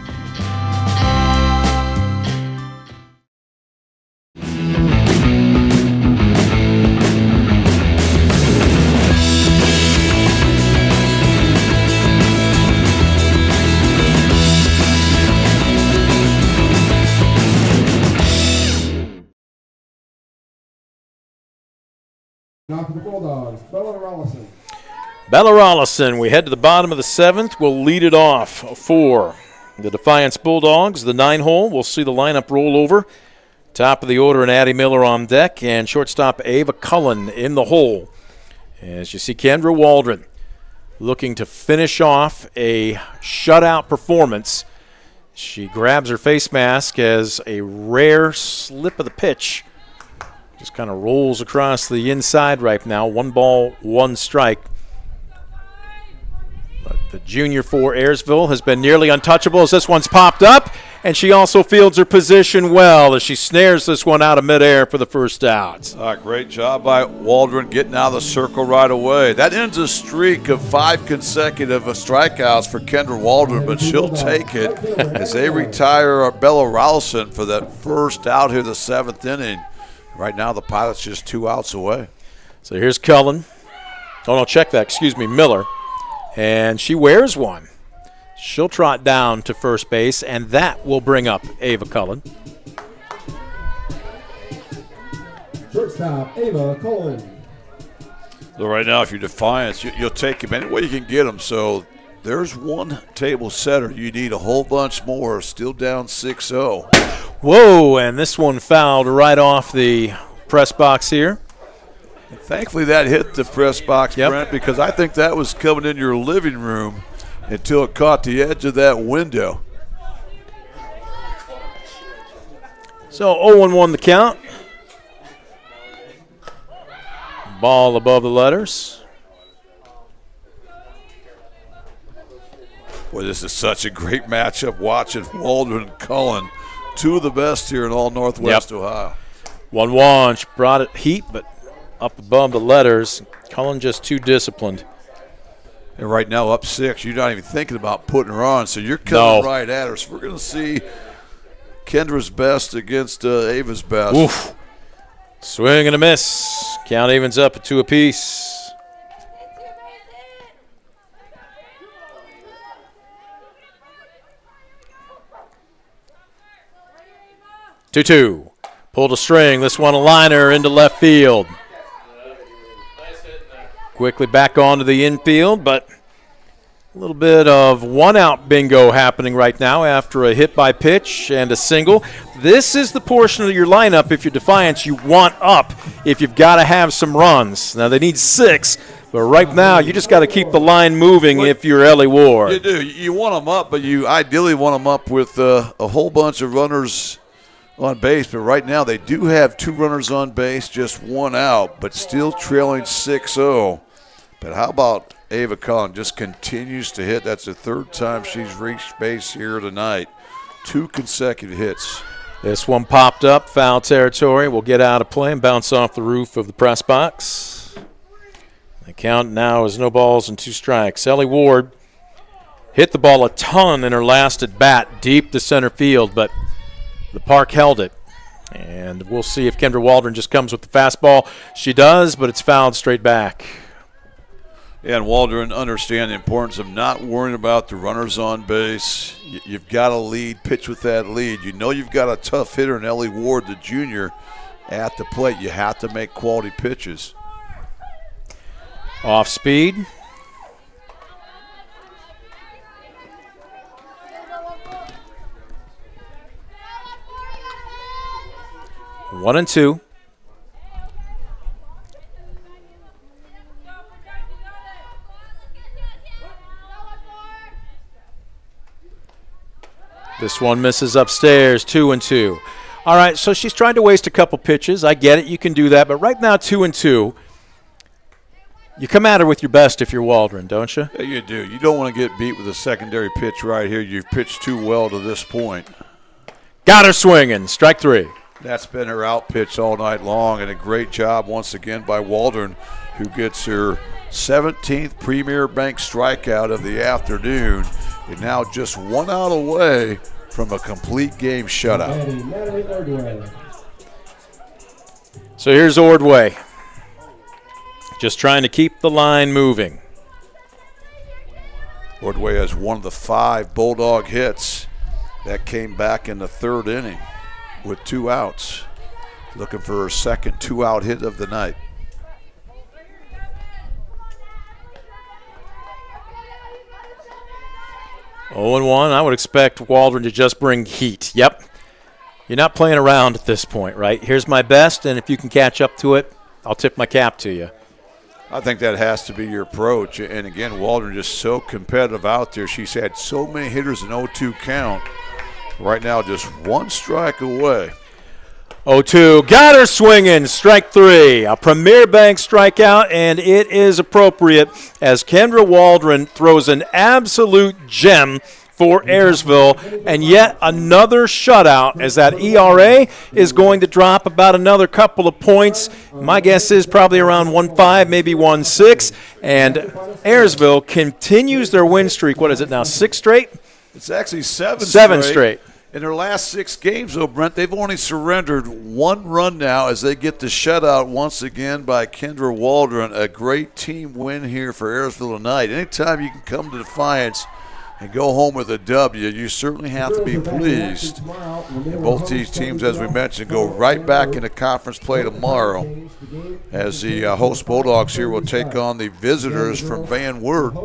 Now for the Bulldogs, Bella Rollison. Bella Rollison, we head to the bottom of the 7th. We'll lead it off for the Defiance Bulldogs. The 9-hole, we'll see the lineup roll over. Top of the order, and Addie Miller on deck, and shortstop Ava Cullen in the hole. As you see, Kendra Waldron looking to finish off a shutout performance. She grabs her face mask as a rare slip of the pitch just kind of rolls across the inside right now. 1 ball, 1 strike. But the junior for Ayersville has been nearly untouchable as this one's popped up. and she also fields her position well as she snares this one out of midair for the first out. Great job by Waldron getting out of the circle right away. That ends a streak of 5 consecutive strikeouts for Kendra Waldron, but she'll take it as they retire Bella Rowson for that first out here, the 7th inning. Right now, the Pilot's just 2 outs away. So here's Cullen. Oh, no, check that. Excuse me, Miller. And she wears one. She'll trot down to first base, and that will bring up Ava Cullen. Shortstop, Ava Cullen. So right now, if you're Defiance, you'll take him any way you can get him. So there's one table setter. You need a whole bunch more. Still down 6-0. Whoa, and this one fouled right off the press box here. Thankfully, that hit the press box, Yep. Brent, because I think that was coming in your living room until it caught the edge of that window. So 0-1 the count. Ball above the letters. Boy, this is such a great matchup watching Waldron and Cullen, 2 of the best here in all Northwest Ohio. 1-1. She brought it heat, but up above the letters. Cullen just too disciplined. And right now, up 6, you're not even thinking about putting her on, so you're coming No. right at her. So we're going to see Kendra's best against Ava's best. Oof. Swing and a miss. Count evens up at 2 apiece. Two. Pulled a string. This one a liner into left field. Quickly back onto the infield, but a little bit of one-out bingo happening right now after a hit by pitch and a single. This is the portion of your lineup, if you're Defiance, you want up if you've got to have some runs. Now, they need 6, but right now you just got to keep the line moving if you're Ellie Ward. You do. You want them up, but you ideally want them up with a whole bunch of runners on base. But right now they do have 2 runners on base, just 1 out, but still trailing 6-0. But how about Ava Cullen just continues to hit. That's the 3rd time she's reached base here tonight. 2 consecutive hits. This one popped up, foul territory. Will get out of play and bounce off the roof of the press box. The count now is no balls and 2 strikes. Ellie Ward hit the ball a ton in her last at bat, deep to center field, but the park held it. And we'll see if Kendra Waldron just comes with the fastball. She does, but it's fouled straight back. And Waldron understand the importance of not worrying about the runners on base. You've got a lead, pitch with that lead. You know you've got a tough hitter in Ellie Ward, the junior, at the plate. You have to make quality pitches. Off speed. One and 2. This one misses upstairs, 2 and 2. All right, so she's trying to waste a couple pitches. I get it, you can do that. But right now, 2 and 2. You come at her with your best if you're Waldron, don't you? Yeah, you do. You don't want to get beat with a secondary pitch right here. You've pitched too well to this point. Got her swinging, strike 3. That's been her out pitch all night long, and a great job once again by Waldron, who gets her 17th Premier Bank strikeout of the afternoon, and now just 1 out away from a complete game shutout. Natalie Ordway. So here's Ordway. Just trying to keep the line moving. Ordway has one of the 5 Bulldog hits that came back in the 3rd inning with 2 outs. Looking for her second 2-out hit of the night. Oh and 1. I would expect Waldron to just bring heat. Yep. You're not playing around at this point, right? Here's my best, and if you can catch up to it, I'll tip my cap to you. I think that has to be your approach. And again, Waldron just so competitive out there. She's had so many hitters in 0-2 count. Right now, just 1 strike away. 0-2. Got her swinging. Strike 3. A Premier Bank strikeout, and it is appropriate as Kendra Waldron throws an absolute gem for Ayersville, and yet another shutout as that ERA is going to drop about another couple of points. My guess is probably around 1.5, maybe 1.6, and Ayersville continues their win streak. What is it now, 6 straight? It's actually seven straight. In their last 6 games, though, Brent, they've only surrendered 1 run now as they get the shutout once again by Kendra Waldron. A great team win here for Ayersville tonight. Anytime you can come to Defiance and go home with a W, you certainly have to be pleased. And both these teams, as we mentioned, go right back into conference play tomorrow as the host Bulldogs here will take on the visitors from Van Wert.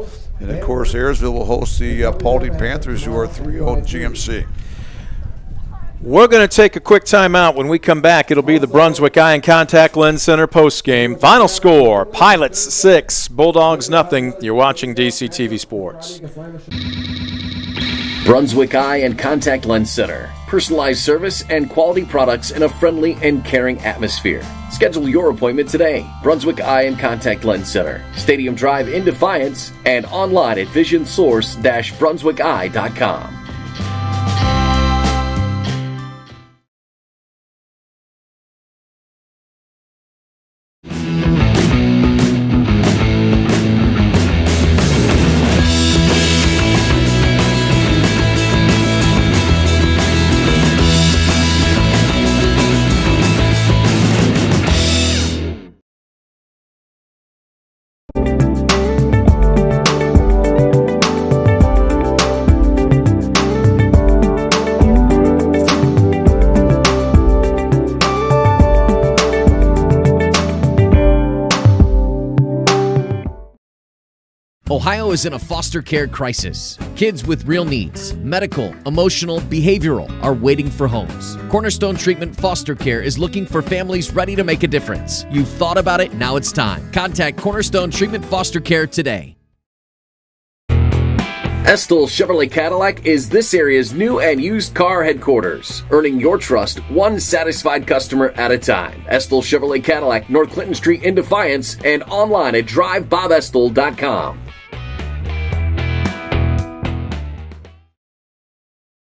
And, of course, Ayersville will host the Paulding Panthers, who are 3-0 in GMC. We're going to take a quick timeout. When we come back, it'll be the Brunswick Eye and Contact Lens Center postgame. Final score, Pilots 6, Bulldogs nothing. You're watching DCTV Sports. Brunswick Eye and Contact Lens Center. Personalized service and quality products in a friendly and caring atmosphere. Schedule your appointment today. Brunswick Eye and Contact Lens Center. Stadium Drive in Defiance and online at visionsource-brunswickeye.com. Ohio is in a foster care crisis. Kids with real needs, medical, emotional, behavioral, are waiting for homes. Cornerstone Treatment Foster Care is looking for families ready to make a difference. You've thought about it, now it's time. Contact Cornerstone Treatment Foster Care today. Estill Chevrolet Cadillac is this area's new and used car headquarters, earning your trust one satisfied customer at a time. Estill Chevrolet Cadillac, North Clinton Street in Defiance, and online at drivebobestill.com.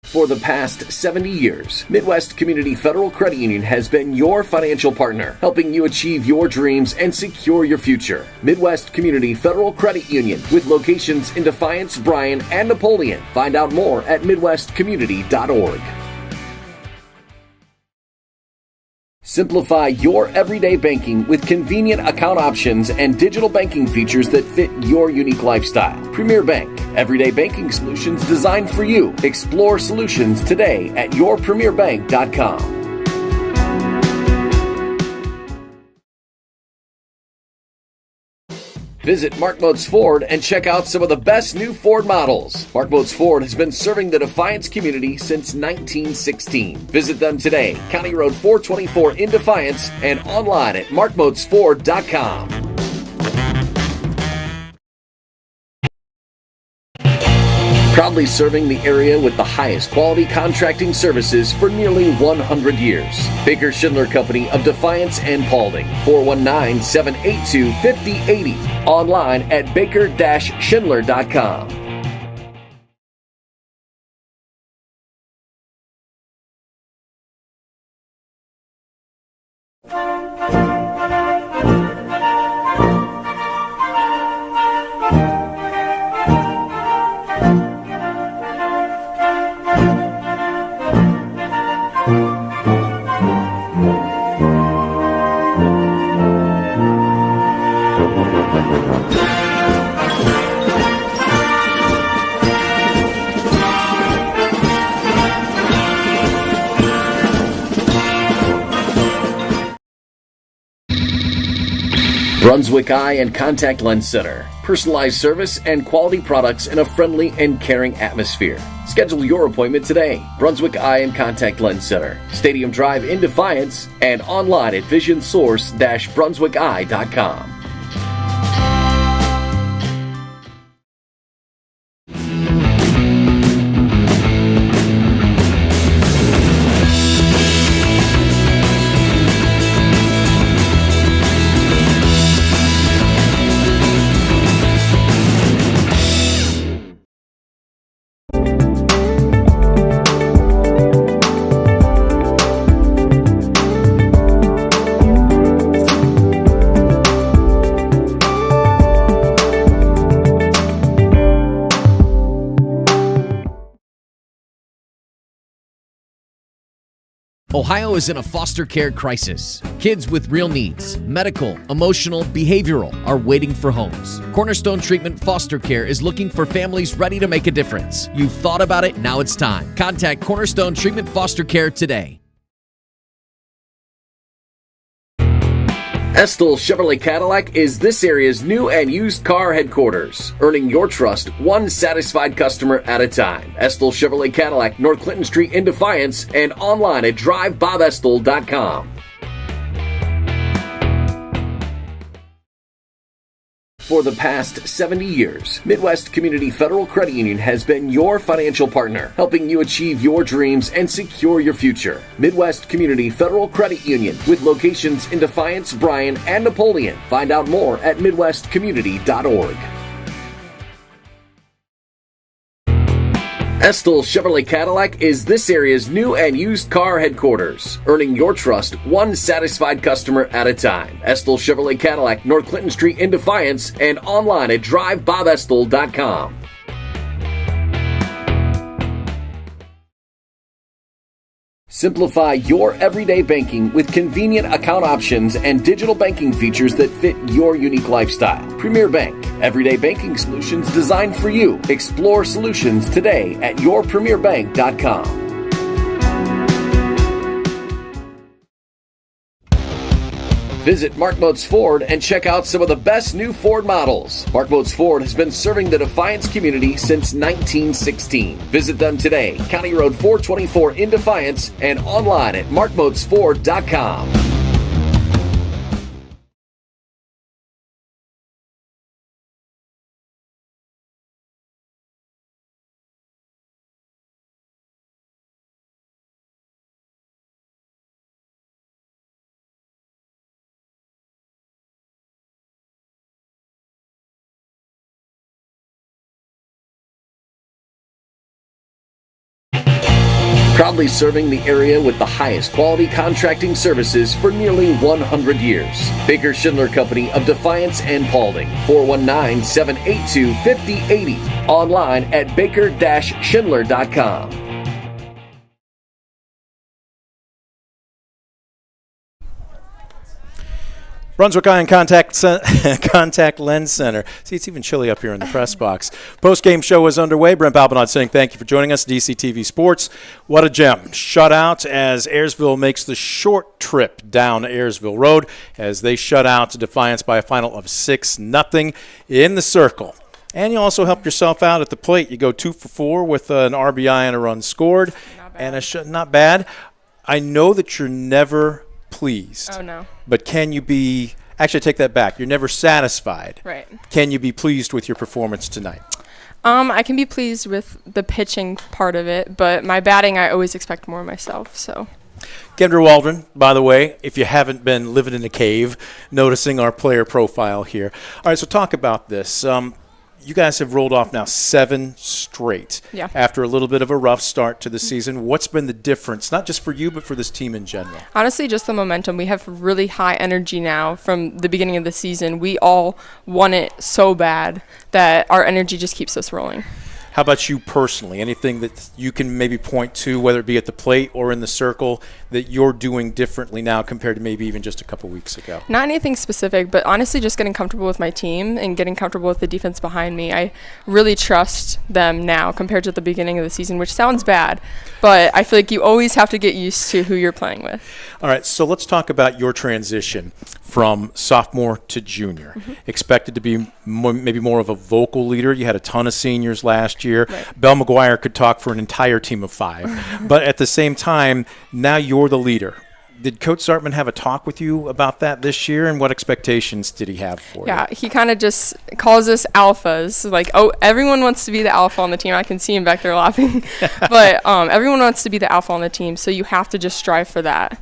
For the past 70 years, Midwest Community Federal Credit Union has been your financial partner, helping you achieve your dreams and secure your future. Midwest Community Federal Credit Union, with locations in Defiance, Bryan, and Napoleon. Find out more at midwestcommunity.org. Simplify your everyday banking with convenient account options and digital banking features that fit your unique lifestyle. Premier Bank, everyday banking solutions designed for you. Explore solutions today at yourpremierbank.com. Visit Mark Motes Ford and check out some of the best new Ford models. Mark Motes Ford has been serving the Defiance community since 1916. Visit them today, County Road 424 in Defiance, and online at markmotesford.com. Proudly serving the area with the highest quality contracting services for nearly 100 years. Baker Schindler Company of Defiance and Paulding. 419-782-5080. Online at baker-schindler.com. Brunswick Eye and Contact Lens Center. Personalized service and quality products in a friendly and caring atmosphere. Schedule your appointment today. Brunswick Eye and Contact Lens Center. Stadium Drive in Defiance and online at visionsource-brunswickeye.com. Ohio is in a foster care crisis. Kids with real needs, medical, emotional, behavioral, are waiting for homes. Cornerstone Treatment Foster Care is looking for families ready to make a difference. You've thought about it, now it's time. Contact Cornerstone Treatment Foster Care today. Estill Chevrolet Cadillac is this area's new and used car headquarters, earning your trust one satisfied customer at a time. Estill Chevrolet Cadillac, North Clinton Street in Defiance, and online at drivebobestill.com. For the past 70 years, Midwest Community Federal Credit Union has been your financial partner, helping you achieve your dreams and secure your future. Midwest Community Federal Credit Union, with locations in Defiance, Bryan, and Napoleon. Find out more at midwestcommunity.org. Estill Chevrolet Cadillac is this area's new and used car headquarters, earning your trust one satisfied customer at a time. Estill Chevrolet Cadillac, North Clinton Street in Defiance, and online at drivebobestill.com. Simplify your everyday banking with convenient account options and digital banking features that fit your unique lifestyle. Premier Bank, everyday banking solutions designed for you. Explore solutions today at yourpremierbank.com. Visit Mark Moats Ford and check out some of the best new Ford models. Mark Moats Ford has been serving the Defiance community since 1916. Visit them today, County Road 424 in Defiance, and online at markmoatsford.com. Proudly serving the area with the highest quality contracting services for nearly 100 years. Baker Schindler Company of Defiance and Paulding, 419-782-5080. Online at baker-schindler.com. Brunswick Eye and Contact Lens Center. See, it's even chilly up here in the press box. Postgame show is underway. Brent Balbinot saying thank you for joining us. DCTV Sports. What a gem. Shutout as Ayersville makes the short trip down Ayersville Road as they shut out Defiance by a final of 6-0 in the circle. And you also helped yourself out at the plate. You go 2 for 4 with an RBI and a run scored. Not bad. I know that you're never pleased. Oh, no. But can you be – actually, I take that back. You're never satisfied. Right. Can you be pleased with your performance tonight? I can be pleased with the pitching part of it, but my batting, I always expect more of myself, so. Kendra Waldron, by the way, if you haven't been living in a cave, noticing our player profile here. All right, so talk about this. You guys have rolled off now 7 straight after a little bit of a rough start to the season. What's been the difference, not just for you, but for this team in general? Honestly, just the momentum. We have really high energy now from the beginning of the season. We all want it so bad that our energy just keeps us rolling. How about you personally? Anything that you can maybe point to, whether it be at the plate or in the circle, that you're doing differently now compared to maybe even just a couple weeks ago? Not anything specific, but honestly just getting comfortable with my team and getting comfortable with the defense behind me. I really trust them now compared to the beginning of the season, which sounds bad, but I feel like you always have to get used to who you're playing with. All right, so let's talk about your transition from sophomore to junior. Expected to be maybe more of a vocal leader. You had a ton of seniors last year. Right. Belle McGuire could talk for an entire team of 5. But at the same time, now you're the leader. Did Coach Zartman have a talk with you about that this year, and what expectations did he have for you? Yeah, he kind of just calls us alphas. Like, oh, everyone wants to be the alpha on the team. I can see him back there laughing. But everyone wants to be the alpha on the team, so you have to just strive for that.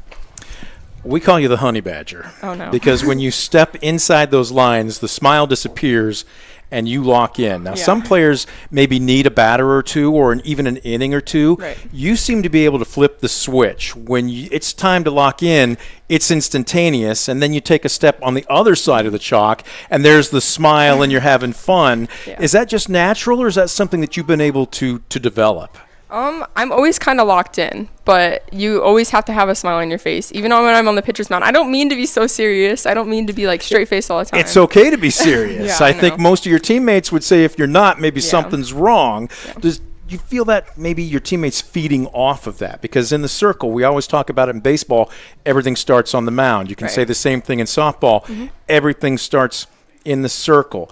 We call you the honey badger. Oh, no. Because when you step inside those lines, the smile disappears and you lock in. Now, some players maybe need a batter or two or even an inning or two. Right. You seem to be able to flip the switch. When it's time to lock in, it's instantaneous, and then you take a step on the other side of the chalk, and there's the smile and you're having fun. Yeah. Is that just natural, or is that something that you've been able to develop? I'm always kind of locked in, but you always have to have a smile on your face, even when I'm on the pitcher's mound. I don't mean to be so serious. I don't mean to be like straight face all the time. It's okay to be serious. Yeah, I I think know. most of your teammates would say if you're not, maybe Yeah. something's wrong. Does you feel that maybe your teammates feeding off of that? Because in the circle, we always talk about it in baseball, everything starts on the mound. You can say Right. the same thing in softball. Everything starts in the circle.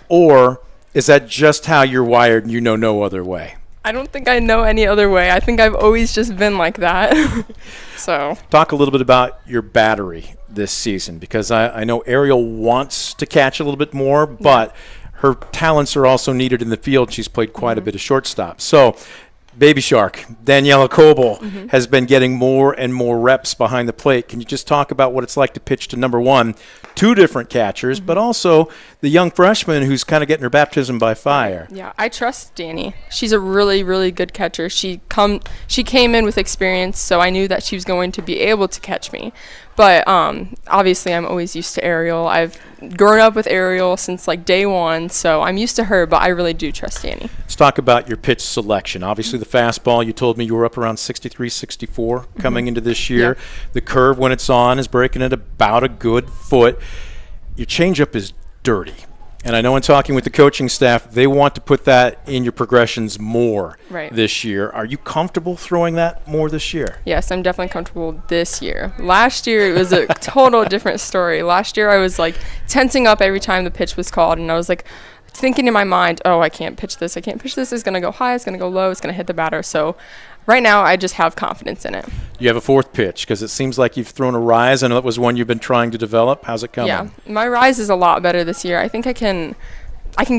Or is that just how you're wired and you know no other way? I don't think I know any other way. I think I've always just been like that. So Talk a little bit about your battery this season, because I know Ariel wants to catch a little bit more, but her talents are also needed in the field. She's played quite a bit of shortstop. So, Baby Shark, Daniela Coble, has been getting more and more reps behind the plate. Can you just talk about what it's like to pitch to number one, two different catchers, but also the young freshman who's kind of getting her baptism by fire? yeah, I trust Danny. She's a really, really good catcher. She came in with experience, so I knew that she was going to be able to catch me. But obviously, I'm always used to Ariel. I've grown up with Ariel since like day one, so I'm used to her. But I really do trust Danny. Let's talk about your pitch selection. Obviously, the fastball, you told me you were up around 63, 64 coming into this year. Yeah. The curve, when it's on, is breaking at about a good foot. Your changeup is dirty. And I know in talking with the coaching staff, they want to put that in your progressions more Right. this year. Are you comfortable throwing that more this year? Yes, I'm definitely comfortable this year. Last year, it was a total different story. Last year, I was like tensing up every time the pitch was called, and I was like thinking in my mind, oh, I can't pitch this. I can't pitch this. It's going to go high. It's going to go low. It's going to hit the batter. So right now, I just have confidence in it. You have a fourth pitch because it seems like you've thrown a rise. I know that was one you've been trying to develop. How's it coming? Yeah, my rise is a lot better this year. I think I can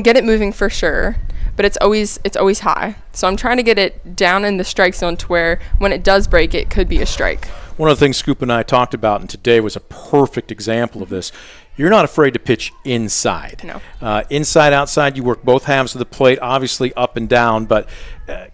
get it moving for sure, but it's always high. So I'm trying to get it down in the strike zone to where when it does break, it could be a strike. One of the things Scoop and I talked about, and today was a perfect example of this. You're not afraid to pitch inside. No. Inside, outside, you work both halves of the plate, obviously up and down. But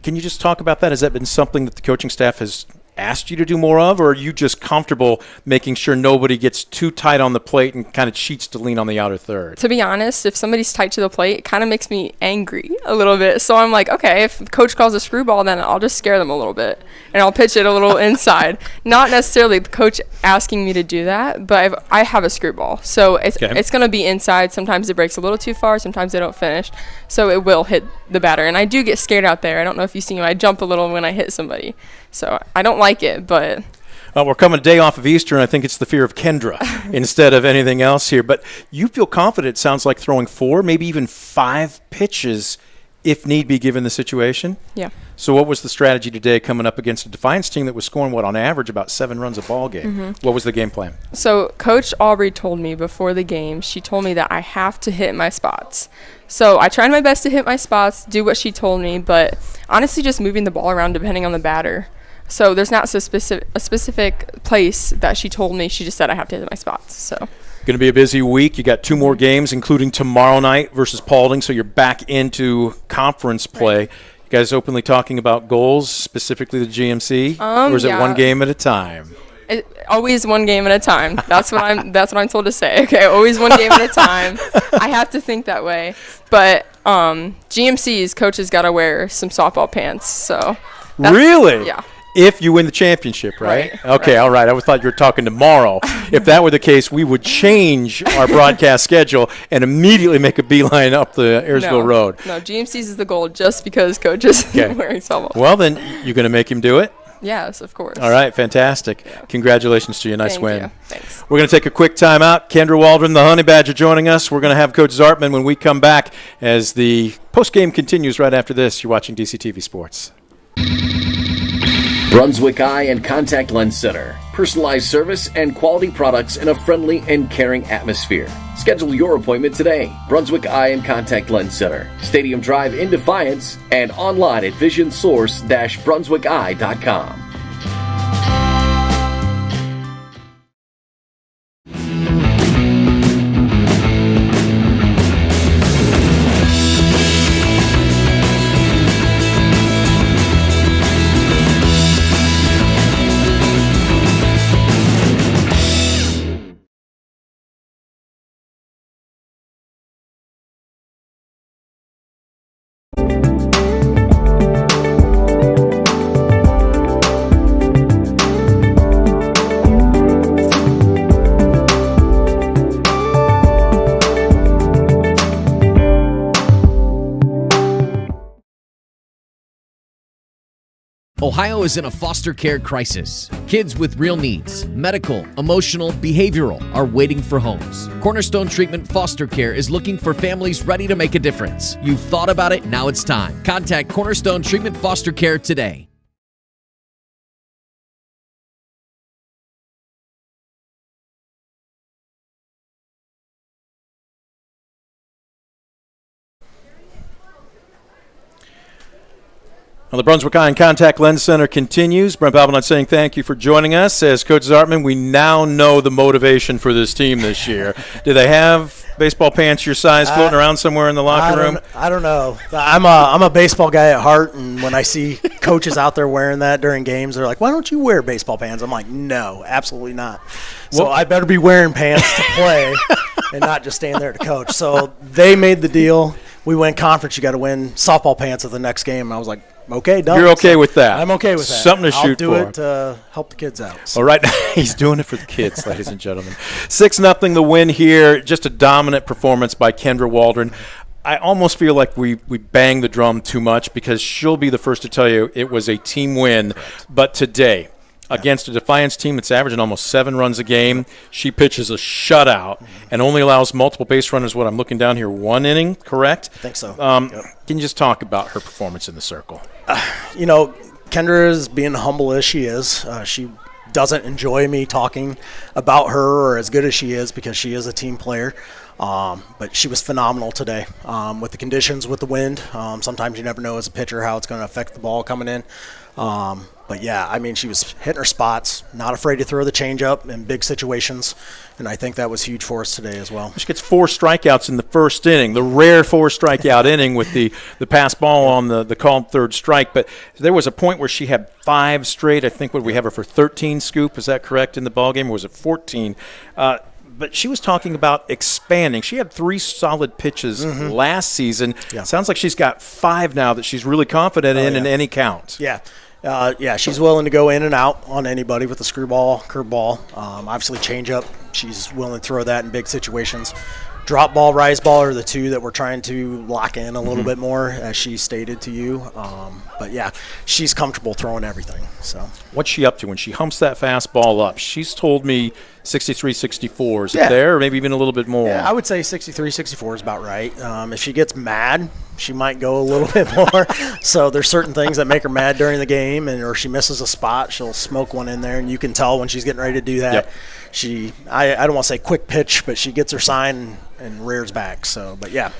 can you just talk about that? Has that been something that the coaching staff has asked you to do more of, or are you just comfortable making sure nobody gets too tight on the plate and kind of cheats to lean on the outer third? To be honest, if somebody's tight to the plate, it kind of makes me angry a little bit. So I'm like, okay, if coach calls a screwball, then I'll just scare them a little bit, and I'll pitch it a little inside. Not necessarily the coach asking me to do that, but I have a screwball. So it's going to be inside. Sometimes it breaks a little too far. Sometimes they don't finish. So it will hit the batter. And I do get scared out there. I don't know if you see me. I jump a little when I hit somebody. So I don't like it, but We're coming a day off of Easter, and I think it's the fear of Kendra instead of anything else here. But you feel confident, it sounds like, throwing 4, maybe even 5 pitches if need be given the situation? yeah. So what was the strategy today coming up against a Defiance team that was scoring, on average, about 7 runs a ball game? What was the game plan? So Coach Aubrey told me before the game, she told me that I have to hit my spots. So I tried my best to hit my spots, do what she told me, but honestly just moving the ball around depending on the batter. So there's not a specific place that she told me. She just said I have to hit my spots. So Going to be a busy week. You got 2 more games, including tomorrow night versus Paulding, so you're back into conference play. Right. You guys openly talking about goals, specifically the GMC, or is it yeah. one game at a time? Always one game at a time. That's what I'm told to say. Okay, always one game at a time. I have to think that way. But GMC's coaches got to wear some softball pants. So Really? Yeah. If you win the championship, right? Right, Okay, right. all right. I thought you were talking tomorrow. If that were the case, we would change our broadcast schedule and immediately make a beeline up the Ayersville Road. No, GMC's is the goal just because coach is Okay. wearing softball. Well, then you're going to make him do it? Yes, of course. All right, fantastic. Congratulations to you. Nice Thank win. you. Thanks. We're going to take a quick timeout. Kendra Waldron, the Honey Badger, joining us. We're going to have Coach Zartman when we come back as the postgame continues right after this. You're watching DCTV Sports. Brunswick Eye and Contact Lens Center. Personalized service and quality products in a friendly and caring atmosphere. Schedule your appointment today. Brunswick Eye and Contact Lens Center. Stadium Drive in Defiance and online at visionsource-brunswickeye.com. Ohio is in a foster care crisis. Kids with real needs, medical, emotional, behavioral, are waiting for homes. Cornerstone Treatment Foster Care is looking for families ready to make a difference. You've thought about it, now it's time. Contact Cornerstone Treatment Foster Care today. Well, the Brunswick Eye and Contact Lens Center continues. Brent Balbinot saying thank you for joining us. As Coach Zartman, we now know the motivation for this team this year. Do they have baseball pants your size floating around somewhere in the locker room? I don't know. I'm a baseball guy at heart, and when I see coaches out there wearing that during games, they're like, why don't you wear baseball pants? I'm like, no, absolutely not. So I better be wearing pants to play and not just stand there to coach. So they made the deal. We win conference, you got to win softball pants at the next game. And I was like, okay, done. You're okay with that? I'm okay with that. Something to shoot for. I'll do it to help the kids out. So. All right, he's doing it for the kids, ladies and gentlemen. 6-0 the win here. Just a dominant performance by Kendra Waldron. I almost feel like we bang the drum too much because she'll be the first to tell you it was a team win. But today, against a Defiance team that's averaging almost 7 runs a game, she pitches a shutout and only allows multiple base runners, what I'm looking down here, 1 inning, correct? I think so. Can you just talk about her performance in the circle? Kendra is being humble as she is. She doesn't enjoy me talking about her or as good as she is because she is a team player. But she was phenomenal today with the conditions, with the wind. Sometimes you never know as a pitcher how it's going to affect the ball coming in. But, yeah, I mean, she was hitting her spots, not afraid to throw the changeup in big situations, and I think that was huge for us today as well. She gets 4 strikeouts in the first inning, the rare 4-strikeout inning with the pass ball on the called third strike. But there was a point where she had 5 straight. I think we have her for 13 scoop. Is that correct in the ballgame, or was it 14? But she was talking about expanding. She had 3 solid pitches last season. Yeah. Sounds like she's got 5 now that she's really confident in any count. Yeah. She's willing to go in and out on anybody with a screwball, curveball. Obviously, changeup. She's willing to throw that in big situations. Drop ball, rise ball are the 2 that we're trying to lock in a little bit more, as she stated to you. But, yeah, she's comfortable throwing everything. So, what's she up to when she humps that fastball up? She's told me 63, 64. Is it there, or maybe even a little bit more? Yeah, I would say 63, 64 is about right. If she gets mad, she might go a little bit more. So there's certain things that make her mad during the game, or she misses a spot, she'll smoke one in there, and you can tell when she's getting ready to do that. Yep. I don't want to say quick pitch, but she gets her sign and rears back. So, but yeah.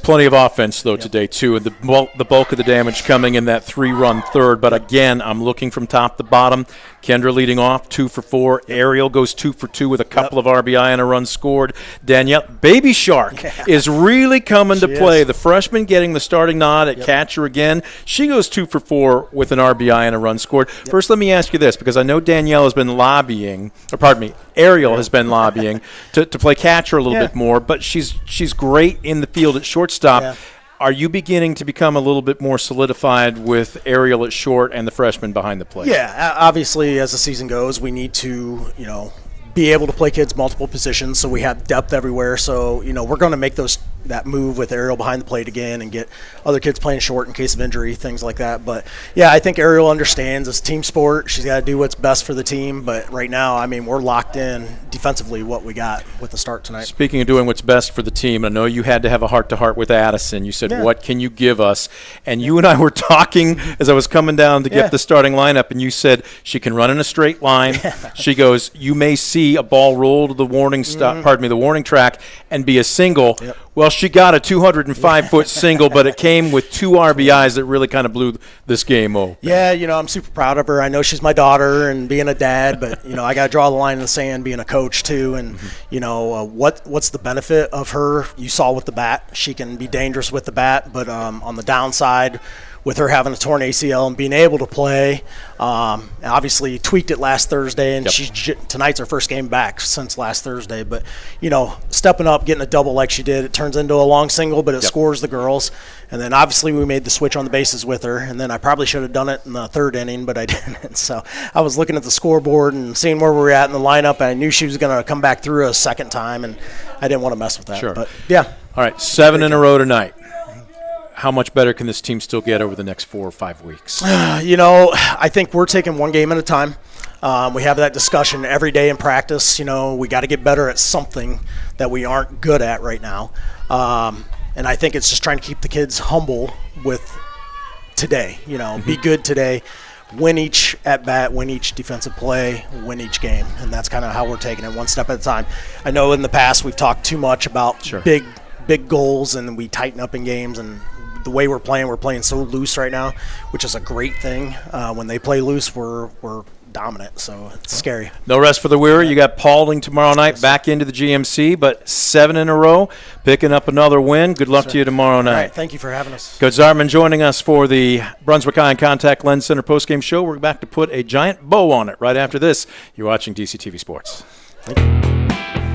Plenty of offense, though, today, too. And the bulk of the damage coming in that 3-run third. But, again, I'm looking from top to bottom. Kendra leading off, 2 for 4. Ariel goes 2 for 2 with a couple of RBI and a run scored. Danielle, Baby Shark is really coming to play. The freshman getting the starting nod at catcher again. She goes 2 for 4 with an RBI and a run scored. First, let me ask you this, because I know Danielle has been lobbying, or pardon me, Ariel has been lobbying to play catcher a little bit more, but she's great in the field at shortstop. Yeah. Are you beginning to become a little bit more solidified with Ariel at short and the freshman behind the plate? Yeah, obviously as the season goes, we need to, be able to play kids multiple positions so we have depth everywhere. So, we're going to make that move with Ariel behind the plate again and get other kids playing short in case of injury, things like that. But, yeah, I think Ariel understands it's a team sport. She's got to do what's best for the team. But right now, I mean, we're locked in defensively what we got with the start tonight. Speaking of doing what's best for the team, I know you had to have a heart-to-heart with Addison. You said, what can you give us? And you and I were talking as I was coming down to get the starting lineup, and you said she can run in a straight line. She goes, you may see a ball roll to the warning the warning track and be a single. Well, she got a 205-foot single, but it came with 2 RBIs that really kind of blew this game open. Yeah, I'm super proud of her. I know she's my daughter and being a dad, but, I got to draw the line in the sand being a coach too. And, what's the benefit of her? You saw with the bat. She can be dangerous with the bat, but on the downside, with her having a torn ACL and being able to play, obviously tweaked it last Thursday, and tonight's her first game back since last Thursday. But, stepping up, getting a double like she did, it turns into a long single, but it scores the girls. And then obviously we made the switch on the bases with her, and then I probably should have done it in the 3rd inning, but I didn't. So I was looking at the scoreboard and seeing where we were at in the lineup, and I knew she was going to come back through a second time, and I didn't want to mess with that. Sure. But, yeah. All right, 7 in a row tonight. how much better can this team still get over the next 4 or 5 weeks? I think we're taking one game at a time. We have that discussion every day in practice. We got to get better at something that we aren't good at right now. And I think it's just trying to keep the kids humble with today. Be good today, win each at-bat, win each defensive play, win each game. And that's kind of how we're taking it one step at a time. I know in the past we've talked too much about big goals, and we tighten up in games. And the way we're playing so loose right now, which is a great thing. When they play loose, we're dominant, so it's scary. No rest for the weary. You got Paulding tomorrow night back into the GMC, but 7 in a row, picking up another win. Good luck to you tomorrow night. All right, thank you for having us. Coach Zartman joining us for the Brunswick Eye and Contact Lens Center postgame show. We're back to put a giant bow on it right after this. You're watching DCTV Sports. Thank you.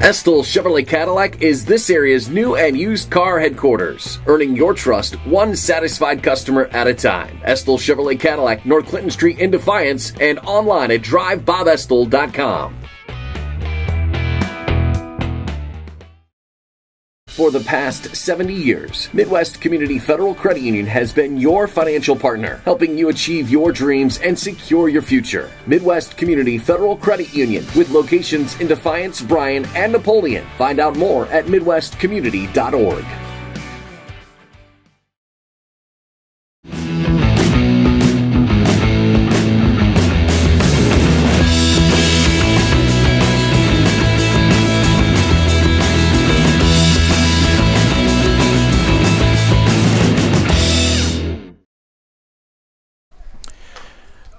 Estill Chevrolet Cadillac is this area's new and used car headquarters, earning your trust one satisfied customer at a time. Estill Chevrolet Cadillac, North Clinton Street in Defiance, and online at drivebobestill.com. For the past 70 years, Midwest Community Federal Credit Union has been your financial partner, helping you achieve your dreams and secure your future. Midwest Community Federal Credit Union, with locations in Defiance, Bryan, and Napoleon. Find out more at midwestcommunity.org.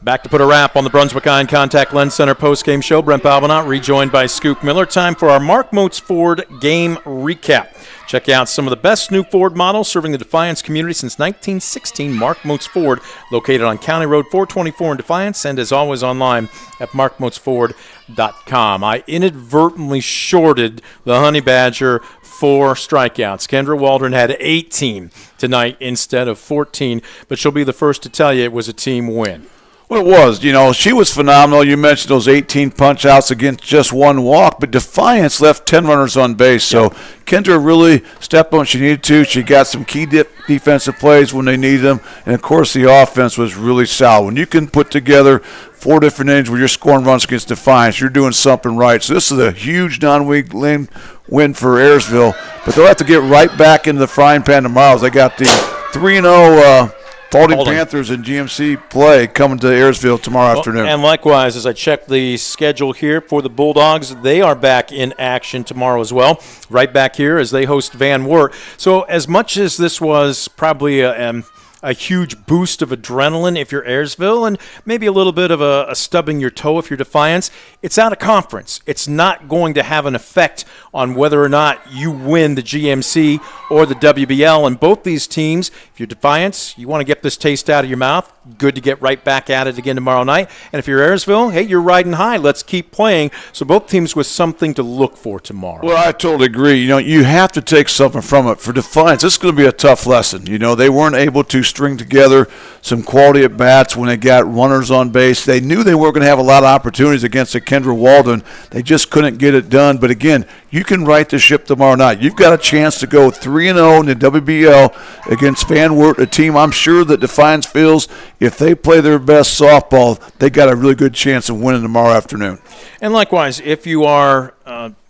Back to put a wrap on the Brunswick Eye and Contact Lens Center postgame show. Brent Balbinot rejoined by Scoop Miller. Time for our Mark Moats Ford game recap. Check out some of the best new Ford models serving the Defiance community since 1916. Mark Moats Ford, located on County Road 424 in Defiance, and as always online at markmoatsford.com. I inadvertently shorted the Honey Badger 4 strikeouts. Kendra Waldron had 18 tonight instead of 14, but she'll be the first to tell you it was a team win. Well, it was. She was phenomenal. You mentioned those 18 punch-outs against just one walk, but Defiance left 10 runners on base. So Kendra really stepped on what she needed to. She got some key defensive plays when they needed them. And, of course, the offense was really solid. When you can put together 4 different innings where you're scoring runs against Defiance, you're doing something right. So this is a huge non-week win for Ayersville. But they'll have to get right back into the frying pan tomorrow. They got the 3-0 Paulding Panthers and GMC play coming to Ayersville tomorrow afternoon. And likewise, as I check the schedule here for the Bulldogs, they are back in action tomorrow as well. Right back here as they host Van Wert. So as much as this was probably a huge boost of adrenaline if you're Ayersville, and maybe a little bit of a stubbing your toe if you're Defiance, it's out of conference. It's not going to have an effect on whether or not you win the GMC or the WBL. And both these teams, if you're Defiance, you want to get this taste out of your mouth. Good to get right back at it again tomorrow night. And if you're Ayersville, hey, you're riding high. Let's keep playing. So both teams with something to look for tomorrow. Well, I totally agree. You have to take something from it. For Defiance, this is going to be a tough lesson. They weren't able to string together some quality at bats when they got runners on base. They knew they weren't going to have a lot of opportunities against a Kendra Walden. They just couldn't get it done. But again, you can right the ship tomorrow night. You've got a chance to go 3-0 in the WBL against Van Wert, a team I'm sure that Defiance feels if they play their best softball, they got a really good chance of winning tomorrow afternoon. And likewise, if you are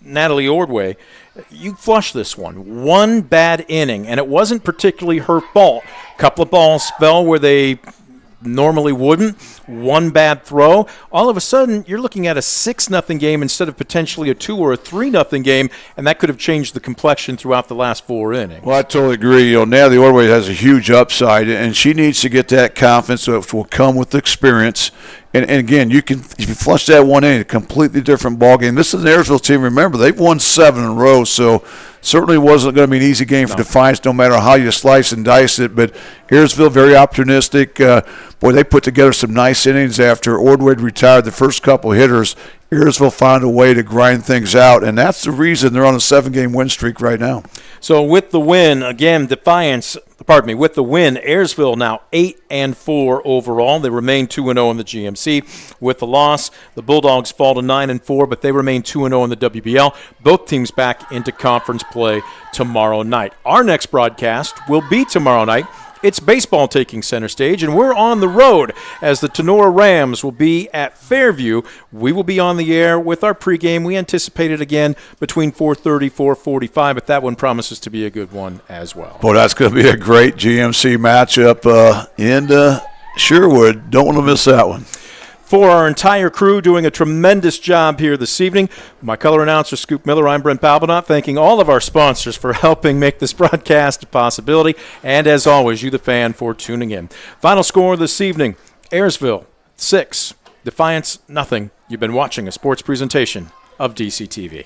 Natalie Ordway, you flush this one. One bad inning, and it wasn't particularly her fault. A couple of balls fell where they normally wouldn't. One bad throw. All of a sudden, you're looking at a 6-0 game instead of potentially a 2 or a 3-0 game, and that could have changed the complexion throughout the last 4 innings. Well, I totally agree. Natalie Ordway has a huge upside, and she needs to get that confidence, which will come with experience. And again, if you flush that one in, a completely different ball game. This is an Ayersville team. Remember, they've won 7 in a row, so certainly wasn't going to be an easy game for Defiance, no matter how you slice and dice it. But Ayersville, very opportunistic. Boy, they put together some nice innings after Ordway retired the first couple of hitters. Ayersville found a way to grind things out, and that's the reason they're on a 7-game win streak right now. So with the win, again, with the win, Ayersville now 8-4 overall. They remain 2-0 in the GMC. With the loss, the Bulldogs fall to 9-4, but they remain 2-0 in the WBL. Both teams back into conference play tomorrow night. Our next broadcast will be tomorrow night It's baseball taking center stage, and we're on the road as the Tenora Rams will be at Fairview. We will be on the air with our pregame. We anticipate it again between 4:30, 4:45, but that one promises to be a good one as well. Boy, that's going to be a great GMC matchup in Sherwood. Don't want to miss that one. For our entire crew doing a tremendous job here this evening, my color announcer, Scoop Miller, I'm Brent Palbinot, thanking all of our sponsors for helping make this broadcast a possibility, and as always, you the fan for tuning in. Final score this evening, Ayersville 6, Defiance nothing. You've been watching a sports presentation of DCTV.